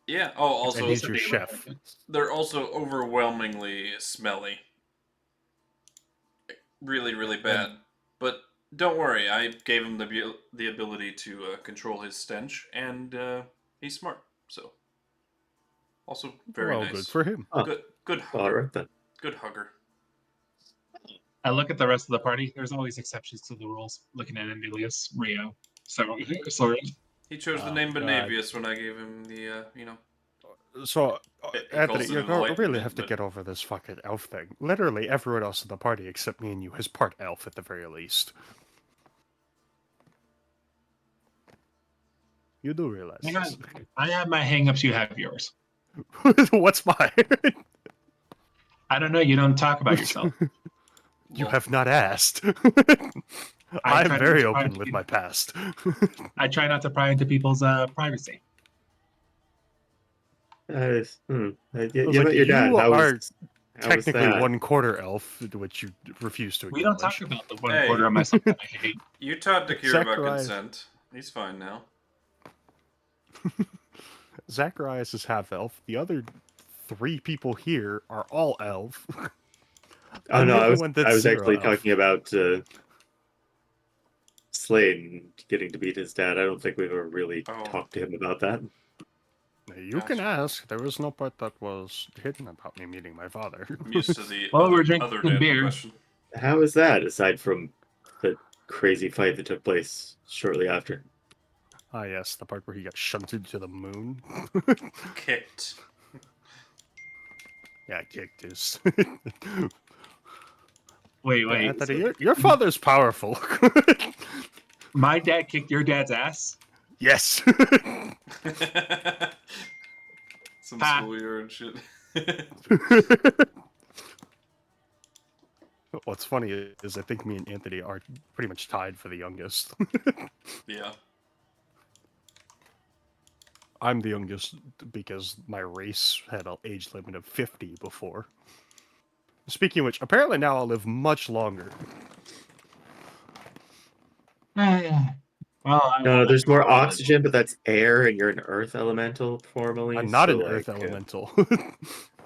Speaker 1: Yeah. Oh,
Speaker 3: And
Speaker 1: also,
Speaker 3: he's your chef.
Speaker 1: they're also overwhelmingly smelly. Really, really bad. But don't worry, I gave him the ability to control his stench, and he's smart. So, also very
Speaker 3: Well,
Speaker 1: nice.
Speaker 3: good for him.
Speaker 4: Huh.
Speaker 1: Good
Speaker 4: All
Speaker 1: hugger.
Speaker 4: right then.
Speaker 1: Good hugger.
Speaker 2: I look at the rest of the party. There's always exceptions to the rules. Looking at Andelias, Rio, Soren.
Speaker 1: He chose the
Speaker 3: Oh,
Speaker 1: name
Speaker 3: God.
Speaker 1: Benavius when I gave him the,
Speaker 3: So,
Speaker 1: He
Speaker 3: Anthony,
Speaker 1: calls it
Speaker 3: you really
Speaker 1: enlightenment,
Speaker 3: have to
Speaker 1: but-
Speaker 3: get over this fucking elf thing. Literally, everyone else in the party except me and you is part elf at the very least. You do realize this.
Speaker 2: I have my hangups. You have yours.
Speaker 3: What's mine?
Speaker 2: I don't know. You don't talk about yourself.
Speaker 3: You
Speaker 1: Well,
Speaker 3: have not asked.
Speaker 2: I
Speaker 3: I'm
Speaker 2: try
Speaker 3: very
Speaker 2: not to
Speaker 3: open
Speaker 2: pry-
Speaker 3: with my past.
Speaker 2: I try not to pry into people's privacy.
Speaker 4: You
Speaker 3: was
Speaker 4: met
Speaker 3: like,
Speaker 4: your dad.
Speaker 3: you
Speaker 4: How
Speaker 3: are
Speaker 4: was
Speaker 3: Technically
Speaker 4: that?
Speaker 3: 1/4 elf, which you refuse to
Speaker 2: We don't
Speaker 3: acknowledge.
Speaker 2: talk about the one
Speaker 1: Hey.
Speaker 2: quarter of myself that I hate.
Speaker 1: you taught Dakir about
Speaker 3: Zacharias.
Speaker 1: consent. He's fine now.
Speaker 3: Zacharias is half elf. The other 3 people here are all elf.
Speaker 4: Oh
Speaker 3: I'm
Speaker 4: no,
Speaker 3: the
Speaker 4: I
Speaker 3: only
Speaker 4: was
Speaker 3: one that's zero
Speaker 4: actually
Speaker 3: elf.
Speaker 4: talking about Slane getting to meet his dad. I don't think we've ever really
Speaker 1: Oh.
Speaker 4: talked to him about that.
Speaker 3: You can
Speaker 1: Gotcha.
Speaker 3: ask. There was no part that was hidden about me meeting my father.
Speaker 1: I'm used to the
Speaker 2: Well,
Speaker 1: other,
Speaker 2: we're drinking
Speaker 1: other
Speaker 2: some
Speaker 1: dad
Speaker 2: beer.
Speaker 1: question.
Speaker 4: How is that, aside from the crazy fight that took place shortly after?
Speaker 3: Ah, yes, the part where he got shunted to the moon.
Speaker 1: Kicked.
Speaker 3: Yeah, kicked his.
Speaker 2: Wait.
Speaker 3: Anthony,
Speaker 2: So
Speaker 3: your father's powerful.
Speaker 2: my dad kicked your dad's ass?
Speaker 3: Yes.
Speaker 1: Some
Speaker 2: Ha.
Speaker 1: schoolyard shit.
Speaker 3: What's funny is I think me and Anthony are pretty much tied for the youngest.
Speaker 1: Yeah.
Speaker 3: I'm the youngest because my race had an age limit of 50 before. Speaking of which, apparently now I'll live much longer.
Speaker 2: Well, I
Speaker 4: No,
Speaker 2: will
Speaker 4: there's more
Speaker 2: probably-
Speaker 4: oxygen, but that's air, and you're an earth elemental formally.
Speaker 3: I'm not
Speaker 4: so,
Speaker 3: an earth
Speaker 4: like,
Speaker 3: elemental.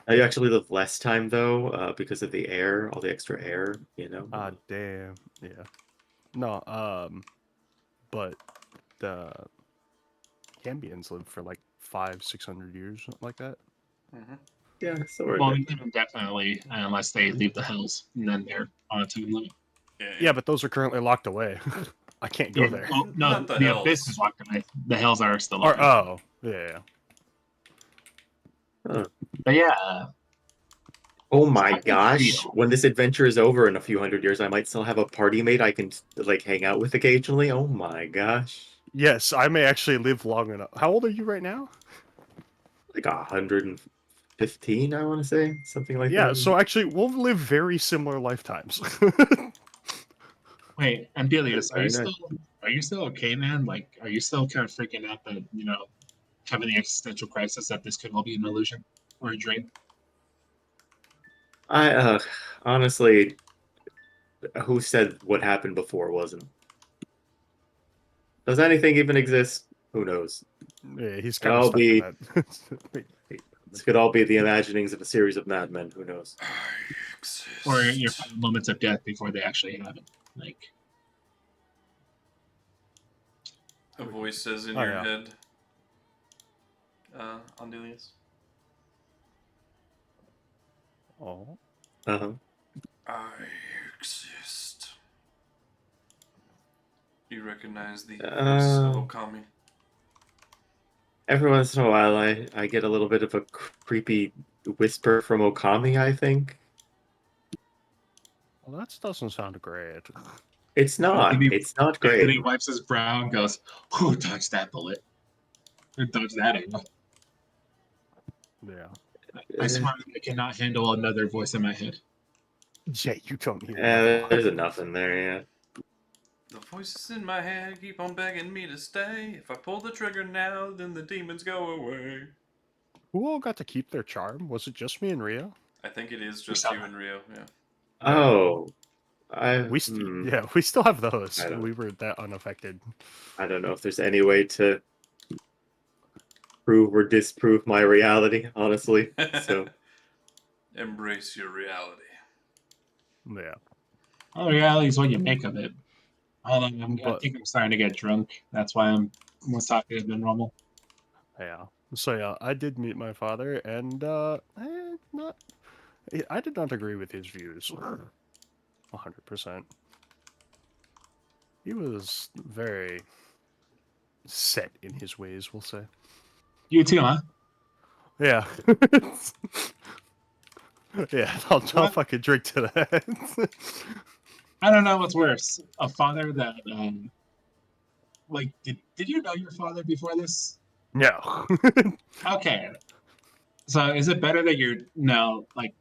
Speaker 4: you actually live less time though, because of the air, all the extra air. You know.
Speaker 3: Ah, damn. Yeah. No, but the Cambians live for like 500-600 years, something like that.
Speaker 1: Mm-hmm.
Speaker 4: Yeah. So we're
Speaker 2: Well,
Speaker 4: good.
Speaker 2: definitely, unless they leave the hills, and then they're on a time limit.
Speaker 3: Yeah, but those are currently locked away. I can't go there.
Speaker 2: Well, no,
Speaker 1: Not the
Speaker 2: the
Speaker 1: hills.
Speaker 2: abyss is locked away. The hills are still
Speaker 3: Or
Speaker 2: open.
Speaker 3: oh, yeah.
Speaker 4: Huh.
Speaker 2: But yeah,
Speaker 4: Oh my
Speaker 2: I can
Speaker 4: gosh!
Speaker 2: feel-
Speaker 4: When this adventure is over in a few hundred years, I might still have a party mate I can like hang out with occasionally. Oh my gosh!
Speaker 3: Yes, I may actually live long enough. How old are you right now?
Speaker 4: Like 115, I want to say something like
Speaker 3: Yeah,
Speaker 4: that.
Speaker 3: so actually we'll live very similar lifetimes.
Speaker 2: Wait, Andelias,
Speaker 4: Very nice.
Speaker 2: are you still okay, man? Like, are you still kind of freaking out that having the existential crisis that this could all be an illusion or a dream?
Speaker 4: I honestly, who said what happened before wasn't? Does anything even exist? Who knows?
Speaker 3: Yeah, he's
Speaker 4: Could
Speaker 3: kind of
Speaker 4: all
Speaker 3: stuck in
Speaker 4: be
Speaker 3: that. Wait,
Speaker 4: this could all be the imaginings of a series of madmen. Who knows?
Speaker 2: Or your final moments of death before they actually happen? Like,
Speaker 1: A voice says in
Speaker 3: Oh,
Speaker 1: your
Speaker 3: yeah.
Speaker 1: head, Andelias.
Speaker 3: Oh,
Speaker 4: Uh-huh.
Speaker 1: I exist. You recognize the voice of Okami.
Speaker 4: Every once in a while, I get a little bit of a creepy whisper from Okami. I think
Speaker 3: well, that doesn't sound great.
Speaker 4: it's not.
Speaker 2: Maybe-
Speaker 4: It's not
Speaker 2: and then
Speaker 4: great.
Speaker 2: he wipes his brow and goes, "Who dodged that bullet? Who dodged that arrow?
Speaker 3: Yeah.
Speaker 2: I swear I cannot handle another voice in my head."
Speaker 3: Yeah, you don't need another
Speaker 4: There's
Speaker 3: one.
Speaker 4: enough in there. Yeah.
Speaker 1: The voices in my head keep on begging me to stay. If I pull the trigger now, then the demons go away.
Speaker 3: Who all got to keep their charm? Was it just me and Rio?
Speaker 1: I think it is just you and Rio, yeah.
Speaker 4: Oh,
Speaker 3: Yeah, we still have those.
Speaker 4: I don't-
Speaker 3: We were that unaffected.
Speaker 4: I don't know if there's any way to prove or disprove my reality, honestly. So
Speaker 1: Embrace your reality.
Speaker 3: Yeah.
Speaker 2: Oh, reality is what you make of it. Hold on, I
Speaker 3: But
Speaker 2: think I'm starting to get drunk. That's why I'm more talkative than normal.
Speaker 3: yeah. So yeah, I did meet my father, and I did not agree with his views. 100%. He was very set in his ways, we'll say.
Speaker 2: You too, huh?
Speaker 3: Yeah. Yeah, I'll fucking drink to that.
Speaker 2: I don't know what's worse. A father that, like, did you know your father before this?
Speaker 3: No.
Speaker 2: Okay. So is it better that you're, no, like,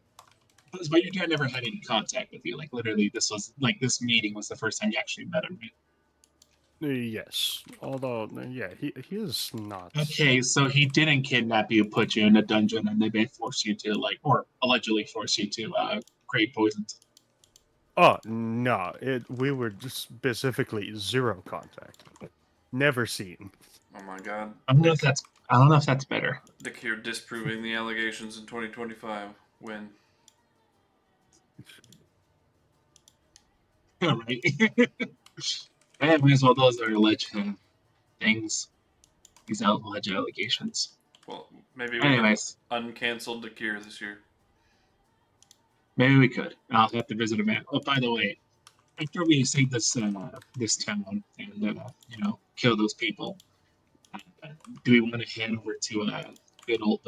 Speaker 2: but your dad never had any contact with you? Like, literally, this meeting was the first time you actually met him, right?
Speaker 3: Yes. Although, yeah, he is not.
Speaker 2: Okay, so he didn't kidnap you, put you in a dungeon, and they may force you to, like, or allegedly force you to, create poisons.
Speaker 3: Oh, no. We were just specifically zero contact. Never seen.
Speaker 1: Oh my god.
Speaker 2: I don't know if that's better.
Speaker 1: Dick here disproving the allegations in 2025. When?
Speaker 2: Right? Anyways, well, those are alleged things. These alleged allegations.
Speaker 1: Well, maybe we
Speaker 2: Anyways,
Speaker 1: can uncancel Dakir this year.
Speaker 2: maybe we could. I'll have to visit him. Oh, by the way, after we save this this town and kill those people, do we want to head over to good old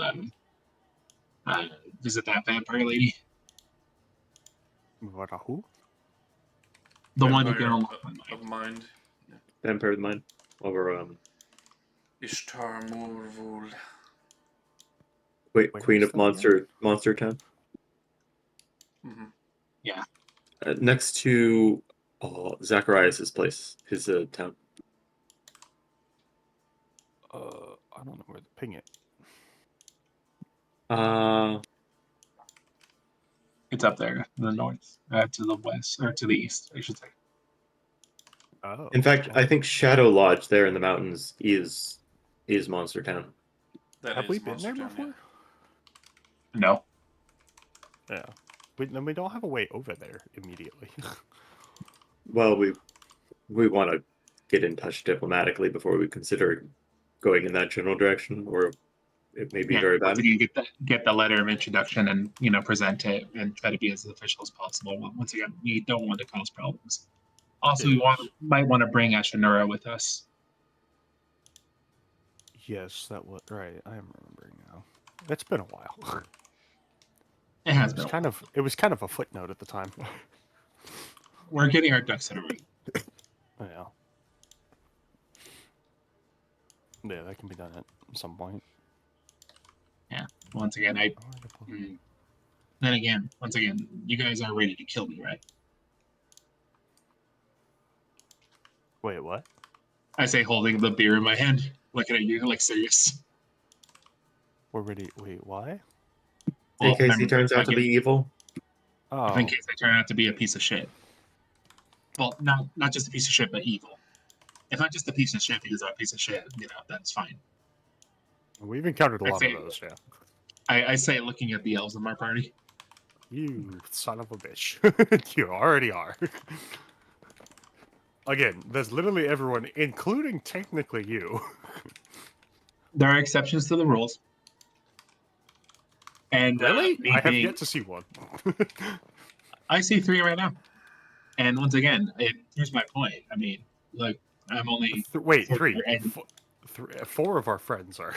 Speaker 2: uh, visit that vampire lady,
Speaker 3: What, who?
Speaker 2: the one who
Speaker 1: Vampire
Speaker 2: can unlock my
Speaker 1: of
Speaker 2: mind?
Speaker 1: mind.
Speaker 4: Vampire of Mine over
Speaker 1: Ishtar Morvul.
Speaker 4: wait,
Speaker 3: Where
Speaker 4: Queen
Speaker 3: is
Speaker 4: of
Speaker 3: that
Speaker 4: Monster Town.
Speaker 1: Mm-hmm.
Speaker 4: Next to Zacharias' place, his town.
Speaker 3: I don't know where to ping it.
Speaker 2: It's up there, in the north, to the west, or to the east, I should say.
Speaker 3: Oh,
Speaker 7: In fact, I think Shadow Lodge there in the mountains is Monster Town.
Speaker 1: That
Speaker 3: have
Speaker 1: is
Speaker 3: we been
Speaker 1: Monster
Speaker 3: there
Speaker 1: Town,
Speaker 3: before?
Speaker 2: No.
Speaker 3: Yeah. Then we don't have a way over there immediately.
Speaker 7: Well, we want to get in touch diplomatically before we consider going in that general direction, or it may be very
Speaker 2: Once
Speaker 7: bad.
Speaker 2: again, get the letter of introduction and present it and try to be as official as possible. Well, once again, we don't want to cause problems. Also, we might want to bring Ashanura with us.
Speaker 3: Yes, that was right. I am remembering now. It's been a while.
Speaker 2: It has
Speaker 3: It was
Speaker 2: been.
Speaker 3: kind of a footnote at the time.
Speaker 2: We're getting our ducks in a row.
Speaker 3: Yeah. Yeah, that can be done at some point.
Speaker 2: Yeah. Once again, once again, you guys are ready to kill me, right?
Speaker 3: Wait, what?
Speaker 2: I say, holding the beer in my hand, looking at you, like serious.
Speaker 3: We're ready. Wait, why?
Speaker 7: In case he
Speaker 2: remember,
Speaker 7: turns out to be evil.
Speaker 3: Oh,
Speaker 2: if in case I turn out to be a piece of shit. Well, not just a piece of shit, but evil. If not just a piece of shit because I'm a piece of shit, that's fine.
Speaker 3: we've encountered a
Speaker 2: I'd
Speaker 3: lot
Speaker 2: say-
Speaker 3: of those. Yeah.
Speaker 2: I say, looking at the elves in my party.
Speaker 3: You son of a bitch. You already are. Again, there's literally everyone, including technically you.
Speaker 2: There are exceptions to the rules. And
Speaker 3: Really?
Speaker 2: me
Speaker 3: I have
Speaker 2: being-
Speaker 3: yet to see one.
Speaker 2: I see 3 right now. And once again, here's my point. I mean, look, I'm only
Speaker 3: Wait,
Speaker 2: for-
Speaker 3: 3.
Speaker 2: and-
Speaker 3: 4 of our friends are.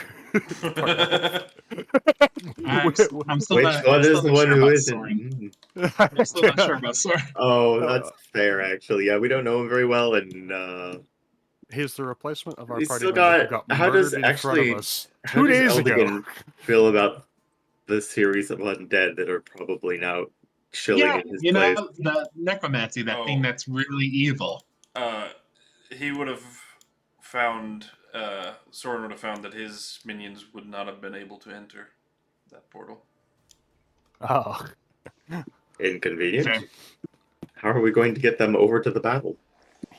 Speaker 2: I'm still
Speaker 7: Which
Speaker 2: not,
Speaker 7: one
Speaker 2: I'm still
Speaker 7: is the
Speaker 2: not
Speaker 7: one
Speaker 2: sure
Speaker 7: who
Speaker 2: about
Speaker 7: isn't?
Speaker 2: Soren. I'm still not sure about Soren.
Speaker 7: Oh, that's fair, actually. Yeah, we don't know him very well, and
Speaker 3: He's the replacement of our
Speaker 7: He's
Speaker 3: party
Speaker 7: still
Speaker 3: member who
Speaker 7: got-
Speaker 3: got
Speaker 7: how does
Speaker 3: murdered in front
Speaker 7: actually-
Speaker 3: of us
Speaker 7: how
Speaker 3: 2
Speaker 7: does
Speaker 3: days ago.
Speaker 7: Eldigan feel about the series of undead that are probably now chilling
Speaker 2: Yeah,
Speaker 7: in his
Speaker 2: you
Speaker 7: place?
Speaker 2: know, the necromancy, that thing that's really evil.
Speaker 1: He would have found, Soren would have found that his minions would not have been able to enter that portal.
Speaker 3: Oh.
Speaker 7: Inconvenient.
Speaker 2: Okay.
Speaker 7: How are we going to get them over to the battle?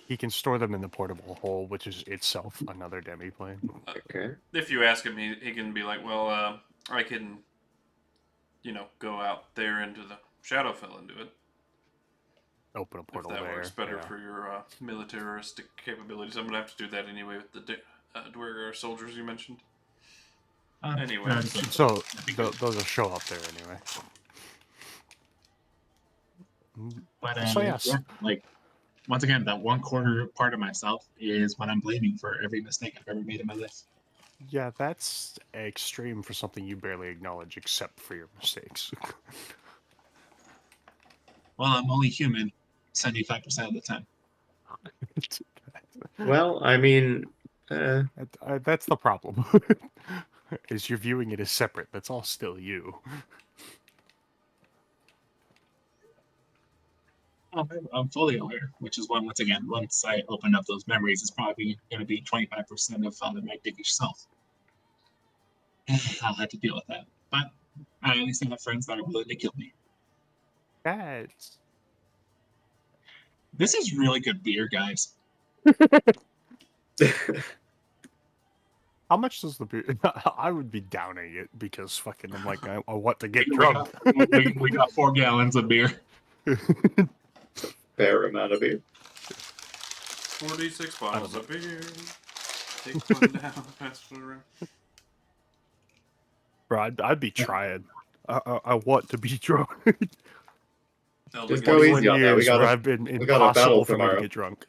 Speaker 3: He can store them in the portable hole, which is itself another demi-plane.
Speaker 7: Okay.
Speaker 1: If you ask him, he can be like, well, I can, go out there into the Shadowfell and do it.
Speaker 3: Open a
Speaker 1: If
Speaker 3: portal
Speaker 1: that
Speaker 3: there.
Speaker 1: works better
Speaker 3: yeah.
Speaker 1: for your militaristic capabilities. I'm going to have to do that anyway with the Dwargar soldiers you mentioned. Anyway.
Speaker 3: So, those will show up there anyway.
Speaker 2: But
Speaker 3: So, yes.
Speaker 2: yeah, like, once again, that 1/4 part of myself is what I'm blaming for every mistake I've ever made in my life.
Speaker 3: Yeah, that's extreme for something you barely acknowledge except for your mistakes.
Speaker 2: Well, I'm only human 75% of the time.
Speaker 7: Well, I mean,
Speaker 3: That's the problem. Is you're viewing it as separate. That's all still you.
Speaker 2: I'm fully aware, which is why, once again, once I open up those memories, it's probably going to be 25% of my dickish self. I'll have to deal with that. But I at least have friends that are willing to kill me.
Speaker 3: That's...
Speaker 2: This is really good beer, guys.
Speaker 3: How much does the beer... I would be downing it because fucking I'm like, I want to get
Speaker 2: We
Speaker 3: drunk.
Speaker 2: got 4 gallons of beer.
Speaker 7: fair amount of beer.
Speaker 1: 46 bottles of beer. Take one down, pass it around.
Speaker 3: Bro, I'd be trying. I want to be drunk.
Speaker 7: Just go easy on that. We got
Speaker 3: where
Speaker 7: a-
Speaker 3: I've been
Speaker 7: we got a battle
Speaker 3: impossible for me to
Speaker 7: tomorrow.
Speaker 3: get drunk.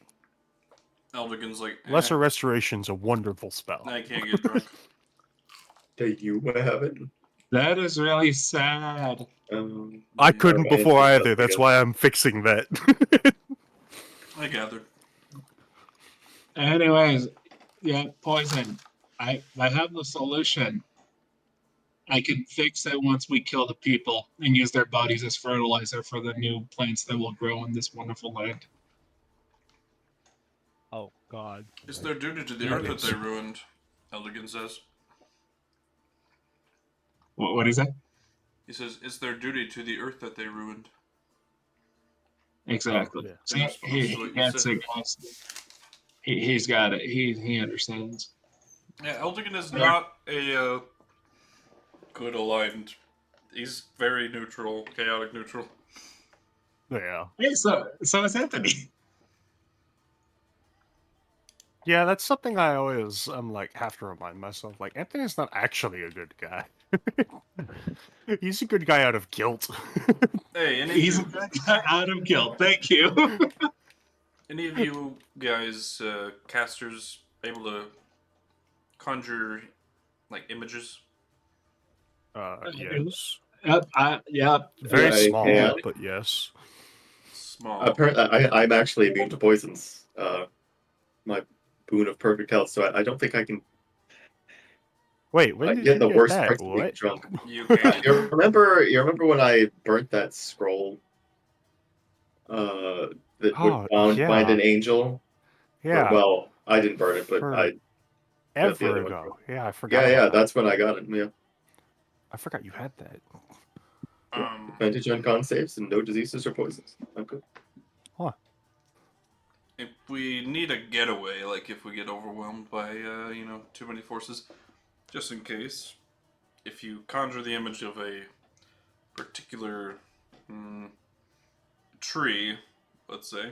Speaker 1: Eldigan's like,
Speaker 3: Lesser Restoration's a wonderful spell.
Speaker 1: I can't get drunk.
Speaker 7: Do you have it?
Speaker 2: That is really sad.
Speaker 3: I couldn't
Speaker 7: Ryan
Speaker 3: before
Speaker 7: thinks
Speaker 3: either. That's
Speaker 7: good.
Speaker 3: why I'm fixing that.
Speaker 1: I gathered.
Speaker 2: Anyways, yeah, poison. I have the solution. I can fix it once we kill the people and use their bodies as fertilizer for the new plants that will grow in this wonderful land.
Speaker 6: Oh God.
Speaker 1: It's their duty to the
Speaker 2: Yeah,
Speaker 1: earth
Speaker 2: it
Speaker 1: that
Speaker 2: is.
Speaker 1: they ruined, Eldigan says.
Speaker 2: What is that?
Speaker 1: He says it's their duty to the earth that they ruined.
Speaker 2: Exactly.
Speaker 3: yeah.
Speaker 2: So
Speaker 1: In response to what you
Speaker 2: gets
Speaker 1: said.
Speaker 2: it. He's got it. He understands.
Speaker 1: Yeah, Eldigan is not a good aligned. He's very neutral, chaotic neutral.
Speaker 3: Yeah.
Speaker 2: Hey, so is Anthony.
Speaker 3: Yeah, that's something I always have to remind myself. Like, Anthony's not actually a good guy. He's a good guy out of guilt.
Speaker 1: Hey,
Speaker 2: He's a good guy out of guilt. Thank you.
Speaker 1: any of you guys, casters, able to conjure like images?
Speaker 3: Yes.
Speaker 2: Yep.
Speaker 3: Very
Speaker 4: I
Speaker 3: small,
Speaker 4: can.
Speaker 3: but yes.
Speaker 1: Small.
Speaker 4: Apparently, I'm actually immune to poisons. My boon of perfect health, so I don't think I can.
Speaker 3: Wait, when did
Speaker 4: Yeah,
Speaker 3: you
Speaker 4: the
Speaker 3: get
Speaker 4: worst
Speaker 3: that?
Speaker 4: parts of being
Speaker 3: What?
Speaker 4: drunk.
Speaker 1: You can.
Speaker 4: You remember when I burnt that scroll? That would
Speaker 3: Oh,
Speaker 4: bind an
Speaker 3: yeah.
Speaker 4: angel.
Speaker 3: Yeah,
Speaker 4: Well, I didn't burn it, but
Speaker 3: for
Speaker 4: the
Speaker 3: ever
Speaker 4: other one.
Speaker 3: ago. Yeah, I forgot
Speaker 4: Yeah,
Speaker 3: about that.
Speaker 4: that's when I got it. Yeah,
Speaker 3: I forgot you had that.
Speaker 4: advantage on con saves and no diseases or poisons. I'm good.
Speaker 3: Huh.
Speaker 1: If we need a getaway, like if we get overwhelmed by, too many forces, just in case, if you conjure the image of a particular tree, let's say,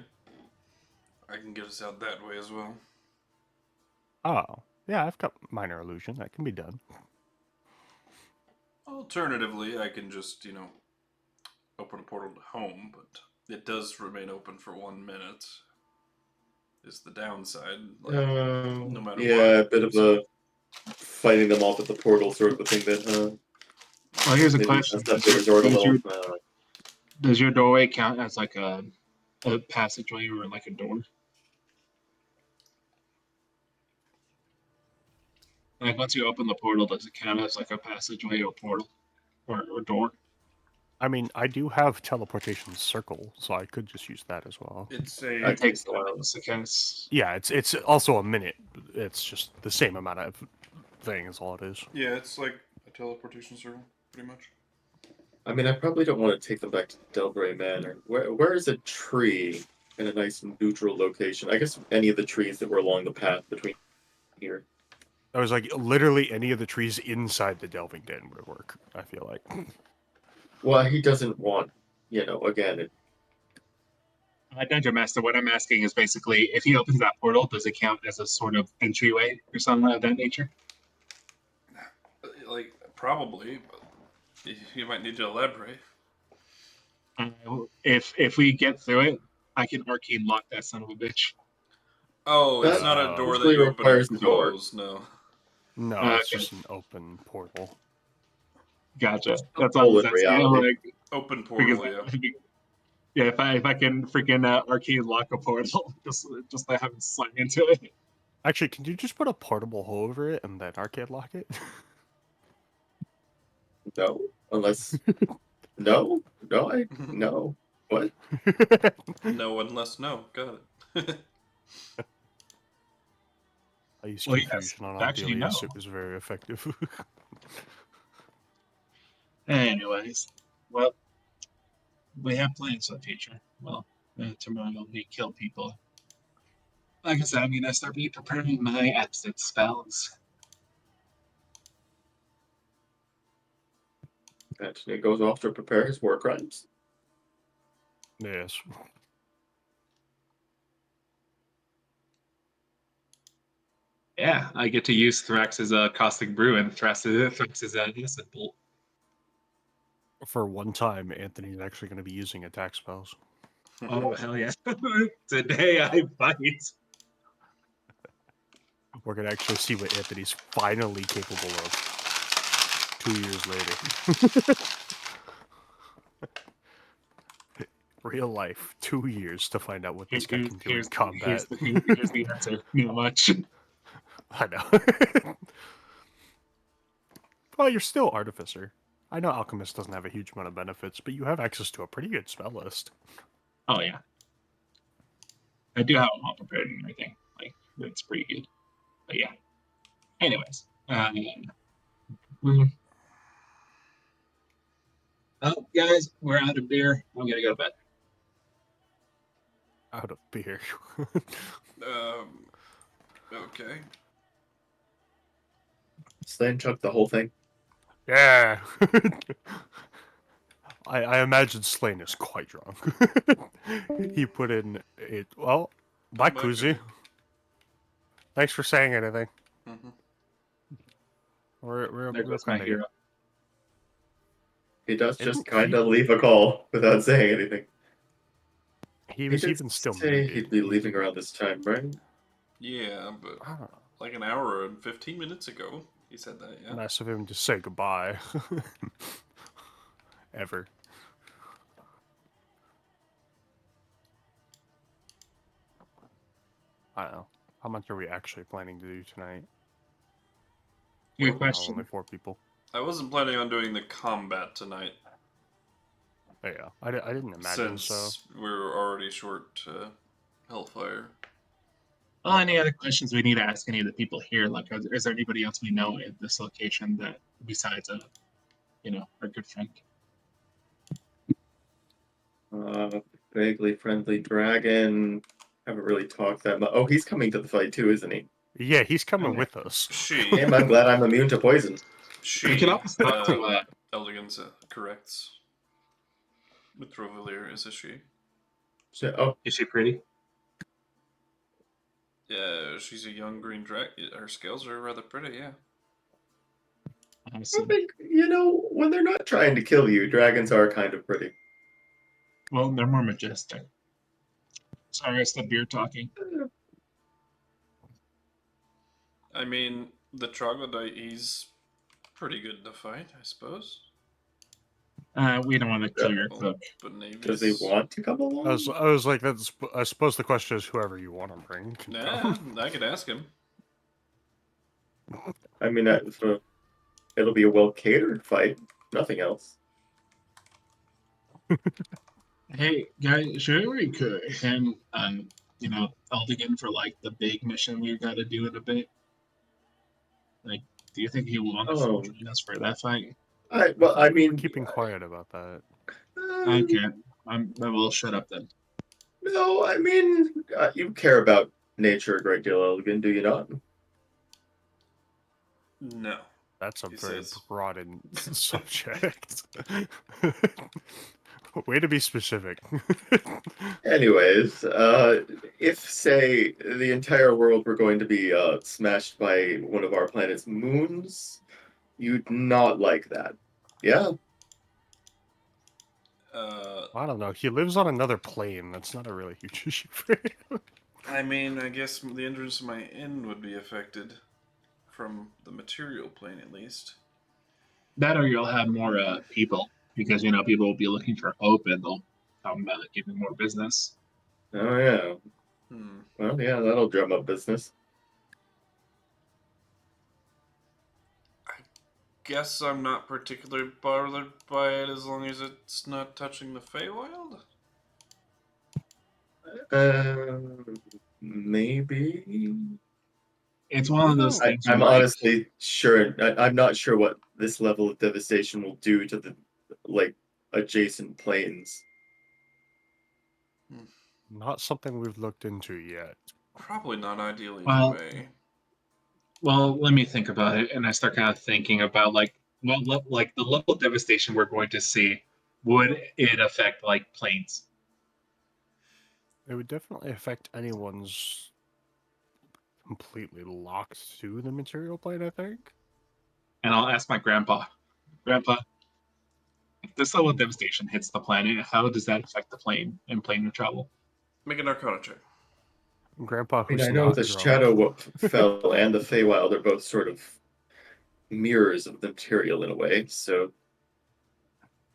Speaker 1: I can get us out that way as well.
Speaker 3: Oh, yeah, I've got minor illusion. That can be done.
Speaker 1: Alternatively, I can just, open a portal to home, but it does remain open for 1 minute. Is the downside. No matter
Speaker 4: yeah,
Speaker 1: what.
Speaker 4: a bit of a fighting them off at the portal sort of a thing that.
Speaker 2: Well, here's a
Speaker 4: Maybe
Speaker 2: question:
Speaker 4: messed up the resort a little.
Speaker 2: Does your doorway count as like a passageway or like a door? Like once you open the portal, does it count as like a passageway or portal or door?
Speaker 3: I mean, I do have teleportation circle, so I could just use that as well.
Speaker 1: It's
Speaker 2: It takes a while to cast.
Speaker 3: Yeah, it's also a minute. It's just the same amount of thing is all it is.
Speaker 1: Yeah, it's like a teleportation circle, pretty much.
Speaker 4: I mean, I probably don't want to take them back to Delbray Manor. Where is a tree in a nice neutral location? I guess any of the trees that were along the path between here.
Speaker 3: I was like, literally any of the trees inside the Delving Den would work, I feel like.
Speaker 4: Well, he doesn't want, again,
Speaker 2: Dungeon Master, what I'm asking is basically if he opens that portal, does it count as a sort of entryway or something of that nature?
Speaker 1: Like, probably, but you might need to elaborate.
Speaker 2: If we get through it, I can arcane lock that son of a bitch.
Speaker 1: Oh, it's
Speaker 4: That
Speaker 1: not a door that
Speaker 4: usually
Speaker 1: you open
Speaker 4: requires
Speaker 1: and
Speaker 4: a door.
Speaker 1: close, no.
Speaker 3: No, it's
Speaker 2: Okay.
Speaker 3: just an open portal.
Speaker 2: Gotcha.
Speaker 4: a
Speaker 2: That's all I
Speaker 4: hole
Speaker 2: was
Speaker 4: in
Speaker 2: asking.
Speaker 4: reality.
Speaker 2: Like,
Speaker 1: Open portal,
Speaker 2: because,
Speaker 1: yeah.
Speaker 2: yeah, if I can freaking arcane lock a portal, just by having slang into it.
Speaker 3: Actually, can you just put a portable hole over it and then arcade lock it?
Speaker 4: No, unless no. What?
Speaker 1: No unless no. Got it.
Speaker 3: I use
Speaker 2: Well,
Speaker 3: confusion
Speaker 2: yes,
Speaker 3: on
Speaker 2: actually, no.
Speaker 3: Andelias. It was very effective.
Speaker 2: Anyways, well, we have plans for the future. Well, tomorrow we kill people. Like I said, I'm gonna start preparing my exit spells.
Speaker 4: Actually, goes off to prepare his war crimes.
Speaker 3: Yes.
Speaker 2: Yeah, I get to use Thrax's caustic brew and Thrax's innocent bolt.
Speaker 3: For one time, Anthony's actually going to be using attack spells.
Speaker 2: Oh hell yeah! Today I fight.
Speaker 3: We're going to actually see what Anthony's finally capable of 2 years later. Real life, 2 years to find out what this guy can do in combat.
Speaker 2: Here's the answer. Not much.
Speaker 3: I know. Well, you're still Artificer. I know Alchemist doesn't have a huge amount of benefits, but you have access to a pretty good spell list.
Speaker 2: Oh yeah, I do have them all prepared and everything. Like it's pretty good. But yeah. Anyways, Oh, guys, we're out of beer. I'm gonna go to bed.
Speaker 3: Out of beer.
Speaker 1: Okay.
Speaker 4: Slane chucked the whole thing.
Speaker 3: Yeah. I imagine Slane is quite drunk. He put in it. Well, bye,
Speaker 1: Bye,
Speaker 3: KuZii. Thanks for saying anything.
Speaker 1: Mm-hmm.
Speaker 3: We're
Speaker 2: There goes my
Speaker 3: kinda
Speaker 2: hero.
Speaker 4: He does
Speaker 3: Isn't
Speaker 4: just kind
Speaker 3: he-
Speaker 4: of leave a call without saying anything.
Speaker 3: He was
Speaker 4: did
Speaker 3: even still
Speaker 4: say
Speaker 3: muted.
Speaker 4: he'd be leaving around this time, right?
Speaker 1: Yeah, but
Speaker 3: I don't know.
Speaker 1: like an hour and 15 minutes ago, he said that. Yeah.
Speaker 3: Nice of him to say goodbye. Ever. I don't know. How much are we actually planning to do tonight?
Speaker 2: Good
Speaker 3: Well,
Speaker 2: question.
Speaker 3: only 4 people.
Speaker 1: I wasn't planning on doing the combat tonight
Speaker 3: Oh, yeah, I didn't imagine
Speaker 1: since
Speaker 3: so.
Speaker 1: we're already short Hellfire.
Speaker 2: Well, any other questions we need to ask any of the people here? Like, is there anybody else we know at this location that besides our good friend?
Speaker 4: Vaguely friendly dragon. Haven't really talked that much. Oh, he's coming to the fight too, isn't he?
Speaker 3: Yeah, he's coming
Speaker 2: Okay.
Speaker 3: with us.
Speaker 1: She.
Speaker 4: Damn, I'm glad I'm immune to poison.
Speaker 1: She.
Speaker 2: We can always talk to.
Speaker 1: Eldigan corrects. Mitrovalier is a she.
Speaker 4: Oh,
Speaker 2: Is she pretty?
Speaker 1: Yeah, she's a young green dragon. Her scales are rather pretty, yeah.
Speaker 4: I think, when they're not trying to kill you, dragons are kind of pretty.
Speaker 2: Well, they're more majestic. Sorry, it's the beer talking.
Speaker 1: I mean, the troglodyte, he's pretty good to fight, I suppose.
Speaker 2: We don't want to kill your cook.
Speaker 1: But
Speaker 4: Does he want to come along?
Speaker 3: I was like, that's. I suppose the question is whoever you want to bring. Can
Speaker 1: Nah,
Speaker 3: come.
Speaker 1: I could ask him.
Speaker 4: I mean, it'll be a well-catered fight. Nothing else.
Speaker 2: Hey, guys, sure we could. And, Eldigan for, like, the big mission we've got to do in a bit. Like, do you think he will want to join us for that fight?
Speaker 4: I mean,
Speaker 3: Keeping quiet about that.
Speaker 2: Okay. I will shut up then.
Speaker 4: No, I mean, you care about nature a great deal, Eldigan, do you not?
Speaker 1: No.
Speaker 3: That's a
Speaker 1: He
Speaker 3: very
Speaker 1: says-
Speaker 3: broad subject. Way to be specific.
Speaker 4: Anyways, if, say, the entire world were going to be smashed by one of our planet's moons, you'd not like that. Yeah?
Speaker 3: I don't know. He lives on another plane. That's not a really huge issue for him.
Speaker 1: I mean, I guess the entrance to my inn would be affected from the material plane, at least.
Speaker 2: That or you'll have more people, because, people will be looking for hope and they'll come give you more business.
Speaker 4: Oh, yeah.
Speaker 1: Hmm.
Speaker 4: Well, yeah, that'll drum up business.
Speaker 1: Guess I'm not particularly bothered by it as long as it's not touching the Feywild.
Speaker 4: Maybe.
Speaker 2: It's one of those things.
Speaker 4: I'm honestly sure. I'm not sure what this level of devastation will do to the adjacent planes.
Speaker 3: Not something we've looked into yet.
Speaker 1: Probably not ideal either
Speaker 2: Well,
Speaker 1: way.
Speaker 2: Well, let me think about it, and I start kind of thinking about the level of devastation we're going to see. Would it affect planes?
Speaker 3: It would definitely affect anyone's completely locked to the material plane, I think.
Speaker 2: And I'll ask my grandpa. Grandpa, if this level of devastation hits the planet, how does that affect the plane and plane travel?
Speaker 1: Make an Arcana check.
Speaker 3: Grandpa,
Speaker 4: I mean,
Speaker 3: who's
Speaker 4: I know
Speaker 3: not
Speaker 4: the
Speaker 3: drunk.
Speaker 4: Shadow Fell and the Feywild are both sort of mirrors of the material in a way, so...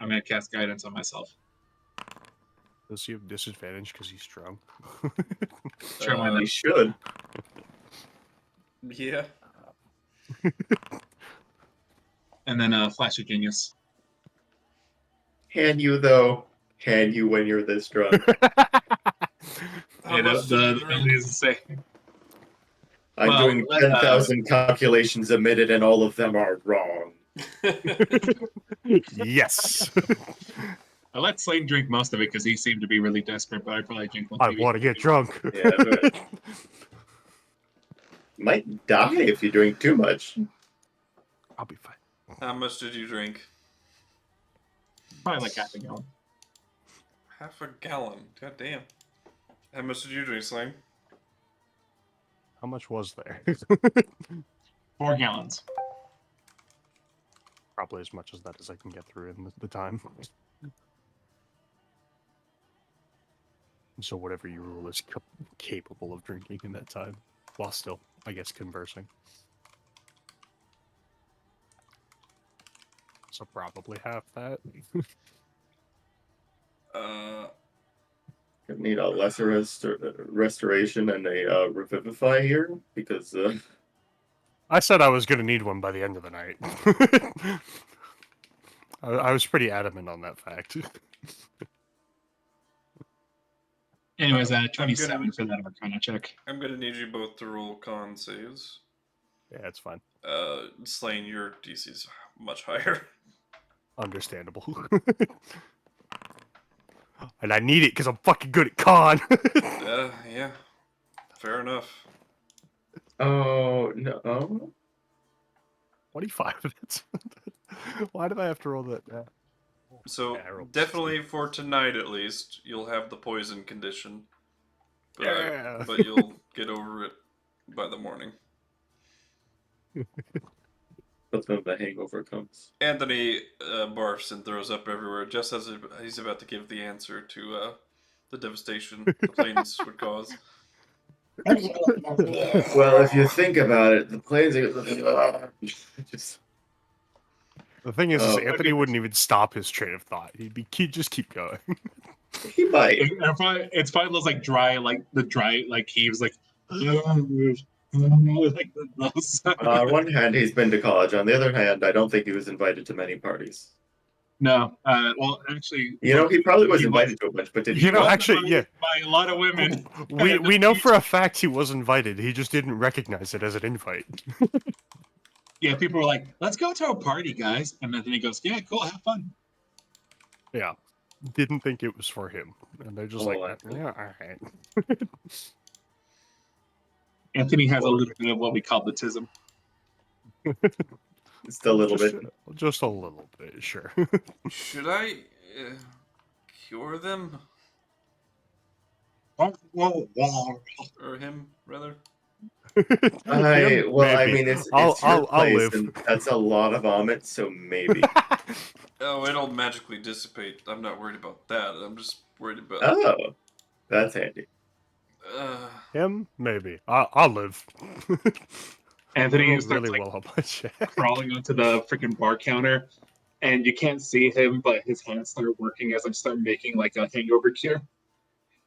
Speaker 2: I'm going to cast guidance on myself.
Speaker 3: Does he have disadvantage because he's drunk?
Speaker 2: Sure, why
Speaker 4: He
Speaker 2: not?
Speaker 4: should.
Speaker 1: Yeah.
Speaker 2: And then Flash of Genius.
Speaker 4: Can you, though? Can you when you're this drunk?
Speaker 2: Yeah, the ability is the same.
Speaker 4: I'm doing 10,000 calculations a minute, and all of them are wrong.
Speaker 3: Yes.
Speaker 2: I let Slane drink most of it because he seemed to be really desperate, but I probably drink one.
Speaker 3: I want to get drunk.
Speaker 4: Yeah, but might die if you drink too much.
Speaker 3: I'll be fine.
Speaker 1: How much did you drink?
Speaker 2: Probably like half a gallon.
Speaker 1: Half a gallon. God damn. How much did you drink, Slane?
Speaker 3: How much was there?
Speaker 2: 4 gallons.
Speaker 3: Probably as much as that as I can get through in the time. So whatever you rule is capable of drinking in that time, while still, I guess, conversing. So probably half that.
Speaker 4: Need a lesser restoration and a revivify here because
Speaker 3: I said I was going to need one by the end of the night. I was pretty adamant on that fact.
Speaker 2: Anyways, 27 for that Arcana check.
Speaker 1: I'm gonna need you both to roll con saves.
Speaker 3: Yeah, it's fine.
Speaker 1: Slane, your DC's much higher.
Speaker 3: Understandable. And I need it because I'm fucking good at con.
Speaker 1: Yeah. Fair enough.
Speaker 4: oh no.
Speaker 3: 25 minutes. Why did I have to roll that?
Speaker 1: So,
Speaker 3: Yeah, I rolled
Speaker 1: definitely for tonight at least, you'll have the poison condition. But,
Speaker 3: Yeah.
Speaker 1: but you'll get over it by the morning.
Speaker 4: That's when the hangover comes.
Speaker 1: Anthony barfs and throws up everywhere just as he's about to give the answer to the devastation the planes would cause.
Speaker 4: Well, if you think about it, the planes are just.
Speaker 3: The thing is,
Speaker 4: Oh,
Speaker 3: Anthony wouldn't even stop his train of thought. He'd just keep going.
Speaker 4: He might.
Speaker 2: It's probably those like dry, like the dry, like heaves, like. like those.
Speaker 4: On one hand, he's been to college. On the other hand, I don't think he was invited to many parties.
Speaker 2: No, well, actually,
Speaker 4: You know, he probably was
Speaker 2: he
Speaker 4: invited to a bunch, but did he?
Speaker 3: You know,
Speaker 4: go?
Speaker 3: actually, yeah.
Speaker 2: by a lot of women.
Speaker 3: We know for a fact he was invited. He just didn't recognize it as an invite.
Speaker 2: Yeah, people were like, "Let's go to a party, guys," and then he goes, "Yeah, cool, have fun."
Speaker 3: Yeah. Didn't think it was for him. And they're just
Speaker 4: Oh,
Speaker 3: like,
Speaker 4: I see.
Speaker 3: yeah, alright.
Speaker 2: Anthony has a little bit of what we call the tism.
Speaker 4: Just a little bit.
Speaker 3: Just a little bit, sure.
Speaker 1: Should I cure them? Or him, rather?
Speaker 4: I
Speaker 3: Maybe.
Speaker 4: mean, it's
Speaker 3: I'll
Speaker 4: your place,
Speaker 3: live.
Speaker 4: and that's a lot of vomit, so maybe.
Speaker 1: Oh, it'll magically dissipate. I'm not worried about that. I'm just worried about.
Speaker 4: Oh, that's handy.
Speaker 3: Him? Maybe. I'll live.
Speaker 2: Anthony
Speaker 3: rolled
Speaker 2: starts
Speaker 3: really
Speaker 2: like
Speaker 3: well on my check.
Speaker 2: crawling onto the freaking bar counter, and you can't see him, but his hands start working as I start making like a hangover cure.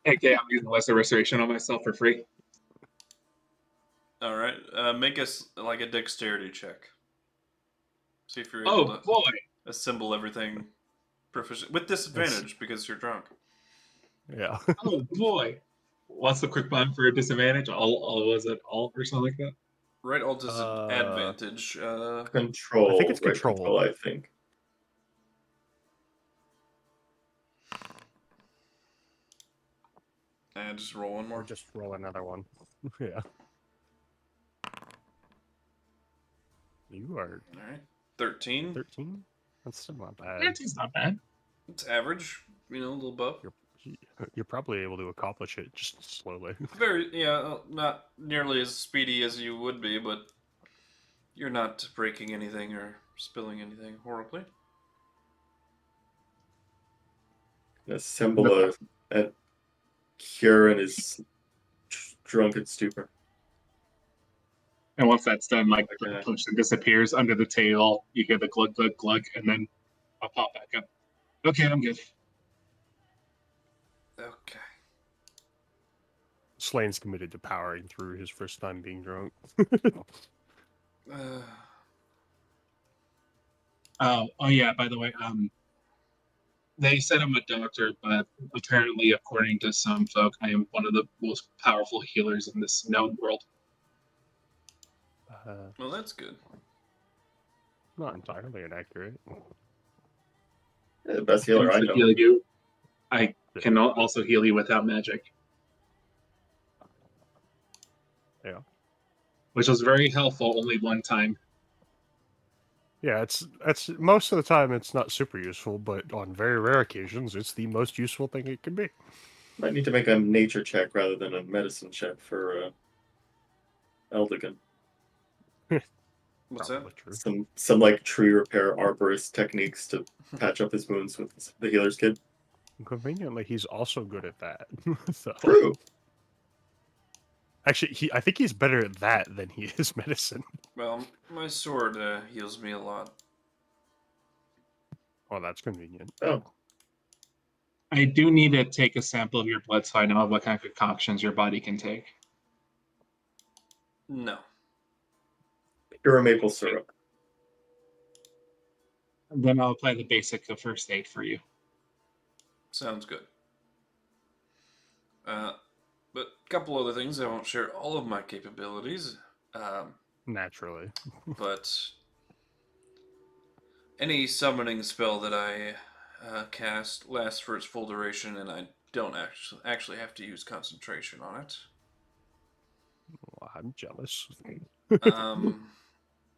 Speaker 2: Okay, I'm using lesser restoration on myself for free.
Speaker 1: All right. Make us like a dexterity check. See if you're able
Speaker 2: Oh
Speaker 1: to
Speaker 2: boy!
Speaker 1: assemble everything proficient with disadvantage because you're drunk.
Speaker 3: Yeah.
Speaker 2: Oh boy! What's the quick button for a disadvantage? All was it alt or something like that?
Speaker 1: Right, alt is an advantage.
Speaker 4: Control.
Speaker 3: I think it's
Speaker 4: right,
Speaker 3: control.
Speaker 4: I think.
Speaker 1: And just roll one
Speaker 3: Or
Speaker 1: more.
Speaker 3: just roll another one. Yeah. You are
Speaker 1: All right. 13.
Speaker 3: 13? That's still not bad.
Speaker 2: It's not bad.
Speaker 1: It's average. You know, a little above.
Speaker 3: You're probably able to accomplish it just slowly.
Speaker 1: Very, yeah, not nearly as speedy as you would be, but you're not breaking anything or spilling anything horribly.
Speaker 4: Assemble a cure in his drunken stupor.
Speaker 2: And once that's done, like
Speaker 4: Okay.
Speaker 2: the potion disappears under the table. You hear the glug glug glug, and then I'll pop back up. Okay, I'm good.
Speaker 1: Okay.
Speaker 3: Slane's committed to powering through his first time being drunk.
Speaker 2: Oh yeah. By the way, they said I'm a doctor, but apparently, according to some folk, I am one of the most powerful healers in this known world.
Speaker 1: Well, that's good.
Speaker 3: not entirely inaccurate.
Speaker 4: Yeah, the best healer I
Speaker 2: To
Speaker 4: know.
Speaker 2: heal you, I can also heal you without magic.
Speaker 3: Yeah.
Speaker 2: Which was very helpful only one time.
Speaker 3: Yeah, it's most of the time it's not super useful, but on very rare occasions it's the most useful thing it can be.
Speaker 4: Might need to make a nature check rather than a medicine check for Eldigan.
Speaker 1: What's that?
Speaker 3: Probably true.
Speaker 4: Some like tree repair arborist techniques to patch up his wounds with the healer's kit.
Speaker 3: Conveniently, he's also good at that. So,
Speaker 4: True.
Speaker 3: actually, I think he's better at that than he is medicine.
Speaker 1: Well, my sword heals me a lot.
Speaker 3: Oh, that's convenient.
Speaker 4: Oh,
Speaker 2: I do need to take a sample of your blood so I know what kind of concoctions your body can take.
Speaker 1: No.
Speaker 4: pure maple syrup.
Speaker 2: And then I'll apply the basic of first aid for you.
Speaker 1: Sounds good. But a couple other things. I won't share all of my capabilities.
Speaker 3: Naturally.
Speaker 1: But any summoning spell that I cast lasts for its full duration, and I don't actually have to use concentration on it.
Speaker 3: Well, I'm jealous.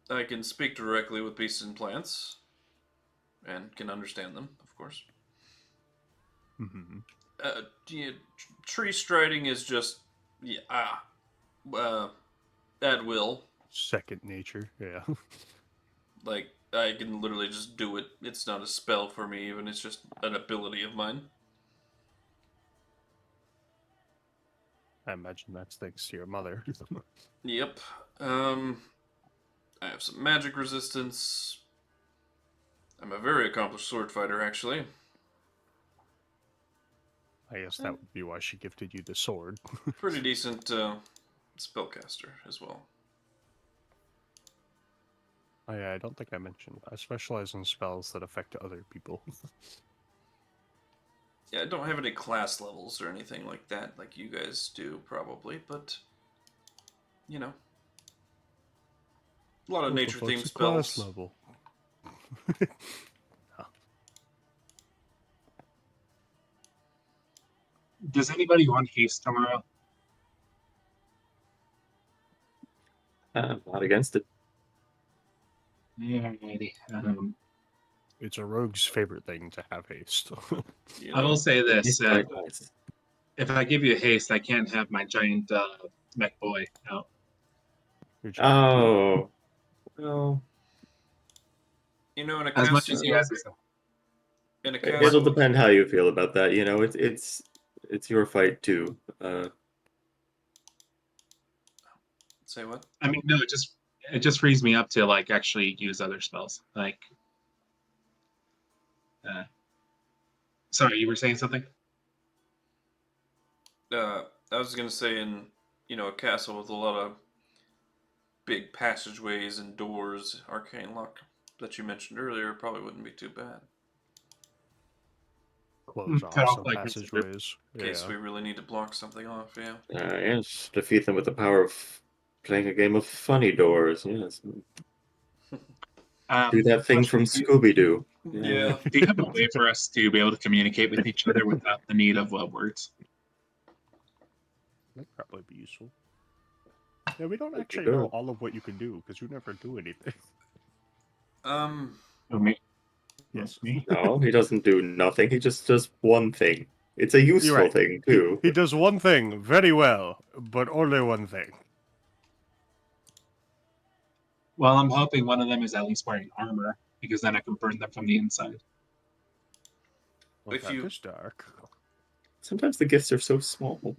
Speaker 1: I can speak directly with beasts and plants, and can understand them, of course.
Speaker 3: Mm-hmm.
Speaker 1: Yeah, tree striding is just at will.
Speaker 3: Second nature, yeah.
Speaker 1: Like, I can literally just do it. It's not a spell for me, even. It's just an ability of mine.
Speaker 3: I imagine that's thanks to your mother.
Speaker 1: Yep. I have some magic resistance. I'm a very accomplished sword fighter, actually.
Speaker 3: I guess that would be why she gifted you the sword.
Speaker 1: Pretty decent spellcaster as well.
Speaker 3: Oh, yeah, I don't think I mentioned. I specialize in spells that affect other people.
Speaker 1: Yeah, I don't have any class levels or anything like that, like you guys do, probably, but, you know. A lot of nature-themed spells.
Speaker 3: Class level.
Speaker 2: Does anybody want haste tomorrow?
Speaker 7: Not against it.
Speaker 2: Alrighty.
Speaker 3: It's a rogue's favorite thing to have haste.
Speaker 1: You
Speaker 2: I
Speaker 1: know?
Speaker 2: will say this:
Speaker 7: It's quite nice.
Speaker 2: if I give you haste, I can't have my giant mech boy out.
Speaker 7: Oh, well,
Speaker 1: You know, in a
Speaker 2: As much
Speaker 1: castle,
Speaker 2: as he has,
Speaker 1: in a
Speaker 7: it'll
Speaker 1: castle,
Speaker 7: depend how you feel about that. You know, it's your fight too.
Speaker 1: say what?
Speaker 2: I mean, no, it just frees me up to like actually use other spells. Like, sorry, you were saying something?
Speaker 1: I was gonna say in, a castle with a lot of big passageways and doors, arcane lock that you mentioned earlier probably wouldn't be too bad.
Speaker 3: Close
Speaker 2: Cut
Speaker 3: off
Speaker 2: off,
Speaker 3: some
Speaker 2: like,
Speaker 3: passageways.
Speaker 1: In case
Speaker 3: Yeah.
Speaker 1: we really need to block something off, yeah.
Speaker 7: Yes, defeat them with the power of playing a game of funny doors. Yes, do that thing from Scooby Doo.
Speaker 1: Yeah.
Speaker 2: Do you have a way for us to be able to communicate with each other without the need of words?
Speaker 3: That'd probably be useful. Yeah, we don't
Speaker 7: That'd be
Speaker 3: actually
Speaker 7: good.
Speaker 3: know all of what you can do, because you never do anything.
Speaker 2: Oh, me?
Speaker 3: Yes.
Speaker 2: Me?
Speaker 7: No, he doesn't do nothing. He just does one thing. It's a useful
Speaker 3: right.
Speaker 7: thing too.
Speaker 3: He does one thing very well, but only one thing.
Speaker 2: Well, I'm hoping one of them is at least wearing armor, because then I can burn them from the inside.
Speaker 3: Well,
Speaker 1: If
Speaker 3: that
Speaker 1: you-
Speaker 3: is dark.
Speaker 7: Sometimes the gifts are so small.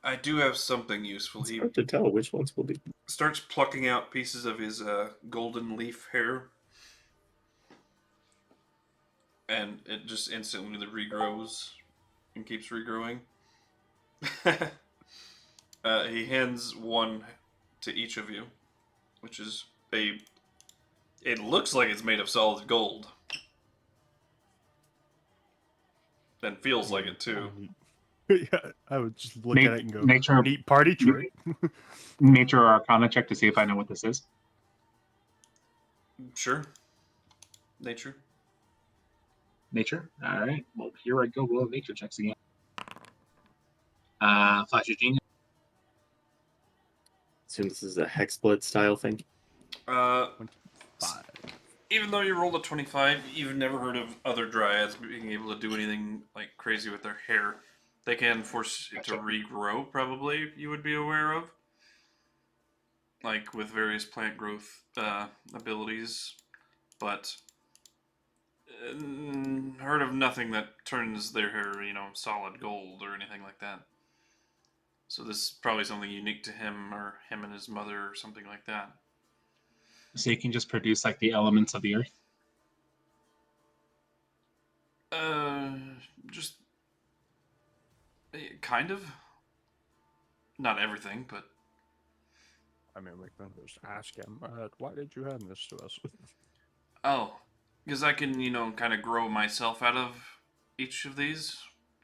Speaker 1: I do have something useful.
Speaker 7: It's
Speaker 1: He
Speaker 7: hard to tell which ones will be.
Speaker 1: starts plucking out pieces of his golden leaf hair, and it just instantly regrows and keeps regrowing. He hands one to each of you, which is it looks like it's made of solid gold. And feels like it too.
Speaker 3: Yeah, I would just look at it and go,
Speaker 2: Nature,
Speaker 3: neat party trick.
Speaker 2: nature or Arcana check to see if I know what this is.
Speaker 1: Sure. Nature.
Speaker 2: Nature. All right. Well, here I go. Roll nature checks again. Flash of Genius.
Speaker 7: Assume this is a Hexblade style thing.
Speaker 1: Uh,
Speaker 3: 5.
Speaker 1: even though you rolled a 25, you've never heard of other dryads being able to do anything like crazy with their hair. They can force it to
Speaker 2: Gotcha.
Speaker 1: regrow, probably, you would be aware of. Like with various plant growth abilities. But heard of nothing that turns their hair, solid gold or anything like that. So this is probably something unique to him or him and his mother or something like that.
Speaker 2: So you can just produce like the elements of the earth.
Speaker 1: Just kind of. Not everything, but
Speaker 3: I mean, we can just ask him, why did you hand this to us?
Speaker 1: oh, because I can, kind of grow myself out of each of these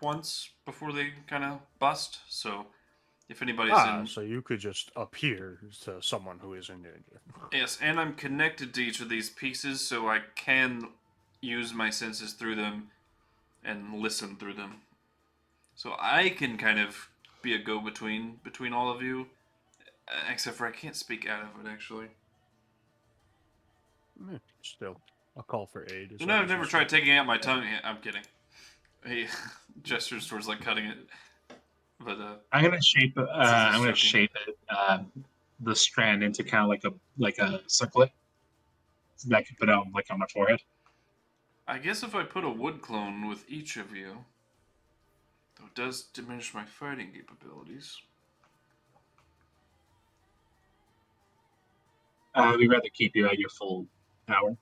Speaker 1: once before they kind of bust. So if anybody's in,
Speaker 3: so you could just appear to someone who is in danger.
Speaker 1: yes, and I'm connected to each of these pieces, so I can use my senses through them and listen through them. So I can kind of be a go-between between all of you, except for I can't speak out of it, actually.
Speaker 3: Still, a call for aid. Is
Speaker 1: No, I've never tried taking out my tongue. I'm kidding. He gestures towards like cutting it, but
Speaker 2: I'm gonna shape. I'm gonna
Speaker 1: sucking.
Speaker 2: shape it. The strand into kind of like a circlet so that I can put out like on my forehead.
Speaker 1: I guess if I put a wood clone with each of you, though it does diminish my fighting capabilities.
Speaker 2: We'd rather keep you at your full power.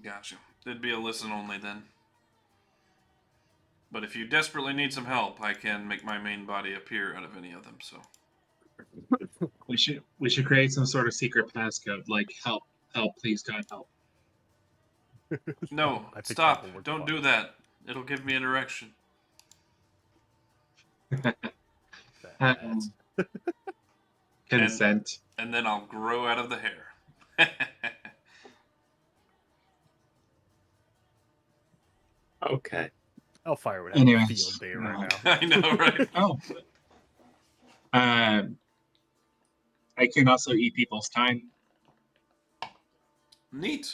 Speaker 1: Gotcha. It'd be a listen only then. But if you desperately need some help, I can make my main body appear out of any of them. So
Speaker 2: We should create some sort of secret passcode like help, please God help.
Speaker 1: no,
Speaker 3: I think
Speaker 1: stop!
Speaker 3: that will work
Speaker 1: Don't
Speaker 3: fine.
Speaker 1: do that. It'll give me an erection.
Speaker 2: Consent.
Speaker 1: And then I'll grow out of the hair.
Speaker 7: Okay.
Speaker 3: Hellfire would have
Speaker 2: Anyways,
Speaker 3: a field day right now.
Speaker 1: I know, right?
Speaker 2: Oh. I can also eat people's time.
Speaker 1: Neat.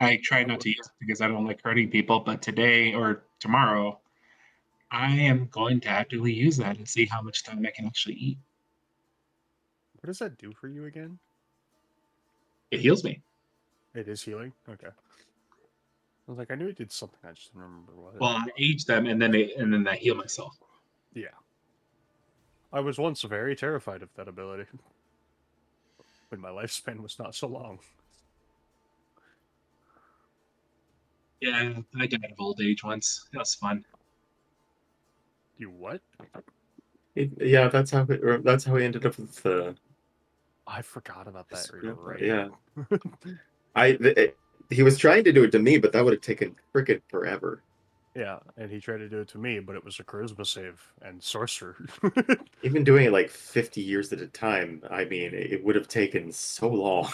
Speaker 2: I try not to use it because I don't like hurting people, but today or tomorrow, I am going to actively use that and see how much time I can actually eat.
Speaker 3: What does that do for you again?
Speaker 2: It heals me.
Speaker 3: It is healing? Okay. I was like, I knew it did something, I just didn't remember what.
Speaker 2: Well, I age them and then I heal myself.
Speaker 3: Yeah. I was once very terrified of that ability. When my lifespan was not so long.
Speaker 2: Yeah, I died of old age once. That was fun.
Speaker 3: You what?
Speaker 4: Yeah, that's how he ended up with the.
Speaker 3: I forgot about that.
Speaker 4: Yes,
Speaker 3: You're right.
Speaker 4: Yeah. He was trying to do it to me, but that would have taken frickin' forever.
Speaker 3: Yeah, and he tried to do it to me, but it was a charisma save and sorcerer.
Speaker 7: Even doing it like 50 years at a time, I mean, it would have taken so long.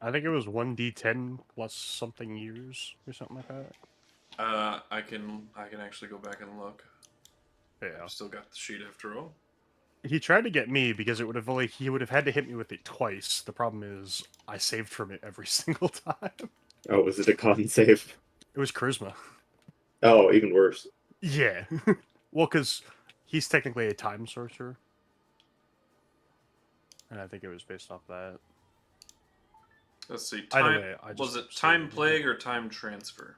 Speaker 3: I think it was 1d10 plus something years or something like that.
Speaker 1: I can actually go back and look.
Speaker 3: Yeah.
Speaker 1: I've still got the sheet after all.
Speaker 3: He tried to get me because he would have had to hit me with it twice. The problem is I saved from it every single time.
Speaker 7: Oh, was it a con save?
Speaker 3: It was charisma.
Speaker 7: Oh, even worse.
Speaker 3: Yeah. Well, because he's technically a time sorcerer. And I think it was based off that.
Speaker 1: Let's see.
Speaker 3: Either way,
Speaker 1: Was it time plague or time transfer?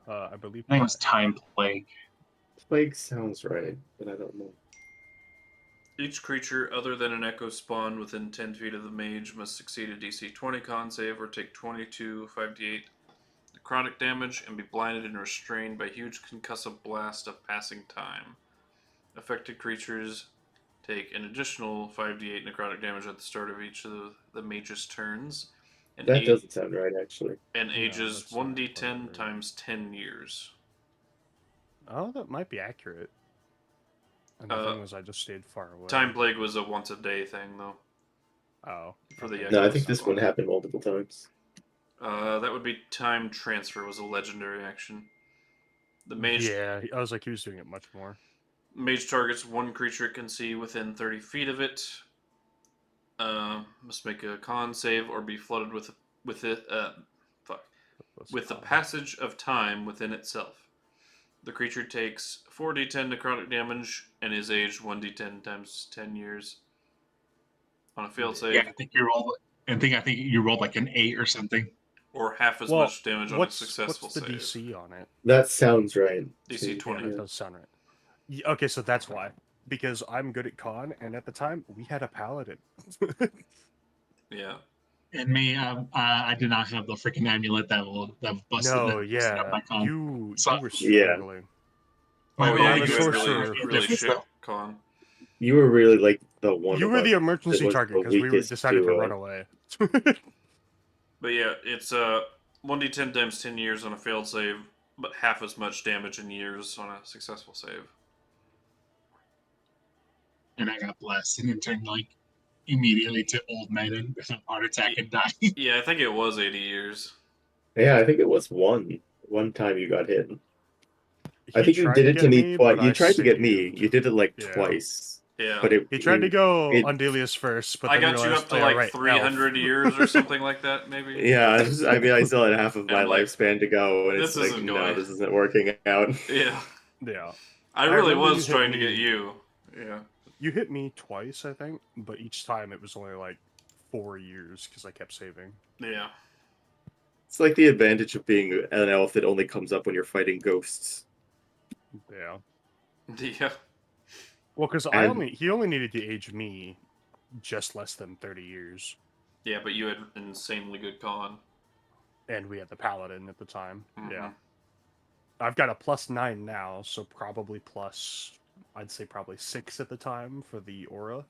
Speaker 3: I believe
Speaker 2: I think it was time plague.
Speaker 7: Plague sounds right, but I don't know.
Speaker 1: Each creature other than an echo spawn within 10 feet of the mage must succeed a DC 20 con save or take 22 5d8 necrotic damage and be blinded and restrained by huge concussive blast of passing time. Affected creatures take an additional 5d8 necrotic damage at the start of each of the mage's turns. And
Speaker 7: That doesn't sound right, actually.
Speaker 1: And ages
Speaker 3: that's not
Speaker 1: 1d10
Speaker 3: right.
Speaker 1: times 10 years.
Speaker 3: Oh, that might be accurate. And the thing was, I just stayed far away.
Speaker 1: Time plague was a once a day thing, though.
Speaker 3: Oh.
Speaker 1: for the
Speaker 3: okay.
Speaker 4: No, I
Speaker 1: Echo
Speaker 4: think this one
Speaker 1: symbol.
Speaker 4: happened multiple times.
Speaker 1: That would be time transfer was a legendary action. The mage
Speaker 3: Yeah, I was like, he was doing it much more.
Speaker 1: mage targets one creature it can see within 30 feet of it. Must make a con save or be flooded with it. With the passage of time within itself. The creature takes 4d10 necrotic damage and is aged 1d10 times 10 years. On a failed save,
Speaker 2: Yeah, I think you rolled like an 8 or something.
Speaker 1: or half as
Speaker 3: Well,
Speaker 1: much damage on a
Speaker 3: what's
Speaker 1: successful
Speaker 3: the
Speaker 1: save.
Speaker 3: DC on it?
Speaker 4: That sounds right.
Speaker 1: DC
Speaker 3: Yeah,
Speaker 1: 20.
Speaker 3: that does sound right. Okay, so that's why. Because I'm good at con, and at the time we had a paladin.
Speaker 1: Yeah.
Speaker 2: And me, I did not have the freaking amulet that busted
Speaker 3: No,
Speaker 2: up
Speaker 3: yeah,
Speaker 2: my con.
Speaker 3: you
Speaker 2: So-
Speaker 3: were
Speaker 4: Yeah.
Speaker 3: struggling.
Speaker 1: Oh
Speaker 2: My
Speaker 1: yeah,
Speaker 3: I'm a
Speaker 1: you had
Speaker 3: sorcerer.
Speaker 1: really
Speaker 2: difference,
Speaker 1: shit
Speaker 2: though.
Speaker 1: con.
Speaker 4: You were really like the one
Speaker 3: You
Speaker 4: of
Speaker 3: were
Speaker 4: us
Speaker 3: the
Speaker 4: that
Speaker 3: emergency
Speaker 4: was
Speaker 3: target
Speaker 4: the
Speaker 3: because we
Speaker 4: weakest
Speaker 3: decided to
Speaker 4: to,
Speaker 3: run away.
Speaker 1: But yeah, it's 1d10 times 10 years on a failed save, but half as much damage in years on a successful save.
Speaker 2: And I got blessed and then turned like immediately to old man and heart attack and died.
Speaker 1: Yeah, I think it was 80 years.
Speaker 4: Yeah, I think it was one time you got hit. I
Speaker 3: He
Speaker 4: think you
Speaker 3: tried
Speaker 4: did
Speaker 3: to
Speaker 4: it to
Speaker 3: get
Speaker 4: me
Speaker 3: me,
Speaker 4: twice.
Speaker 3: but
Speaker 4: You
Speaker 3: I
Speaker 4: tried to get me.
Speaker 3: saved.
Speaker 4: You did it like
Speaker 3: Yeah.
Speaker 4: twice.
Speaker 1: Yeah.
Speaker 4: But
Speaker 3: He tried to go
Speaker 4: it-
Speaker 3: Andelias first, but
Speaker 1: I
Speaker 3: then
Speaker 1: got you
Speaker 3: realized,
Speaker 1: up to
Speaker 3: oh,
Speaker 1: like
Speaker 3: right,
Speaker 1: 300
Speaker 3: elf.
Speaker 1: years or something like that, maybe.
Speaker 4: Yeah, I mean, I still had half of
Speaker 1: And
Speaker 4: my
Speaker 1: I'm like,
Speaker 4: lifespan to go, and
Speaker 1: this
Speaker 4: it's like,
Speaker 1: isn't
Speaker 4: no,
Speaker 1: going.
Speaker 4: this isn't working out.
Speaker 1: Yeah.
Speaker 3: Yeah.
Speaker 1: I
Speaker 3: I
Speaker 1: really
Speaker 3: remember you
Speaker 1: was
Speaker 3: hit
Speaker 1: trying to get
Speaker 3: me.
Speaker 1: you. Yeah.
Speaker 3: You hit me twice, I think, but each time it was only like 4 years because I kept saving.
Speaker 1: Yeah.
Speaker 4: It's like the advantage of being an elf that only comes up when you're fighting ghosts.
Speaker 3: Yeah.
Speaker 1: Yeah.
Speaker 3: Well, because
Speaker 4: And-
Speaker 3: he only needed to age me just less than 30 years,
Speaker 1: Yeah, but you had insanely good con.
Speaker 3: and we had the paladin at the time.
Speaker 1: Mhm.
Speaker 3: Yeah. I've got a +9 now, so probably I'd say probably 6 at the time for the aura.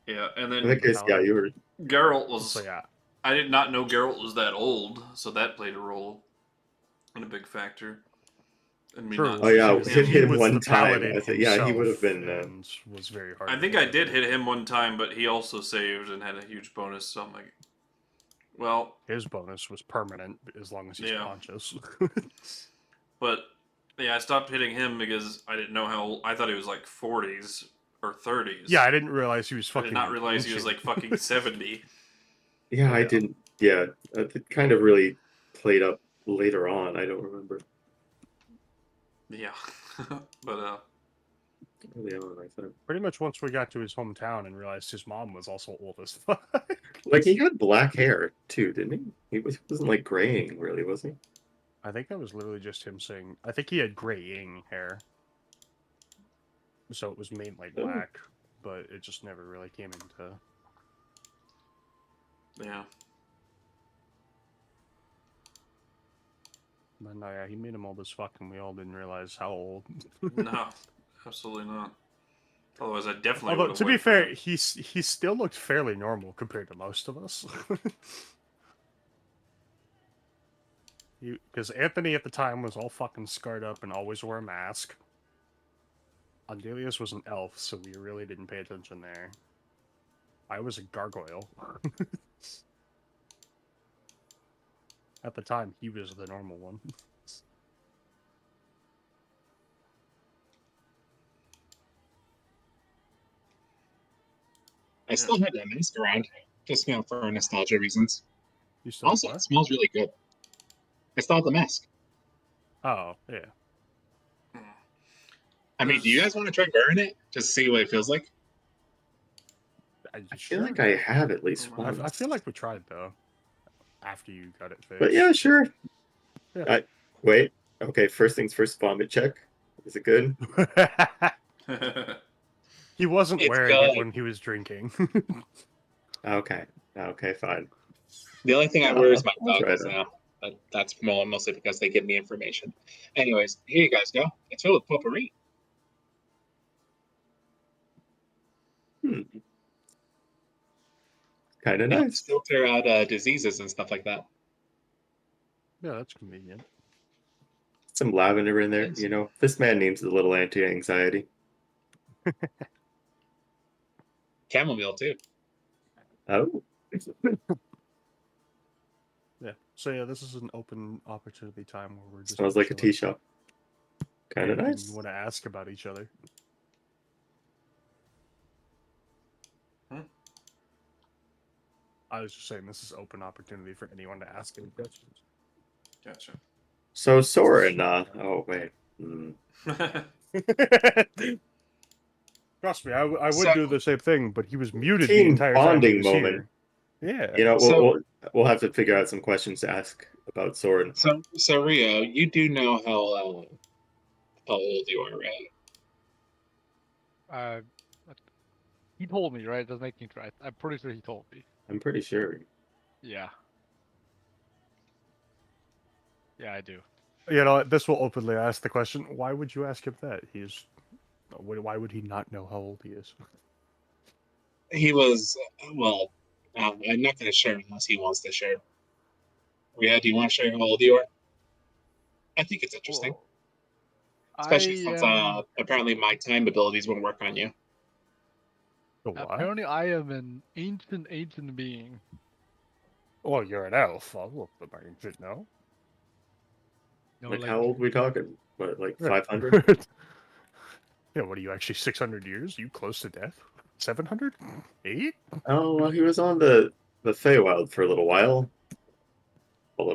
Speaker 1: Yeah, and
Speaker 4: In
Speaker 1: then
Speaker 4: that case, yeah, you were.
Speaker 1: Geralt was.
Speaker 3: So yeah,
Speaker 1: I did not know Geralt was that old, so that played a role and a big factor. And me
Speaker 3: true.
Speaker 1: not
Speaker 4: Oh yeah,
Speaker 1: choosing
Speaker 4: hit him
Speaker 3: was
Speaker 4: one
Speaker 3: the
Speaker 4: time.
Speaker 3: paladin
Speaker 4: I think, yeah, he would have
Speaker 3: himself,
Speaker 4: been.
Speaker 3: and was very hard.
Speaker 1: I
Speaker 3: to
Speaker 1: think
Speaker 3: hit
Speaker 1: I did
Speaker 3: with.
Speaker 1: hit him one time, but he also saved and had a huge bonus. So I'm like, well,
Speaker 3: His bonus was permanent as long as he's
Speaker 1: Yeah.
Speaker 3: conscious.
Speaker 1: but yeah, I stopped hitting him because I didn't know how old. I thought he was like 40s or 30s.
Speaker 3: Yeah, I didn't realize he was
Speaker 1: I
Speaker 3: fucking.
Speaker 1: did not realize he was
Speaker 3: ancient.
Speaker 1: like fucking 70.
Speaker 4: Yeah, I
Speaker 3: Yeah.
Speaker 4: didn't. Yeah, it kind of really played up later on. I don't remember.
Speaker 1: Yeah, but
Speaker 4: Early on, I thought.
Speaker 3: Pretty much once we got to his hometown and realized his mom was also old as fuck.
Speaker 4: Like he had black hair too, didn't he? He wasn't like graying, really, was he?
Speaker 3: I think that was literally just him saying. I think he had graying hair, so it was mainly
Speaker 4: Oh.
Speaker 3: black, but it just never really came into.
Speaker 1: yeah.
Speaker 3: But no, yeah, he made him old as fuck, and we all didn't realize how old.
Speaker 1: No, absolutely not. Otherwise, I definitely.
Speaker 3: Although
Speaker 1: would've
Speaker 3: to be
Speaker 1: went for
Speaker 3: fair,
Speaker 1: him.
Speaker 3: he still looked fairly normal compared to most of us. Because Anthony at the time was all fucking scarred up and always wore a mask. Andelias was an elf, so we really didn't pay attention there. I was a gargoyle. At the time, he was the normal one.
Speaker 2: I still had that mask around, just for nostalgia reasons.
Speaker 3: You still
Speaker 2: Also,
Speaker 3: what?
Speaker 2: it smells really good. I still have the mask.
Speaker 3: Oh, yeah.
Speaker 2: I mean, do you guys want to try wearing it just to see what it feels like?
Speaker 4: I feel like I have at least
Speaker 1: I-
Speaker 4: once.
Speaker 3: I feel like we tried, though. After you got it fixed.
Speaker 4: But yeah, sure.
Speaker 3: Yeah.
Speaker 4: Wait. Okay, first things first. Vomit check. Is it good?
Speaker 3: He wasn't
Speaker 2: It's
Speaker 3: wearing
Speaker 2: good.
Speaker 3: it when he was drinking.
Speaker 4: Okay. Okay, fine.
Speaker 2: The only thing I wear is my
Speaker 4: I'll try
Speaker 2: goggles
Speaker 4: that.
Speaker 2: now. But that's mostly because they give me information. Anyways, here you guys go. It's filled with potpourri.
Speaker 4: Kind of
Speaker 2: Yeah,
Speaker 4: nice.
Speaker 2: filter out diseases and stuff like that.
Speaker 3: Yeah, that's convenient.
Speaker 4: Some lavender in there.
Speaker 2: Thanks.
Speaker 4: You know, this man needs a little anti-anxiety.
Speaker 2: Chamomile too.
Speaker 4: Oh,
Speaker 3: Yeah. So yeah, this is an open opportunity time where we're just
Speaker 7: Smells like a
Speaker 3: chilling.
Speaker 7: tea shop. Kind of
Speaker 3: Anything
Speaker 7: nice.
Speaker 3: you want to ask about each other? I was just saying this is open opportunity for anyone to ask any questions.
Speaker 1: Gotcha.
Speaker 7: So Soren, oh wait.
Speaker 3: Trust me, I would
Speaker 2: So-
Speaker 3: do the same thing, but he was muted the
Speaker 7: Team
Speaker 3: entire time he
Speaker 7: bonding
Speaker 3: was
Speaker 7: moment.
Speaker 3: here. Yeah.
Speaker 7: You know,
Speaker 2: So-
Speaker 7: we'll have to figure out some questions to ask about Soren.
Speaker 2: So Rio, you do know how old you are, right?
Speaker 6: He told me, right? Doesn't make me try. I'm pretty sure he told me.
Speaker 7: I'm pretty sure.
Speaker 6: Yeah. Yeah, I do.
Speaker 3: You know, this will openly ask the question: why would you ask him that? Why would he not know how old he is?
Speaker 2: He was well. I'm not going to share unless he wants to share. Rio, do you want to share how old you are? I think it's interesting,
Speaker 6: Well,
Speaker 2: especially
Speaker 6: I
Speaker 2: since
Speaker 6: am
Speaker 2: apparently my time abilities won't work on you.
Speaker 3: The what?
Speaker 6: apparently I am an ancient being.
Speaker 3: Oh, you're an elf. I'll look the ancient now.
Speaker 6: You know,
Speaker 7: Like, how old we talking? What, like 500?
Speaker 3: Yeah, what are you actually 600 years? You close to death? 700? 8?
Speaker 7: Oh, well, he was on the Feywild for a little while. Well,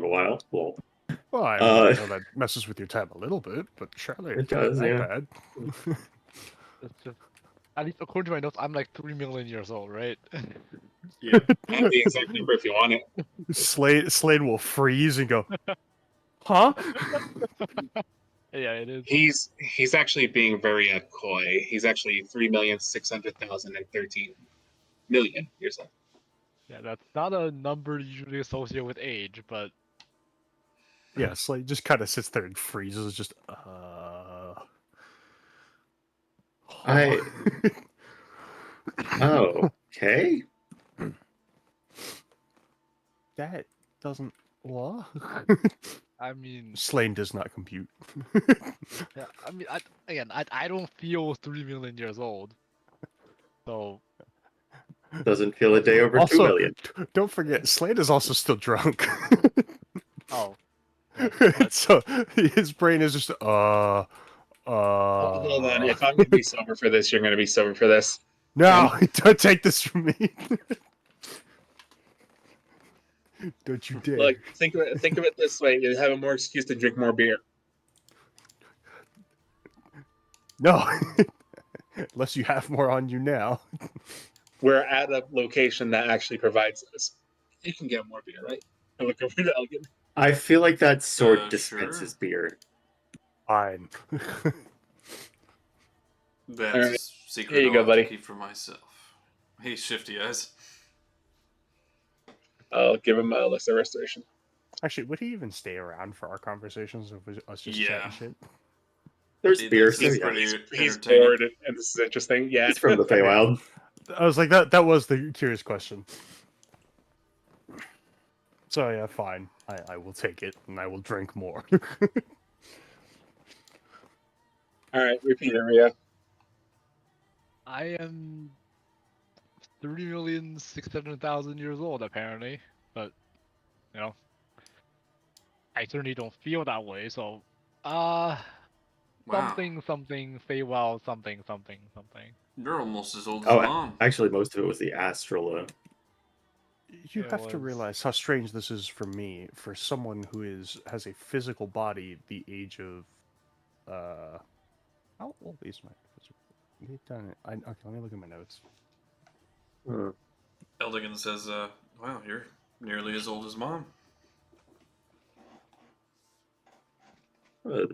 Speaker 3: Well, I know that messes with your time a little bit, but surely
Speaker 7: It
Speaker 3: it's not
Speaker 7: does,
Speaker 3: that
Speaker 7: yeah.
Speaker 3: bad.
Speaker 6: It's just, at least according to my notes, I'm like 3 million years old, right?
Speaker 1: Yeah.
Speaker 2: I have the exact number if you want it.
Speaker 3: Slane will freeze and go, huh?
Speaker 6: Yeah, it is.
Speaker 2: He's actually being very coy. He's actually 3,600,013 years old.
Speaker 6: Yeah, that's not a number usually associated with age, but
Speaker 3: Yeah, Slane just kind of sits there and freezes, just,
Speaker 7: I- Oh, okay.
Speaker 3: That doesn't. What?
Speaker 6: I mean,
Speaker 3: Slane does not compute.
Speaker 6: yeah, I mean, I don't feel 3 million years old, so
Speaker 7: Doesn't feel a day over 2
Speaker 3: Also,
Speaker 7: million.
Speaker 3: don't forget, Slane is also still drunk.
Speaker 6: oh, yeah, but
Speaker 3: So his brain is just
Speaker 2: Hold on. If I'm going to be sober for this, you're going to be sober for this.
Speaker 3: No, don't take this from me. Don't you dare.
Speaker 2: Look, think of it this way: you have more excuse to drink more beer.
Speaker 3: No. Unless you have more on you now.
Speaker 2: We're at a location that actually provides this. You can get more beer, right? I look over to Elgin.
Speaker 7: I feel like that sword
Speaker 1: Sure.
Speaker 7: dispenses beer.
Speaker 3: Fine.
Speaker 1: That's
Speaker 2: All
Speaker 1: a
Speaker 2: right.
Speaker 1: secret
Speaker 2: Here you
Speaker 1: I'll
Speaker 2: go,
Speaker 1: have
Speaker 2: buddy.
Speaker 1: to keep for myself. Hey, shifty eyes.
Speaker 2: I'll give him a lesser restoration.
Speaker 3: Actually, would he even stay around for our conversations if it was us just
Speaker 1: Yeah.
Speaker 3: chatting shit?
Speaker 7: There's beer,
Speaker 1: This
Speaker 7: so
Speaker 1: is
Speaker 7: yeah.
Speaker 1: pretty
Speaker 2: He's
Speaker 1: entertaining.
Speaker 2: bored, and this is interesting. Yeah,
Speaker 7: He's from the Feywild.
Speaker 3: I was like, that was the curious question. So yeah, fine. I will take it, and I will drink more.
Speaker 2: All right, repeat it, Ria.
Speaker 6: I am 3,600,000 years old apparently, but you know, I certainly don't feel that way. So,
Speaker 1: Wow.
Speaker 6: something, Feywild, something.
Speaker 1: You're almost as old as
Speaker 7: Oh,
Speaker 1: Mom.
Speaker 7: actually, most of it was the Astral.
Speaker 3: You
Speaker 6: It
Speaker 3: have to
Speaker 6: was-
Speaker 3: realize how strange this is for me, for someone who has a physical body the age of how old is my physical? We've done it. Okay, let me look at my notes.
Speaker 1: Eldigan says, wow, you're nearly as old as Mom.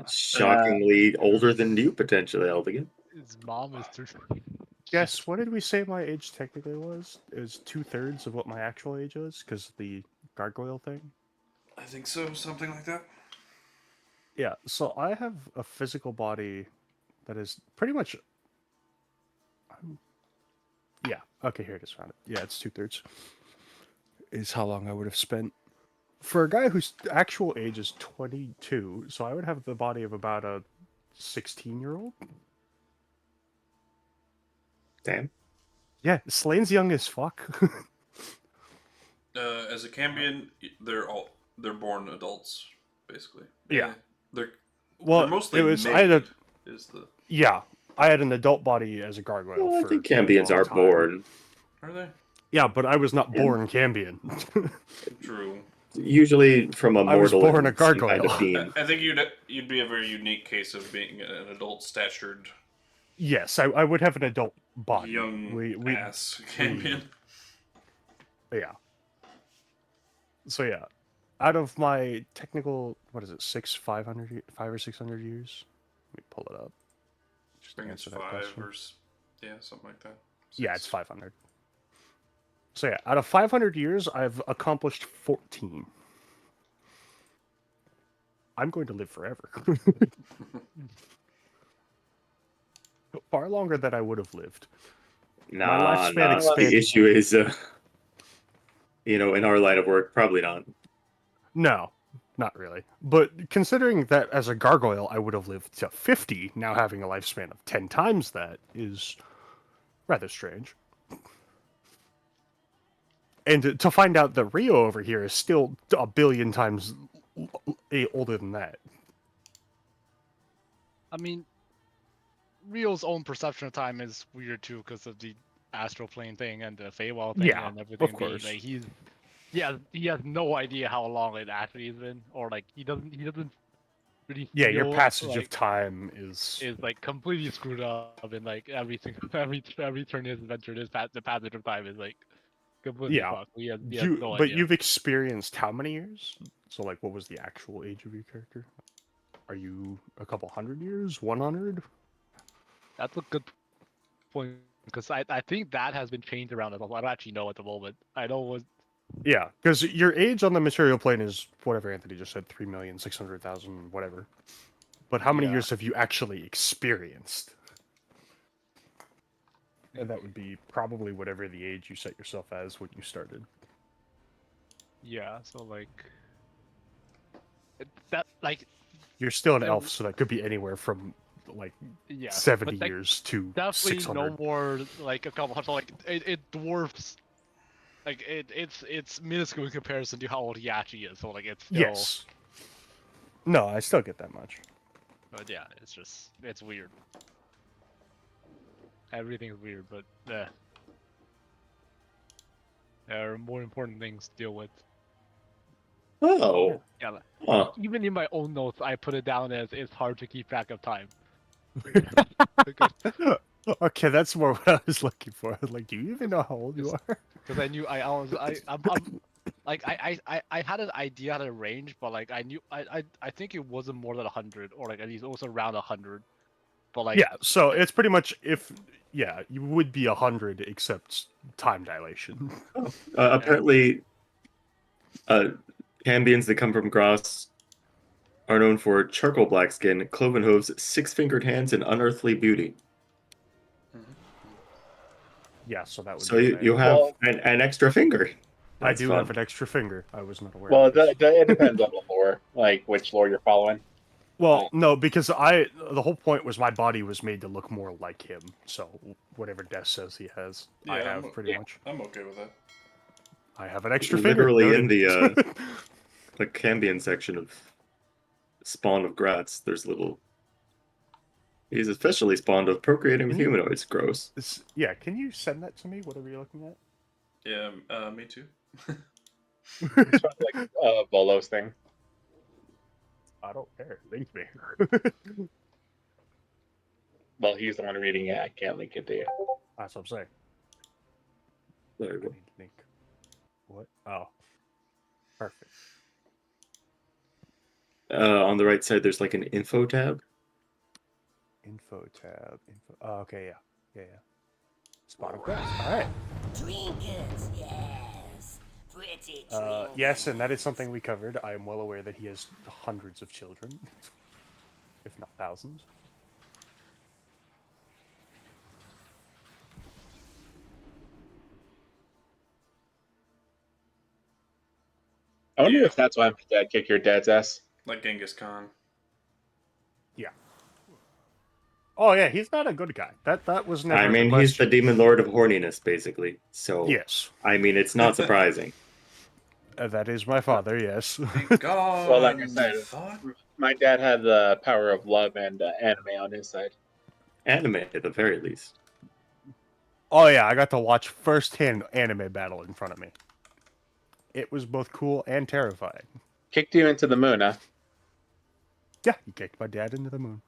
Speaker 7: Shockingly older than you, potentially, Eldigan.
Speaker 6: His mom is 3.
Speaker 3: Guess what did we say my age technically was? It was 2/3 of what my actual age was, because the gargoyle thing.
Speaker 1: I think so, something like that.
Speaker 3: Yeah, so I have a physical body that is pretty much. Yeah, okay, here it is. Found it. Yeah, it's 2/3. Is how long I would have spent. For a guy whose actual age is 22, so I would have the body of about a 16-year-old.
Speaker 7: Damn.
Speaker 3: Yeah, Slane's young as fuck.
Speaker 1: As a Cambion, they're born adults, basically.
Speaker 3: Yeah.
Speaker 1: They're
Speaker 3: Well,
Speaker 1: mostly
Speaker 3: it was
Speaker 1: made.
Speaker 3: I had a
Speaker 1: Is the
Speaker 3: yeah. I had an adult body as a gargoyle
Speaker 7: Well, I
Speaker 3: for
Speaker 7: think
Speaker 3: a
Speaker 7: Cambions
Speaker 3: long
Speaker 7: are
Speaker 3: time.
Speaker 7: born.
Speaker 1: Are they?
Speaker 3: Yeah, but I was not
Speaker 7: Yeah.
Speaker 3: born Cambion.
Speaker 1: True.
Speaker 7: Usually from a
Speaker 3: I was
Speaker 7: mortal
Speaker 3: born
Speaker 7: and
Speaker 3: a
Speaker 7: some kind
Speaker 3: gargoyle.
Speaker 7: of fiend.
Speaker 1: I think you'd be a very unique case of being an adult statured
Speaker 3: Yes, I would have an adult body.
Speaker 1: young ass
Speaker 3: we-
Speaker 1: Cambion.
Speaker 3: Yeah. So yeah, out of my technical, what is it, 5 or 600 years? Let me pull it up. Just
Speaker 1: I
Speaker 3: to
Speaker 1: think it's
Speaker 3: answer that
Speaker 1: 5
Speaker 3: question.
Speaker 1: or yeah, something like that.
Speaker 3: Yeah,
Speaker 1: 6.
Speaker 3: it's 500. So yeah, out of 500 years, I've accomplished 14. I'm going to live forever. Far longer than I would have lived.
Speaker 7: Nah.
Speaker 3: lifespan
Speaker 7: The
Speaker 3: expanded.
Speaker 7: issue is, in our line of work, probably not.
Speaker 3: No, not really. But considering that as a gargoyle, I would have lived to 50, now having a lifespan of 10 times that is rather strange. And to find out that Rio over here is still a billion times older than that.
Speaker 6: I mean, Rio's own perception of time is weird too because of the astral plane thing and the Feywild thing
Speaker 3: Yeah,
Speaker 6: and everything.
Speaker 3: of course.
Speaker 6: Like he has no idea how long it actually has been, or like he doesn't really
Speaker 3: Yeah, your
Speaker 6: feel
Speaker 3: passage
Speaker 6: like
Speaker 3: of time is
Speaker 6: like completely screwed up, and like every turn he has adventure, the passage of time is like completely
Speaker 3: yeah.
Speaker 6: fucked. He has no
Speaker 3: But
Speaker 6: idea.
Speaker 3: you've experienced how many years? So like, what was the actual age of your character? Are you a couple hundred years? 100?
Speaker 6: That's a good point because I think that has been changed around as well. I don't actually know at the moment. I know it was
Speaker 3: Yeah, because your age on the material plane is whatever Anthony just said, 3,600,000, whatever. But how many
Speaker 6: Yeah.
Speaker 3: years have you actually experienced? And that would be probably whatever the age you set yourself as when you started.
Speaker 6: yeah. So like that like
Speaker 3: You're still an
Speaker 6: you know,
Speaker 3: elf, so that could be anywhere from like
Speaker 6: yeah,
Speaker 3: 70
Speaker 6: but, like,
Speaker 3: years to
Speaker 6: definitely
Speaker 3: 600.
Speaker 6: no more like a couple hundred. So, like it dwarfs. Like it's minuscule in comparison to how old he actually is. So like it's still.
Speaker 3: Yes. No, I still get that much.
Speaker 6: But yeah, it's weird. Everything's weird, but there are more important things to deal with.
Speaker 7: Oh.
Speaker 6: Yeah.
Speaker 7: Huh.
Speaker 6: Even in my own notes, I put it down as it's hard to keep track of time.
Speaker 3: Okay, that's more what I was looking for. Like, do you even know how old you are?
Speaker 6: Because I knew I'm like I had an idea at a range, but like I knew I think it wasn't more than 100, or like at least it was around 100. But like
Speaker 3: Yeah, so it's pretty much you would be 100 except time dilation.
Speaker 7: Apparently, Cambions that come from Gross are known for charcoal black skin, cloven hooves, 6-fingered hands, and unearthly beauty.
Speaker 3: Yeah, so that would
Speaker 7: So
Speaker 3: be
Speaker 7: you have an extra finger.
Speaker 3: I
Speaker 7: That's
Speaker 3: do
Speaker 7: fun.
Speaker 3: have an extra finger. I was not aware
Speaker 8: Well,
Speaker 3: of this.
Speaker 8: it depends on the lore, like which lore you're following.
Speaker 3: Well, no, because the whole point was my body was made to look more like him. So whatever Death says he has,
Speaker 1: Yeah,
Speaker 3: I have pretty much.
Speaker 1: I'm okay with that.
Speaker 3: I have an extra finger.
Speaker 7: Literally in
Speaker 3: noted.
Speaker 7: the Cambion section of Spawn of Gratz, there's little. He's especially spawned of procreating with humanoids. Gross.
Speaker 3: Yeah, can you send that to me? Whatever you're looking at.
Speaker 1: Yeah, me too.
Speaker 8: It's like Volo's thing.
Speaker 3: I don't care. Link me.
Speaker 8: Well, he's the one reading it. I can't link it to you.
Speaker 3: That's what I'm saying.
Speaker 7: There we go.
Speaker 3: Link. What? Oh. Perfect.
Speaker 7: On the right side, there's like an info tab.
Speaker 3: Info tab. Oh, okay, yeah. Spot of grass. All right.
Speaker 9: Trinkets, yes. Pretty
Speaker 3: Yes, and that is something we covered. I am well aware that he has hundreds of children, if not thousands.
Speaker 8: I wonder if that's why my dad kicked your dad's ass.
Speaker 1: Like Genghis Khan.
Speaker 3: Yeah. Oh yeah, he's not a good guy. That was never.
Speaker 7: I mean,
Speaker 3: the
Speaker 7: he's the
Speaker 3: question.
Speaker 7: demon lord of horniness, basically. So
Speaker 3: Yes.
Speaker 7: I mean, it's not surprising.
Speaker 3: That is my father, yes.
Speaker 1: Be gone.
Speaker 8: Well, like I said,
Speaker 1: thought.
Speaker 8: my dad had the power of love and anime on his side.
Speaker 7: Anime at the very least.
Speaker 3: Oh yeah, I got to watch firsthand anime battle in front of me. It was both cool and terrifying.
Speaker 8: Kicked you into the moon, huh?
Speaker 3: Yeah, he kicked my dad into the moon.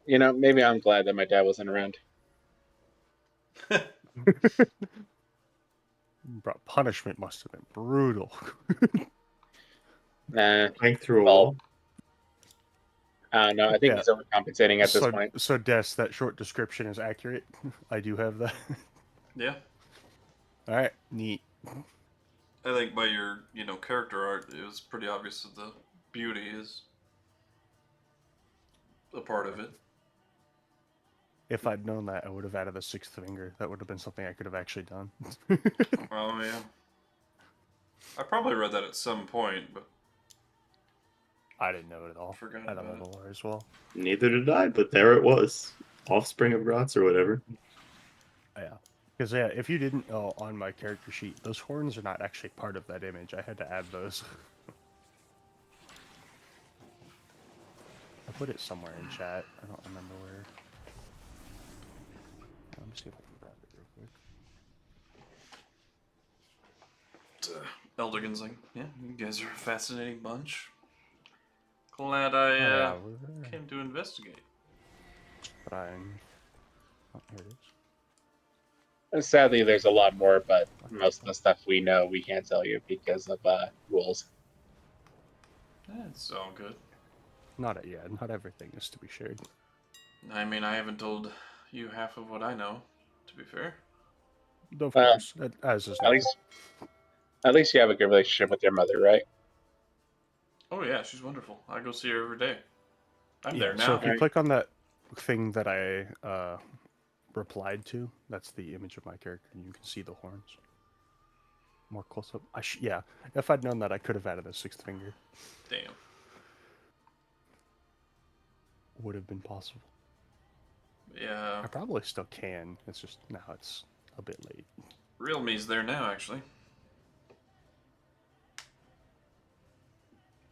Speaker 8: You know, maybe I'm glad that my dad wasn't around.
Speaker 3: Bro, punishment must have been brutal.
Speaker 8: Nah,
Speaker 7: Plank through a
Speaker 8: Well,
Speaker 7: wall.
Speaker 8: I don't know. I think
Speaker 3: Yeah.
Speaker 8: he's overcompensating at this point.
Speaker 3: So Des, that short description is accurate. I do have that.
Speaker 1: Yeah.
Speaker 3: All right, neat.
Speaker 1: I think by your, character art, it was pretty obvious that the beauty is a part of it.
Speaker 3: If I'd known that, I would have added a sixth finger. That would have been something I could have actually done.
Speaker 1: Oh, yeah. I probably read that at some point, but
Speaker 3: I didn't know it at all.
Speaker 1: Forgot
Speaker 3: I don't know
Speaker 1: about
Speaker 3: the lore as well.
Speaker 7: Neither did I, but there it was. Offspring of Grots or whatever.
Speaker 3: Yeah. Because, yeah, if you didn't know on my character sheet, those horns are not actually part of that image. I had to add those. I put it somewhere in chat. I don't remember where. Let me see if I can grab it real quick.
Speaker 1: Eldigan's like, yeah, you guys are a fascinating bunch. Glad I
Speaker 3: Yeah, we're there.
Speaker 1: came to investigate.
Speaker 3: But I'm... Oh, here it is.
Speaker 8: Sadly, there's a lot more, but most of the stuff we know we can't tell you because of rules.
Speaker 1: That's all good.
Speaker 3: Not everything is to be shared.
Speaker 1: I mean, I haven't told you half of what I know, to be fair.
Speaker 3: Of
Speaker 8: Well,
Speaker 3: course, as is normal.
Speaker 8: At least you have a good relationship with your mother, right?
Speaker 1: Oh yeah, she's wonderful. I go see her every day. I'm
Speaker 3: Yeah,
Speaker 1: there
Speaker 3: so
Speaker 1: now.
Speaker 3: if you click on that thing that I replied to, that's the image of my character, and you can see the horns. More close up. Yeah, if I'd known that, I could have added a sixth finger.
Speaker 1: Damn.
Speaker 3: Would have been possible.
Speaker 1: Yeah.
Speaker 3: I probably still can. It's just now it's a bit late.
Speaker 1: Real me's there now, actually.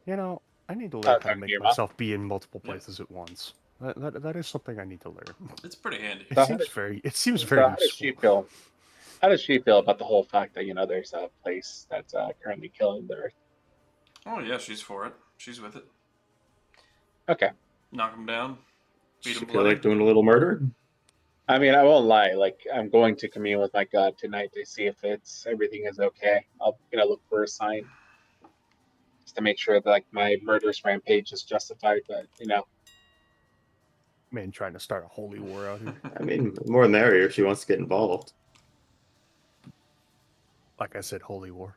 Speaker 3: You know, I need to learn how to
Speaker 8: talk to
Speaker 3: make
Speaker 8: your mom.
Speaker 3: myself be in multiple places at once. That is something I need to learn.
Speaker 1: It's pretty handy.
Speaker 3: It
Speaker 8: So
Speaker 3: seems very
Speaker 8: how does she feel? How does she feel about the whole fact that there's a place that's currently killing the Earth?
Speaker 1: Oh yeah, she's for it. She's with it.
Speaker 8: Okay.
Speaker 1: Knock him down. Beat
Speaker 7: She
Speaker 1: him
Speaker 7: feel
Speaker 1: bloody.
Speaker 7: like doing a little murder?
Speaker 8: I mean, I won't lie. Like, I'm going to commune with my God tonight to see if everything is okay. I'll look for a sign just to make sure that my murderous rampage is justified. But
Speaker 3: Man, trying to start a holy war out here.
Speaker 7: I mean, more the merrier if she wants to get involved.
Speaker 3: Like I said, holy war.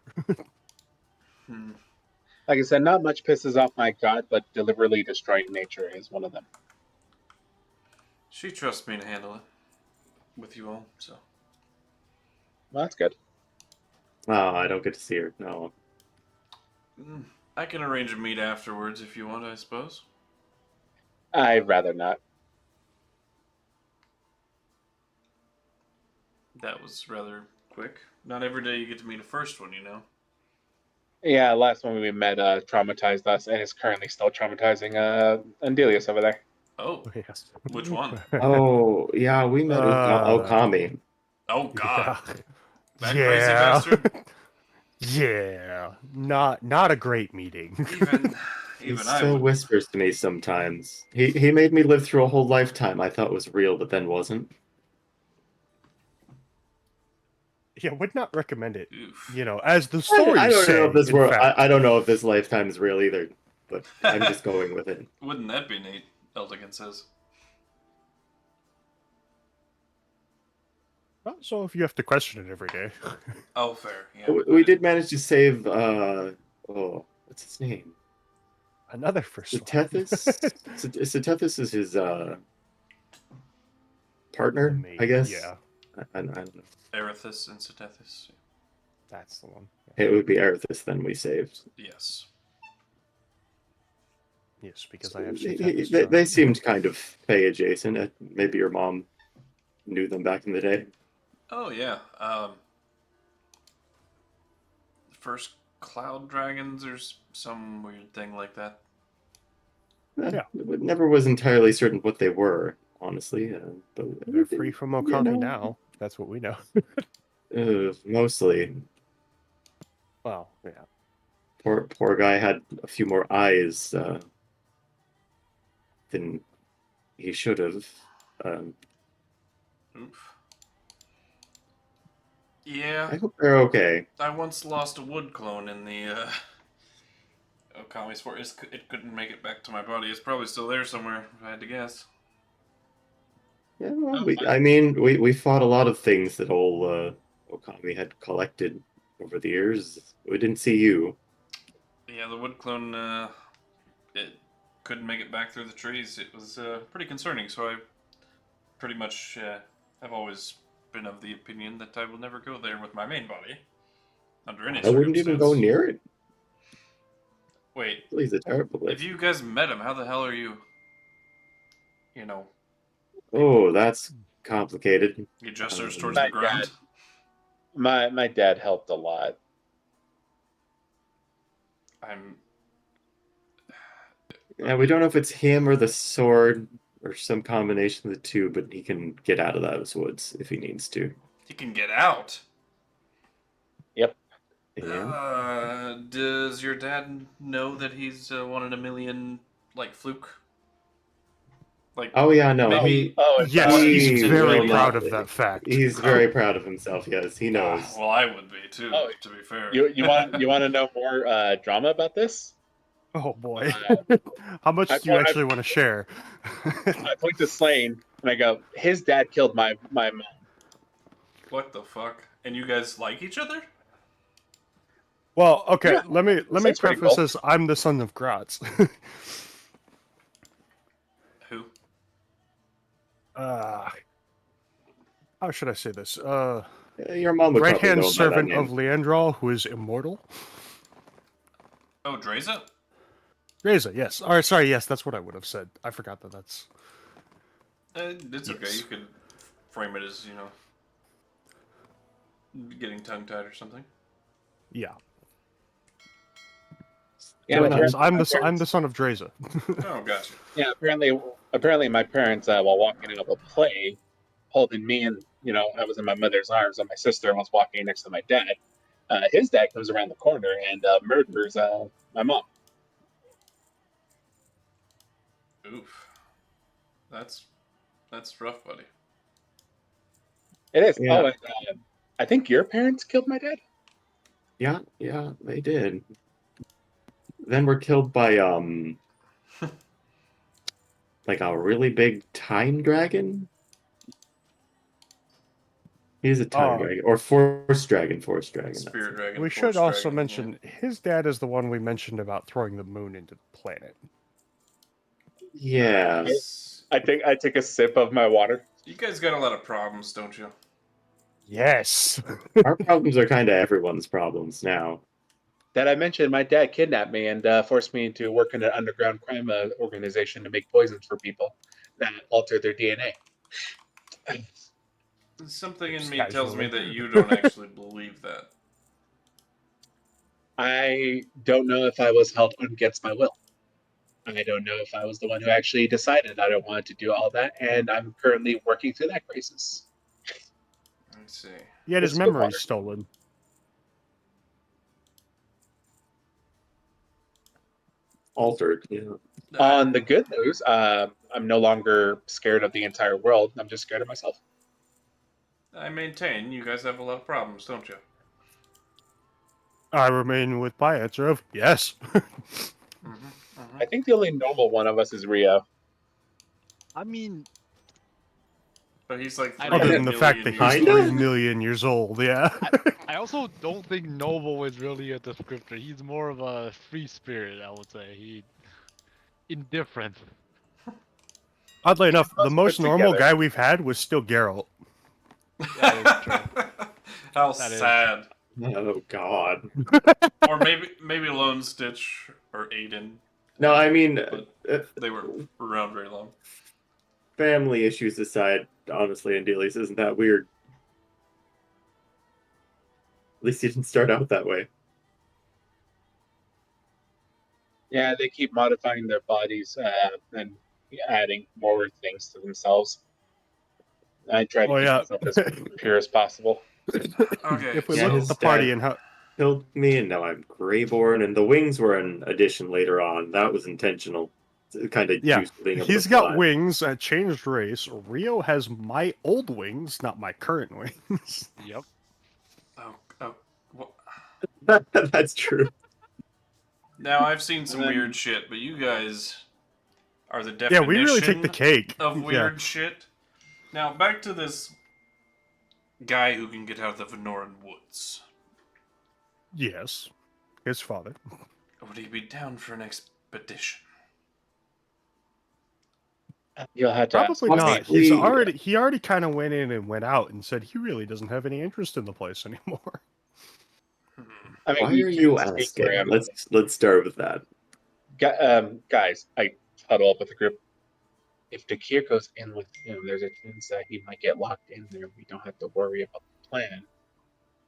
Speaker 8: Like I said, not much pisses off my God, but deliberately destroying nature is one of them.
Speaker 1: She trusts me to handle it with you all, so.
Speaker 8: Well, that's good.
Speaker 7: Oh, I don't get to see her. No.
Speaker 1: I can arrange a meet afterwards if you want, I suppose.
Speaker 8: I'd rather not.
Speaker 1: That was rather quick. Not every day you get to meet a first one,
Speaker 8: Yeah, last one we met traumatized us, and is currently still traumatizing Andelias over there.
Speaker 1: Oh,
Speaker 3: Yes.
Speaker 1: which one?
Speaker 7: Oh, yeah, we met Okami.
Speaker 1: Oh, God.
Speaker 3: Yeah.
Speaker 1: That crazy bastard?
Speaker 3: Yeah. Not a great meeting.
Speaker 7: He
Speaker 1: Even I
Speaker 7: still
Speaker 1: would.
Speaker 7: whispers to me sometimes. He made me live through a whole lifetime I thought was real, but then wasn't.
Speaker 3: Yeah, would not recommend it.
Speaker 1: Oof.
Speaker 3: As the stories
Speaker 7: I don't
Speaker 3: say.
Speaker 7: know if this
Speaker 3: in
Speaker 7: world.
Speaker 3: fact.
Speaker 7: I don't know if this lifetime is real either, but I'm just going with it.
Speaker 1: Wouldn't that be neat? Eldigan says.
Speaker 3: Well, so if you have to question it every day.
Speaker 1: Oh, fair. Yeah.
Speaker 7: We did manage to save. What's his name?
Speaker 3: Another first one.
Speaker 7: Setethis is his partner,
Speaker 3: Mate,
Speaker 7: I guess.
Speaker 3: Yeah,
Speaker 7: I don't know.
Speaker 1: Erithus and Setethis.
Speaker 3: that's the one.
Speaker 7: It would be Erithus then we saved.
Speaker 1: Yes.
Speaker 3: Yes, because I have.
Speaker 7: They seemed kind of Fey adjacent. Maybe your mom knew them back in the day.
Speaker 1: Oh, yeah. The first cloud dragons or some weird thing like that.
Speaker 3: Yeah.
Speaker 7: It never was entirely certain what they were, honestly. But
Speaker 3: They're free from Okami now. That's what we know.
Speaker 7: Mostly.
Speaker 3: Well, yeah.
Speaker 7: Poor guy had a few more eyes than he should have.
Speaker 1: Oof. Yeah.
Speaker 7: I hope they're okay.
Speaker 1: I once lost a wood clone in the Okami's forest. It couldn't make it back to my body. It's probably still there somewhere, if I had to guess.
Speaker 7: Yeah, well, we fought a lot of things that old Okami had collected over the years. We didn't see you.
Speaker 1: Yeah, the wood clone, it couldn't make it back through the trees. It was pretty concerning, so I pretty much have always been of the opinion that I will never go there with my main body. Under any
Speaker 7: I wouldn't even go
Speaker 1: circumstance.
Speaker 7: near it.
Speaker 1: Wait,
Speaker 7: He's a terrible place.
Speaker 1: if you guys met him, how the hell are you, you know,
Speaker 7: Oh, that's complicated.
Speaker 1: he gestures towards
Speaker 8: My
Speaker 1: the ground?
Speaker 8: My dad helped a lot.
Speaker 7: Yeah, we don't know if it's him or the sword or some combination of the two, but he can get out of those woods if he needs to.
Speaker 1: He can get out.
Speaker 8: Yep.
Speaker 7: Yeah.
Speaker 1: Does your dad know that he's one in a million, like, fluke? Like,
Speaker 7: Oh yeah, no.
Speaker 1: maybe.
Speaker 3: Yes, he's
Speaker 7: he
Speaker 3: very
Speaker 7: will
Speaker 3: proud
Speaker 7: not-
Speaker 3: of that fact.
Speaker 7: He's very proud of himself. Yes, he knows.
Speaker 1: Well, I would be too.
Speaker 8: Oh,
Speaker 1: to be fair.
Speaker 8: You want to know more drama about this?
Speaker 3: Oh boy.
Speaker 8: Uh,
Speaker 3: How much do you actually want to share?
Speaker 8: I point to Slane and I go, his dad killed my mom.
Speaker 1: What the fuck? And you guys like each other?
Speaker 3: Well, okay,
Speaker 8: Yeah,
Speaker 3: let me
Speaker 8: sounds pretty
Speaker 3: preface
Speaker 8: cool.
Speaker 3: this. I'm the son of Gratz.
Speaker 1: Who?
Speaker 3: How should I say this?
Speaker 7: Your mom would
Speaker 3: Right
Speaker 7: probably
Speaker 3: hand
Speaker 7: know by that
Speaker 3: servant
Speaker 7: name.
Speaker 3: of Leandral, who is immortal.
Speaker 1: Oh, Dreza?
Speaker 3: Reza, yes. All right, sorry, yes, that's what I would have said. I forgot that that's.
Speaker 1: It's okay.
Speaker 3: Yes.
Speaker 1: You could frame it as, getting tongue-tied or something.
Speaker 3: Yeah.
Speaker 8: Yeah,
Speaker 3: So,
Speaker 8: my
Speaker 3: yes,
Speaker 8: parents-
Speaker 3: I'm the son of Dreza.
Speaker 1: Oh, gotcha.
Speaker 8: Yeah, apparently my parents, while walking out of a play, holding me and, I was in my mother's arms and my sister was walking next to my dad. His dad comes around the corner and murders my mom.
Speaker 1: Oof. That's rough, buddy.
Speaker 8: It is.
Speaker 7: Yeah.
Speaker 8: Oh, and, I think your parents killed my dad?
Speaker 7: Yeah, they did. Then we're killed by like a really big time dragon. He's a time dragon or forest dragon. Forest dragon. that's
Speaker 1: Spirit
Speaker 7: it.
Speaker 1: dragon.
Speaker 3: We
Speaker 1: force
Speaker 3: should also
Speaker 1: dragon,
Speaker 3: mention his dad is the one we mentioned about throwing the moon into the planet.
Speaker 7: Yeah.
Speaker 8: I take a sip of my water.
Speaker 1: You guys got a lot of problems, don't you?
Speaker 3: Yes.
Speaker 7: Our problems are kind of everyone's problems now.
Speaker 8: That I mentioned, my dad kidnapped me and forced me to work in an underground crime organization to make poisons for people that alter their DNA.
Speaker 1: Something in
Speaker 3: Just
Speaker 1: me tells me
Speaker 3: casually.
Speaker 1: that you don't actually believe that.
Speaker 8: I don't know if I was held against my will. I don't know if I was the one who actually decided I don't want to do all that, and I'm currently working through that crisis.
Speaker 1: Let's see.
Speaker 3: He had his
Speaker 8: It's good
Speaker 3: memory
Speaker 8: water.
Speaker 3: stolen.
Speaker 7: Altered. Yeah.
Speaker 8: On the good news, I'm no longer scared of the entire world. I'm just scared of myself.
Speaker 1: I maintain you guys have a lot of problems, don't you?
Speaker 3: I remain with my answer of yes.
Speaker 8: I think the only normal one of us is Rio.
Speaker 6: I mean,
Speaker 1: But he's like
Speaker 6: I
Speaker 1: 3
Speaker 3: Other than the fact that
Speaker 1: million
Speaker 3: he's
Speaker 1: years old.
Speaker 3: 3 million years old, yeah.
Speaker 6: I also don't think Noble is really a descriptor. He's more of a free spirit, I would say. Indifferent.
Speaker 3: Oddly enough, the
Speaker 8: Let's
Speaker 3: most
Speaker 8: put
Speaker 3: normal
Speaker 8: together.
Speaker 3: guy we've had was still Geralt.
Speaker 6: That is true.
Speaker 1: How
Speaker 6: That is-
Speaker 1: sad.
Speaker 7: Oh God.
Speaker 1: Or maybe Lone Stitch or Aiden.
Speaker 7: No, I mean,
Speaker 1: They were around very long.
Speaker 7: family issues aside, honestly, Andelias isn't that weird. At least he didn't start out that way.
Speaker 8: Yeah, they keep modifying their bodies and adding more things to themselves. I try to
Speaker 3: Oh
Speaker 8: keep
Speaker 3: yeah.
Speaker 8: myself as pure as possible.
Speaker 1: Okay,
Speaker 3: If we
Speaker 7: Yeah,
Speaker 3: look at
Speaker 7: his
Speaker 3: the party
Speaker 7: dad
Speaker 3: and how
Speaker 7: killed me, and now I'm Greyborn, and the wings were an addition later on. That was intentional. Kind of
Speaker 3: yeah,
Speaker 7: used to being able
Speaker 3: he's
Speaker 7: to
Speaker 3: got
Speaker 7: fly.
Speaker 3: wings, changed race. Rio has my old wings, not my current wings.
Speaker 6: Yep.
Speaker 1: oh, what?
Speaker 7: That's true.
Speaker 1: Now I've seen some
Speaker 8: And then-
Speaker 1: weird shit, but you guys are the
Speaker 3: Yeah,
Speaker 1: definition
Speaker 3: we really take the cake.
Speaker 1: of
Speaker 3: Yeah.
Speaker 1: weird shit. Now back to this guy who can get out of the Venoran woods.
Speaker 3: Yes, his father.
Speaker 1: Would he be down for an expedition?
Speaker 8: You'll have to ask.
Speaker 3: Probably not.
Speaker 7: Honestly,
Speaker 3: He already kind of went in and went out and said he really doesn't have any interest in the place anymore.
Speaker 8: I mean,
Speaker 7: Why
Speaker 8: we
Speaker 7: are you
Speaker 8: can't speak for
Speaker 7: asking?
Speaker 8: him.
Speaker 7: Let's start with that.
Speaker 8: Guys, I huddle up with the group. If Dakir goes in with him, there's a chance that he might get locked in there. We don't have to worry about the plan.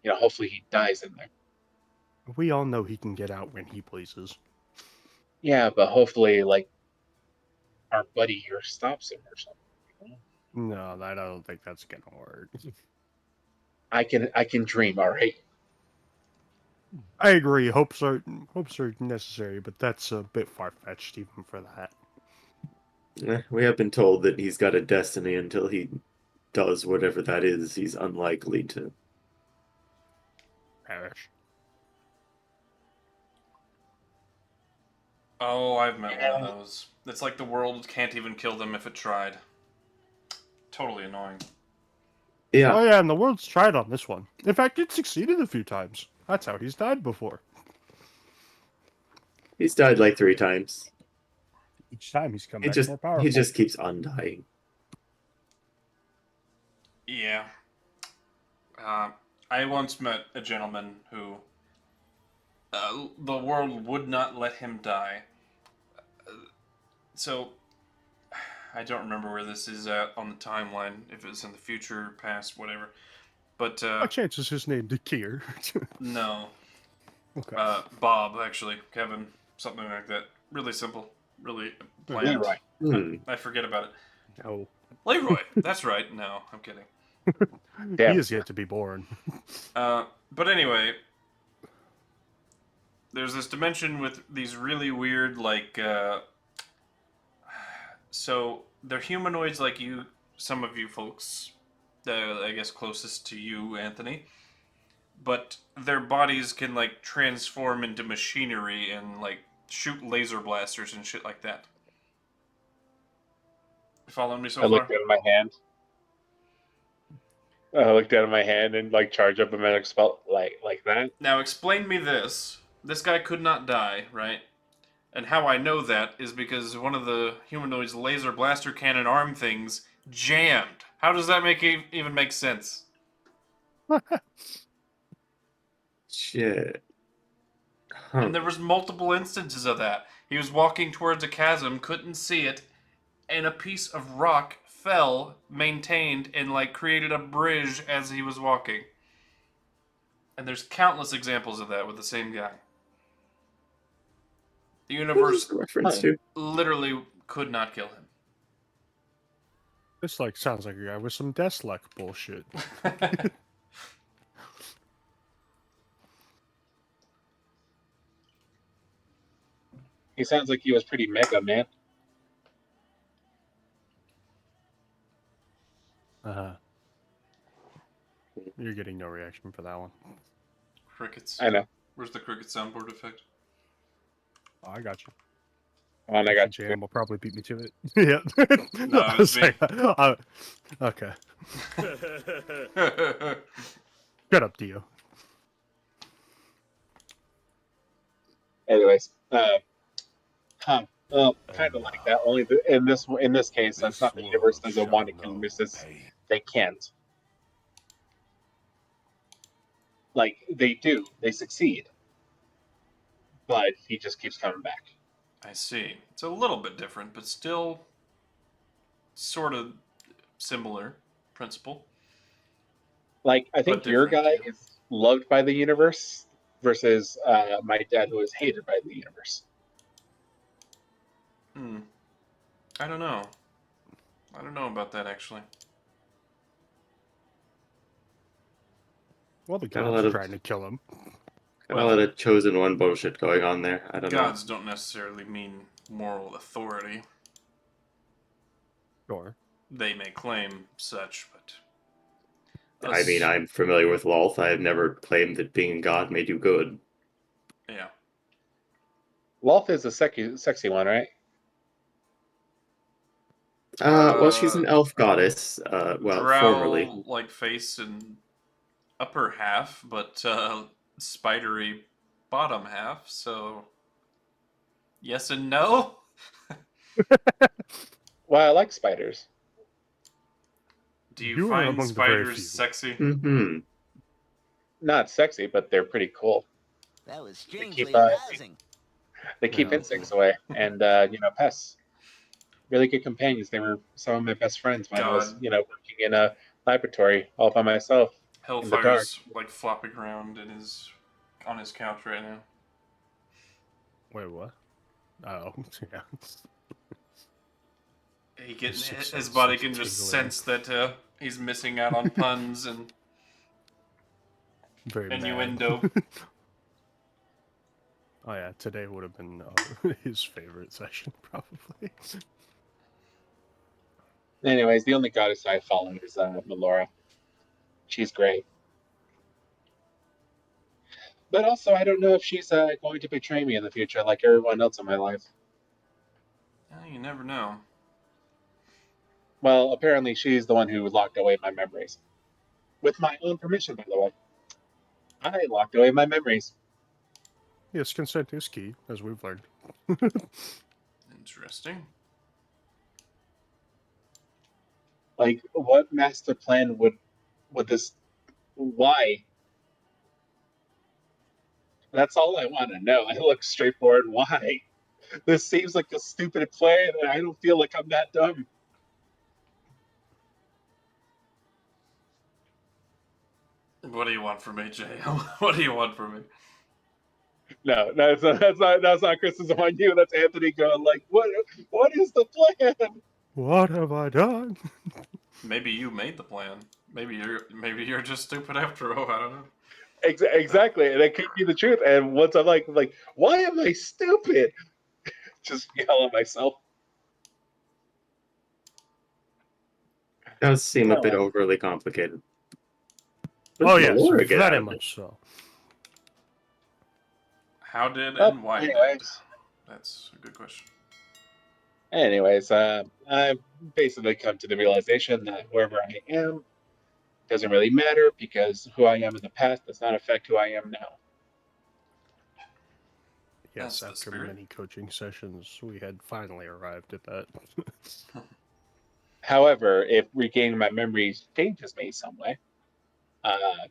Speaker 8: Hopefully he dies in there.
Speaker 3: We all know he can get out when he pleases.
Speaker 8: Yeah, but hopefully, like, our buddy here stops him or something.
Speaker 3: No, I don't think that's gonna work.
Speaker 8: I can dream, all right?
Speaker 3: I agree. Hopes are necessary, but that's a bit far fetched even for that.
Speaker 7: We have been told that he's got a destiny until he does whatever that is. He's unlikely to.
Speaker 3: Perish.
Speaker 1: Oh, I've met one of those. It's like the world can't even kill them if it tried. Totally annoying.
Speaker 7: Yeah,
Speaker 3: Oh yeah, and the world's tried on this one. In fact, it succeeded a few times. That's how he's died before.
Speaker 7: he's died like 3 times.
Speaker 3: Each time he's come
Speaker 7: He
Speaker 3: back
Speaker 7: just
Speaker 3: more powerful.
Speaker 7: he just keeps undying.
Speaker 1: Yeah. I once met a gentleman who the world would not let him die. So, I don't remember where this is at on the timeline, if it's in the future, past, whatever. But,
Speaker 3: What chance is his name Dakir?
Speaker 1: no.
Speaker 3: Okay.
Speaker 1: Bob, actually. Kevin, something like that. Really simple. Really bland.
Speaker 8: Leroy.
Speaker 1: I forget about it.
Speaker 3: No.
Speaker 1: Leroy! That's right. No, I'm kidding.
Speaker 8: Damn.
Speaker 3: He is yet to be born.
Speaker 1: But anyway, there's this dimension with these really weird, like, so they're humanoids like you, some of you folks, I guess closest to you, Anthony, but their bodies can, like, transform into machinery and, like, shoot laser blasters and shit like that. You following me so
Speaker 8: I
Speaker 1: far?
Speaker 8: looked down at my hand. I looked down at my hand and like charge up a magic spell like that.
Speaker 1: Now explain me this. This guy could not die, right? And how I know that is because one of the humanoid's laser blaster cannon arm things jammed. How does that even make sense?
Speaker 7: Shit. Huh.
Speaker 1: And there was multiple instances of that. He was walking towards a chasm, couldn't see it, and a piece of rock fell, maintained, and like created a bridge as he was walking. And there's countless examples of that with the same guy. The
Speaker 7: What is
Speaker 1: universe
Speaker 7: this a reference to?
Speaker 1: literally could not kill him.
Speaker 3: This like sounds like a guy with some Deathluck bullshit.
Speaker 8: He sounds like he was pretty mega, man.
Speaker 3: You're getting no reaction for that one.
Speaker 1: Crickets.
Speaker 8: I know.
Speaker 1: Where's the cricket soundboard effect?
Speaker 3: Oh, I got you.
Speaker 8: Oh, and I got
Speaker 3: Jam will probably beat me to it. Yeah.
Speaker 1: No, it was me.
Speaker 3: Okay. Shut up, Dio.
Speaker 8: Anyways, kind of like that. Only in this case, that's not the universe doesn't want to kill him. It's just they can't. Like they do, they succeed, but he just keeps coming back.
Speaker 1: I see. It's a little bit different, but still sort of similar principle.
Speaker 8: Like I think
Speaker 1: But
Speaker 8: your
Speaker 1: different,
Speaker 8: guy
Speaker 1: yeah.
Speaker 8: is loved by the universe versus my dad, who is hated by the universe.
Speaker 1: I don't know. I don't know about that, actually.
Speaker 3: Well, the
Speaker 7: Got a
Speaker 3: gods
Speaker 7: lot
Speaker 3: are
Speaker 7: of
Speaker 3: trying to kill him.
Speaker 7: got a lot of chosen one bullshit going on there. I don't know.
Speaker 1: Gods don't necessarily mean moral authority.
Speaker 3: Sure.
Speaker 1: They may claim such, but...
Speaker 7: I mean, I'm familiar with Lolth. I have never claimed that being a god made you good.
Speaker 1: Yeah.
Speaker 8: Lolth is a sexy one, right?
Speaker 7: Well, she's an elf goddess. Well, formerly.
Speaker 1: Drow-like face and upper half, but spidery bottom half, so... Yes and no?
Speaker 8: Well, I like spiders.
Speaker 1: Do you
Speaker 3: You are
Speaker 1: find
Speaker 3: among the very
Speaker 1: spiders
Speaker 3: few.
Speaker 1: sexy?
Speaker 7: Mm-hmm.
Speaker 8: Not sexy, but they're pretty cool.
Speaker 9: That was
Speaker 8: They
Speaker 9: strangely
Speaker 8: keep,
Speaker 9: arousing.
Speaker 8: they keep
Speaker 3: Yeah.
Speaker 8: insects away, and pests. Really good companions. They were some of my best friends when I was,
Speaker 1: God.
Speaker 8: working in a laboratory all by myself in the dark.
Speaker 1: Hellfire's like flopping around on his couch right now.
Speaker 3: Wait, what? Oh, yeah.
Speaker 1: His body can just sense that he's missing out on puns and
Speaker 3: Very
Speaker 1: innuendo.
Speaker 3: mad. Oh yeah, today would have been his favorite session, probably.
Speaker 8: Anyways, the only goddess I follow is Melora. She's great. But also, I don't know if she's going to betray me in the future like everyone else in my life.
Speaker 1: You never know.
Speaker 8: Well, apparently she's the one who locked away my memories. With my own permission, by the way. I locked away my memories.
Speaker 3: Yes, consent is key, as we've learned.
Speaker 1: Interesting.
Speaker 8: Like, what master plan would this... Why? That's all I want to know. I look straightforward. Why? This seems like a stupid plan, and I don't feel like I'm that dumb.
Speaker 1: What do you want from me, Jay? What do you want from me?
Speaker 8: No, that's not criticism on you. That's Anthony going like, what is the plan?
Speaker 3: What have I done?
Speaker 1: Maybe you made the plan. Maybe you're just stupid after all. I don't know.
Speaker 8: Exactly, and that could be the truth. And once I'm like, why am I stupid? Just yell at myself.
Speaker 7: Does seem a bit overly complicated.
Speaker 3: Oh yes,
Speaker 7: Melora get out
Speaker 3: very
Speaker 7: of it?
Speaker 3: much so.
Speaker 1: How did and why did?
Speaker 8: Anyways.
Speaker 1: That's a good question.
Speaker 8: Anyways, I've basically come to the realization that wherever I am doesn't really matter because who I am in the past does not affect who I am now.
Speaker 3: Yes,
Speaker 1: That's the
Speaker 3: after
Speaker 1: spirit.
Speaker 3: many coaching sessions, we had finally arrived at that.
Speaker 8: However, if regaining my memories changes me some way,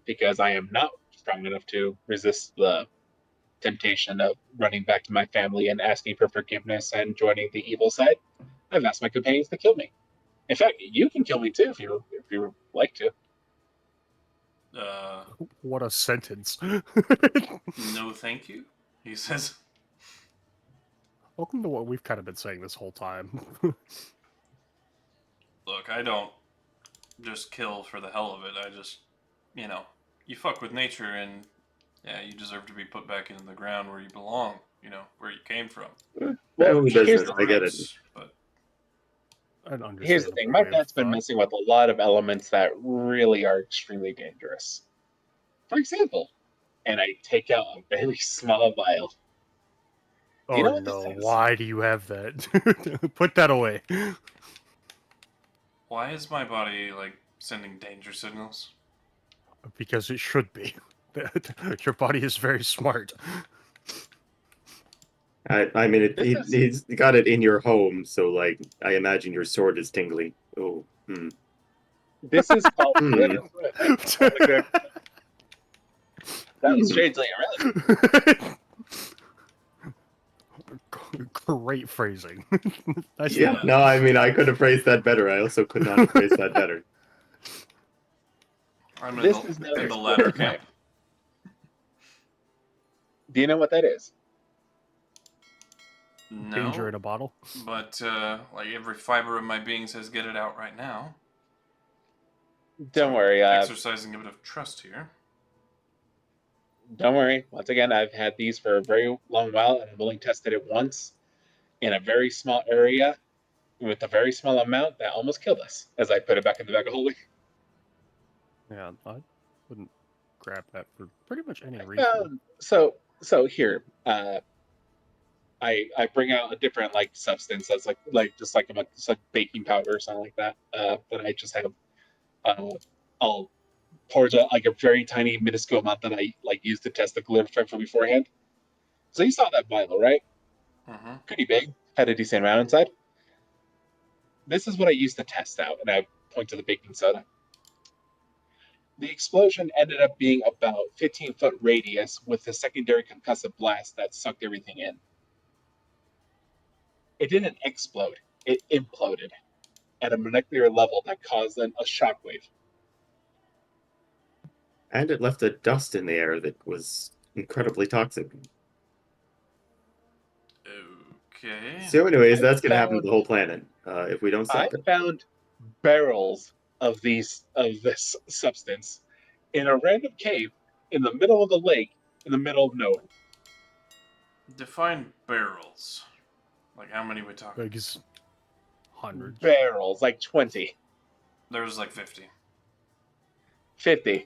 Speaker 8: because I am not strong enough to resist the temptation of running back to my family and asking for forgiveness and joining the evil side, I've asked my companions to kill me. In fact, you can kill me too if you like to.
Speaker 3: What a sentence.
Speaker 1: No, thank you. He says.
Speaker 3: Welcome to what we've kind of been saying this whole time.
Speaker 1: Look, I don't just kill for the hell of it. I just, you fuck with nature and, yeah, you deserve to be put back into the ground where you belong, where you came from.
Speaker 8: Well,
Speaker 7: Who
Speaker 8: here's
Speaker 7: doesn't? I get it.
Speaker 1: But
Speaker 8: Here's the thing. My dad's been messing with a lot of elements that really are extremely dangerous. For example, and I take out a very small vial.
Speaker 3: Oh
Speaker 8: you know what
Speaker 3: no,
Speaker 8: this is?
Speaker 3: why do you have that? Put that away.
Speaker 1: Why is my body, sending danger signals?
Speaker 3: Because it should be. Your body is very smart.
Speaker 7: I mean, he's got it in your home, so, I imagine your sword is tingly. Oh,
Speaker 8: This is called...
Speaker 3: That
Speaker 8: was strangely irrelevant.
Speaker 3: Great phrasing. Nice
Speaker 7: yeah, no, I mean, I could have phrased that better. I also could not have phrased that better.
Speaker 1: I'm
Speaker 8: This
Speaker 1: in
Speaker 8: is
Speaker 1: the latter camp.
Speaker 8: Do you know what that is?
Speaker 3: danger
Speaker 1: No,
Speaker 3: in a bottle.
Speaker 1: but like every fiber of my being says, get it out right now.
Speaker 8: Don't
Speaker 1: So,
Speaker 8: worry.
Speaker 1: Exercising a bit of trust here.
Speaker 8: Don't worry. Once again, I've had these for a very long while, and I've only tested it once in a very small area with a very small amount that almost killed us. As I put it back in the bag of holding.
Speaker 3: Yeah, I wouldn't grab that for pretty much any reason.
Speaker 8: So here, I bring out a different like substance that's like just like baking powder or something like that. But I just have I'll pour like a very tiny minuscule amount that I like use to test the glitter strength from beforehand. So you saw that vial, right?
Speaker 1: Mm-hmm.
Speaker 8: Pretty big, had a decent amount inside. This is what I used to test out, and I point to the baking soda. The explosion ended up being about 15-foot radius with a secondary concussive blast that sucked everything in. It didn't explode, it imploded at a molecular level that caused then a shockwave.
Speaker 7: And it left a dust in the air that was incredibly toxic.
Speaker 1: Okay.
Speaker 7: So anyways, that's going to happen to the whole planet if we don't
Speaker 8: I
Speaker 7: stop it.
Speaker 8: found barrels of this substance in a random cave in the middle of the lake in the middle of nowhere.
Speaker 1: Define barrels. Like how many we talking?
Speaker 3: Like it's hundreds.
Speaker 8: Barrels, like 20,
Speaker 1: There's like 50.
Speaker 8: 50.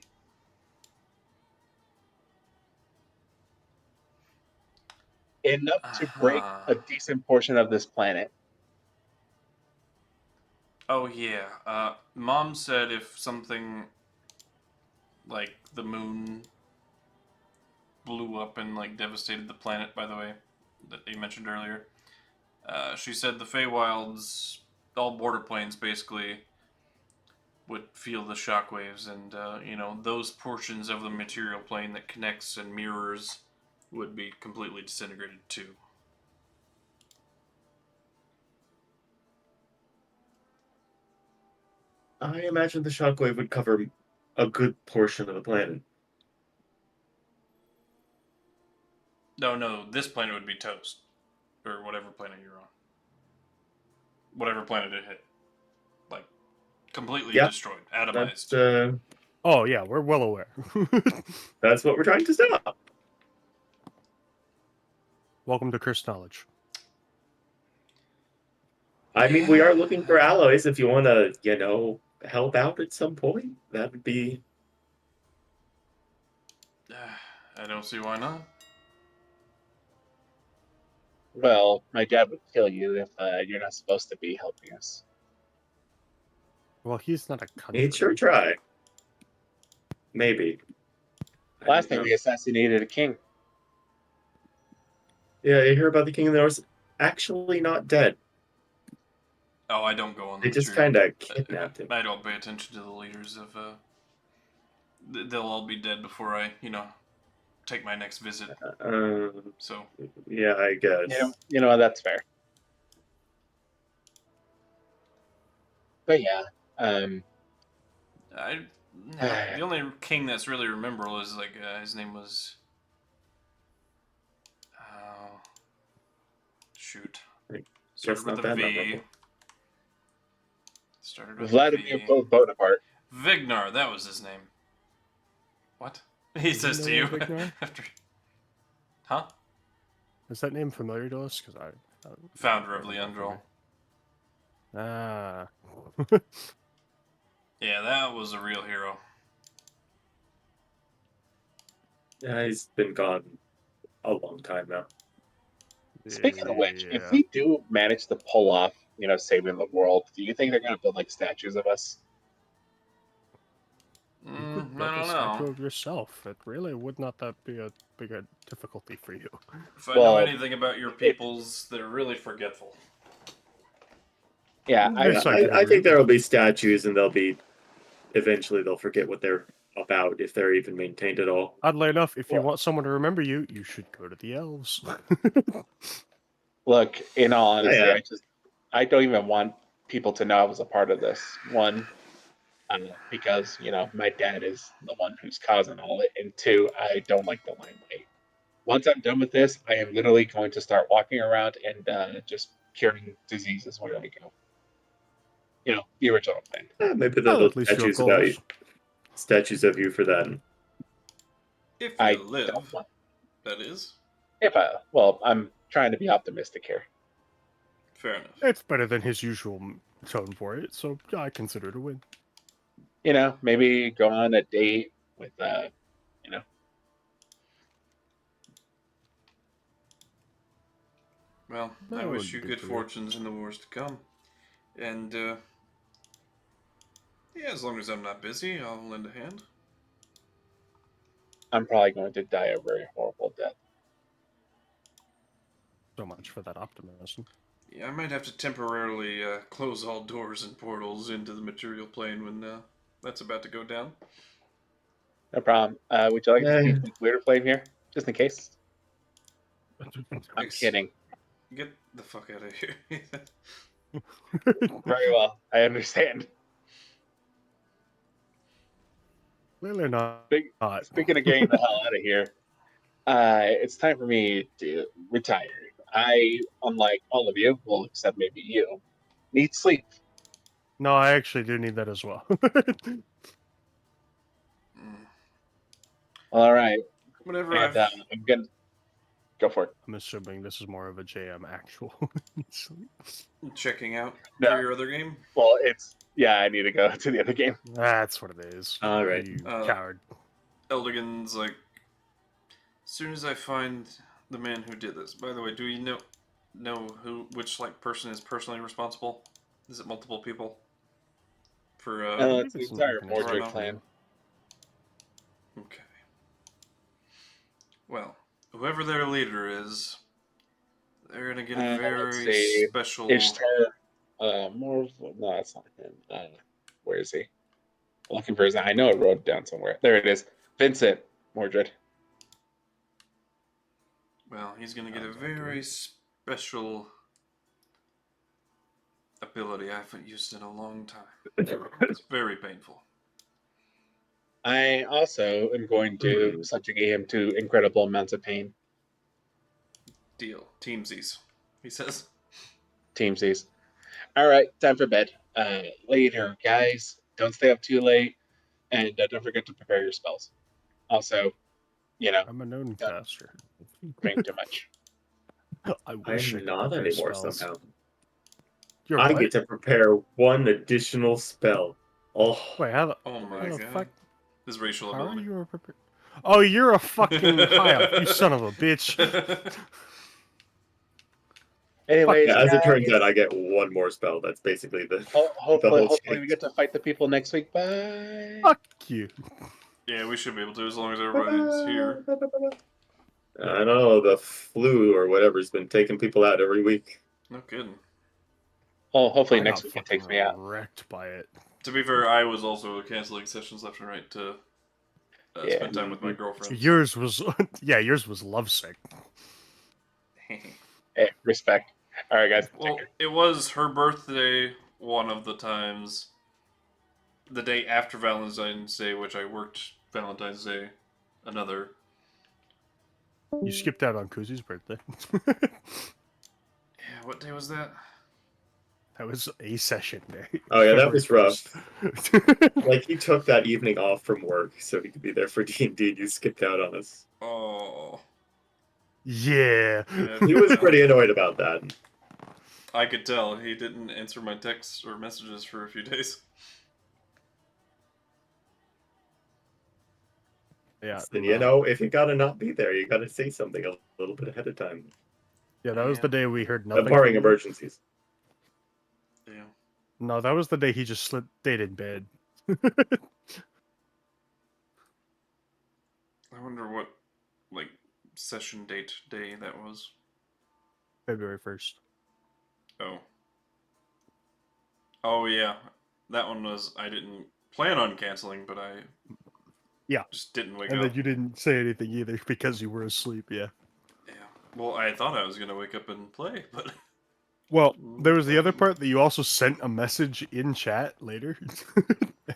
Speaker 8: Enough to break a decent portion of this planet.
Speaker 1: Oh yeah. Mom said if something like the moon blew up and like devastated the planet, by the way, that you mentioned earlier. She said the Feywilds, all border planes basically, would feel the shockwaves, and those portions of the material plane that connects and mirrors would be completely disintegrated too.
Speaker 4: I imagine the shockwave would cover a good portion of the planet.
Speaker 1: No, this planet would be toast. Or whatever planet you're on. Whatever planet it hit. Like, completely destroyed. Atomized.
Speaker 3: Oh yeah, we're well aware.
Speaker 4: That's what we're trying to stop.
Speaker 3: Welcome to Cursed Knowledge.
Speaker 4: I mean, we are looking for alloys if you want to, help out at some point. That would be...
Speaker 1: I don't see why not.
Speaker 8: Well, my dad would kill you if you're not supposed to be helping us.
Speaker 3: Well, he's not a country.
Speaker 4: He'd sure try. Maybe.
Speaker 8: Last time we assassinated a king.
Speaker 4: Yeah, you hear about the King of the North actually not dead.
Speaker 1: Oh, I don't go on
Speaker 4: They
Speaker 1: the
Speaker 4: just
Speaker 1: tree.
Speaker 4: kind of kidnapped him.
Speaker 1: I don't pay attention to the leaders of... they'll all be dead before I, take my next visit. So...
Speaker 4: Yeah, I guess.
Speaker 8: You know, that's fair. But yeah,
Speaker 1: the only king that's really memorable is like his name was started with a V. Started with
Speaker 8: Vladimir
Speaker 1: a V.
Speaker 8: Bonaparte.
Speaker 1: Vignar, that was his name. What? He says to you after. Huh?
Speaker 3: Is that name familiar to us? Because I
Speaker 1: founder of Leandrol.
Speaker 3: Ah.
Speaker 1: Yeah, that was a real hero.
Speaker 4: Yeah, he's been gone a long time now.
Speaker 8: Speaking of which, if we do manage to pull off, saving the world, do you think they're going to build like statues of us?
Speaker 3: You could build a statue of yourself. It really would not that be a big a difficulty for you.
Speaker 1: If I know anything about your peoples, they're really forgetful.
Speaker 8: Yeah,
Speaker 4: I think there will be statues, and eventually they'll forget what they're about if they're even maintained at all.
Speaker 3: Oddly enough, if you want someone to remember you, you should go to the elves.
Speaker 8: Look, in all honesty, I don't even want people to know I was a part of this. One, because my dad is the one who's causing all it, and two, I don't like the limelight. once I'm done with this, I am literally going to start walking around and just curing diseases where I go. You know, the original plan.
Speaker 7: Maybe
Speaker 3: Well,
Speaker 7: the
Speaker 3: at least you have
Speaker 7: statues about you,
Speaker 3: goals.
Speaker 7: statues of you for that.
Speaker 1: If you
Speaker 8: I
Speaker 1: live,
Speaker 8: don't want.
Speaker 1: that is.
Speaker 8: Well, I'm trying to be optimistic here.
Speaker 1: Fair enough.
Speaker 3: It's better than his usual tone for it, so I consider it a win.
Speaker 8: You know, maybe go on a date with, you know.
Speaker 1: Well, I
Speaker 3: That
Speaker 1: wish
Speaker 3: would
Speaker 1: you
Speaker 3: be
Speaker 1: good
Speaker 3: fair.
Speaker 1: fortunes in the wars to come. And, yeah, as long as I'm not busy, I'll lend a hand.
Speaker 8: I'm probably going to die a very horrible death.
Speaker 3: So much for that optimism.
Speaker 1: Yeah, I might have to temporarily close all doors and portals into the material plane when that's about to go down.
Speaker 8: No problem. Would you like to
Speaker 4: Eh.
Speaker 8: see Weirder Flame here? Just in case? I'm kidding.
Speaker 1: Get the fuck out of here.
Speaker 8: Very well. I understand.
Speaker 3: Clearly not.
Speaker 8: Speaking of getting the hell out of here, it's time for me to retire. I, unlike all of you, well, except maybe you, need sleep.
Speaker 3: No, I actually do need that as well.
Speaker 8: All right.
Speaker 1: Whatever
Speaker 8: And
Speaker 1: I've...
Speaker 8: I'm going to go for it.
Speaker 3: I'm assuming this is more of a JM actual.
Speaker 1: Checking out
Speaker 8: No.
Speaker 1: for your other game.
Speaker 8: Well, I need to go to the other game.
Speaker 3: That's what it is.
Speaker 7: All right.
Speaker 3: You coward.
Speaker 1: Eldigan's like, as soon as I find the man who did this. By the way, do you know which person is personally responsible? Is it multiple people? For
Speaker 8: It's the entire Mordred clan.
Speaker 1: Okay. Well, whoever their leader is, they're gonna get a very special.
Speaker 8: Ishtar. No, that's not him. Where is he? I'm looking for his. I know I wrote it down somewhere. There it is. Vincent Mordred.
Speaker 1: Well, he's gonna get a very special ability I haven't used in a long time. It's very painful.
Speaker 8: I also am going to subjugate him to incredible amounts of pain.
Speaker 1: Deal. Teamsies, he says.
Speaker 8: Teamsies. All right, time for bed. Later, guys. Don't stay up too late, and don't forget to prepare your spells. Also, you know,
Speaker 3: I'm a known caster.
Speaker 8: drink too much.
Speaker 3: I wish
Speaker 7: I'm
Speaker 3: I
Speaker 7: not
Speaker 3: could
Speaker 7: anymore
Speaker 3: spells.
Speaker 7: somehow.
Speaker 3: You're
Speaker 7: I
Speaker 3: what?
Speaker 7: get to prepare one additional spell. Oh,
Speaker 3: Wait, how the,
Speaker 1: Oh my
Speaker 3: how the
Speaker 1: god.
Speaker 3: fuck?
Speaker 1: His racial
Speaker 3: How are
Speaker 1: ability.
Speaker 3: you a prepare? Oh, you're a fucking high up, you son of a bitch.
Speaker 8: Anyways,
Speaker 7: yeah, as it turns
Speaker 8: guys,
Speaker 7: out, I get one more spell. That's basically the
Speaker 8: hopefully
Speaker 7: whole
Speaker 8: we get to fight the people next week. Bye.
Speaker 3: Fuck you.
Speaker 1: Yeah, we should be able to as long as everybody's here.
Speaker 7: I don't know, the flu or whatever's been taking people out every week.
Speaker 1: No kidding.
Speaker 8: Well, hopefully
Speaker 3: I
Speaker 8: next
Speaker 3: got
Speaker 8: week it
Speaker 3: fucking
Speaker 8: takes me out.
Speaker 3: wrecked by it.
Speaker 1: To be fair, I was also canceling sessions left and right to
Speaker 8: Yeah.
Speaker 1: spend time with my girlfriend.
Speaker 3: Yours was, yeah, yours was lovesick.
Speaker 8: Hey, respect. All right, guys.
Speaker 1: Well, it was her birthday one of the times. The day after Valentine's Day, which I worked Valentine's Day, another.
Speaker 3: You skipped out on KuZii's birthday.
Speaker 1: Yeah, what day was that?
Speaker 3: That was a session day.
Speaker 7: Oh yeah, that was rough.
Speaker 3: February
Speaker 7: Like he took that evening off from work so he could be there for D&D. You skipped out on us.
Speaker 1: Oh.
Speaker 3: yeah.
Speaker 7: He was pretty annoyed about that.
Speaker 1: I could tell. He didn't answer my texts or messages for a few days.
Speaker 3: Yeah.
Speaker 7: And you know, if you gotta not be there, you gotta say something a little bit ahead of time.
Speaker 3: Yeah, that was the day we heard nothing.
Speaker 7: Barring
Speaker 3: from him.
Speaker 7: emergencies.
Speaker 1: Yeah.
Speaker 3: No, that was the day he just stayed in bed.
Speaker 1: I wonder what, like, session date day that was.
Speaker 3: February 1st.
Speaker 1: Oh. Oh, yeah. That one was, I didn't plan on canceling, but I just didn't wake
Speaker 3: And
Speaker 1: up.
Speaker 3: then you didn't say anything either because you were asleep, yeah.
Speaker 1: Yeah. Well, I thought I was going to wake up and play, but...
Speaker 3: Well, there was the other part that you also sent a message in chat later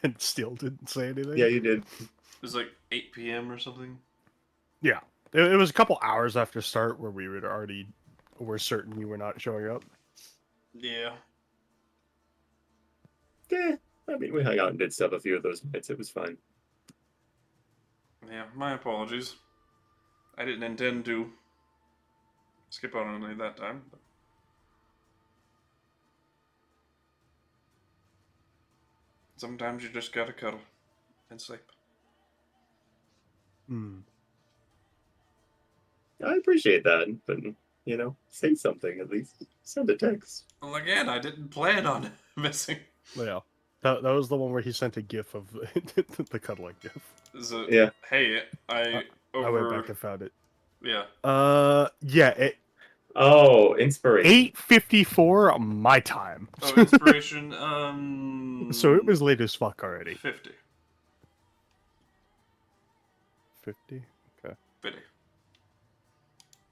Speaker 3: and still didn't say anything.
Speaker 7: Yeah, you did.
Speaker 1: It was like 8 p.m. or something.
Speaker 3: Yeah. It was a couple hours after start where we were certain you were not showing up.
Speaker 1: Yeah.
Speaker 7: Yeah, I mean, we hung out and did stuff a few of those nights. It was fun.
Speaker 1: Yeah, my apologies. I didn't intend to skip out on any that time. But... sometimes you just gotta cuddle and sleep.
Speaker 3: Hmm.
Speaker 7: I appreciate that, but say something at least. Send a text.
Speaker 1: Well, again, I didn't plan on missing.
Speaker 3: Yeah. That was the one where he sent a gif of the cuddling gif.
Speaker 1: So,
Speaker 7: Yeah.
Speaker 1: hey,
Speaker 3: I went back and found it.
Speaker 1: Yeah.
Speaker 3: Yeah.
Speaker 7: Oh, inspiration.
Speaker 3: 8:54 my time.
Speaker 1: Oh, inspiration.
Speaker 3: So it was late as fuck already.
Speaker 1: 50.
Speaker 3: 50. Okay.
Speaker 1: 50.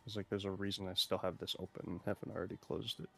Speaker 3: It's like there's a reason I still have this open and haven't already closed it.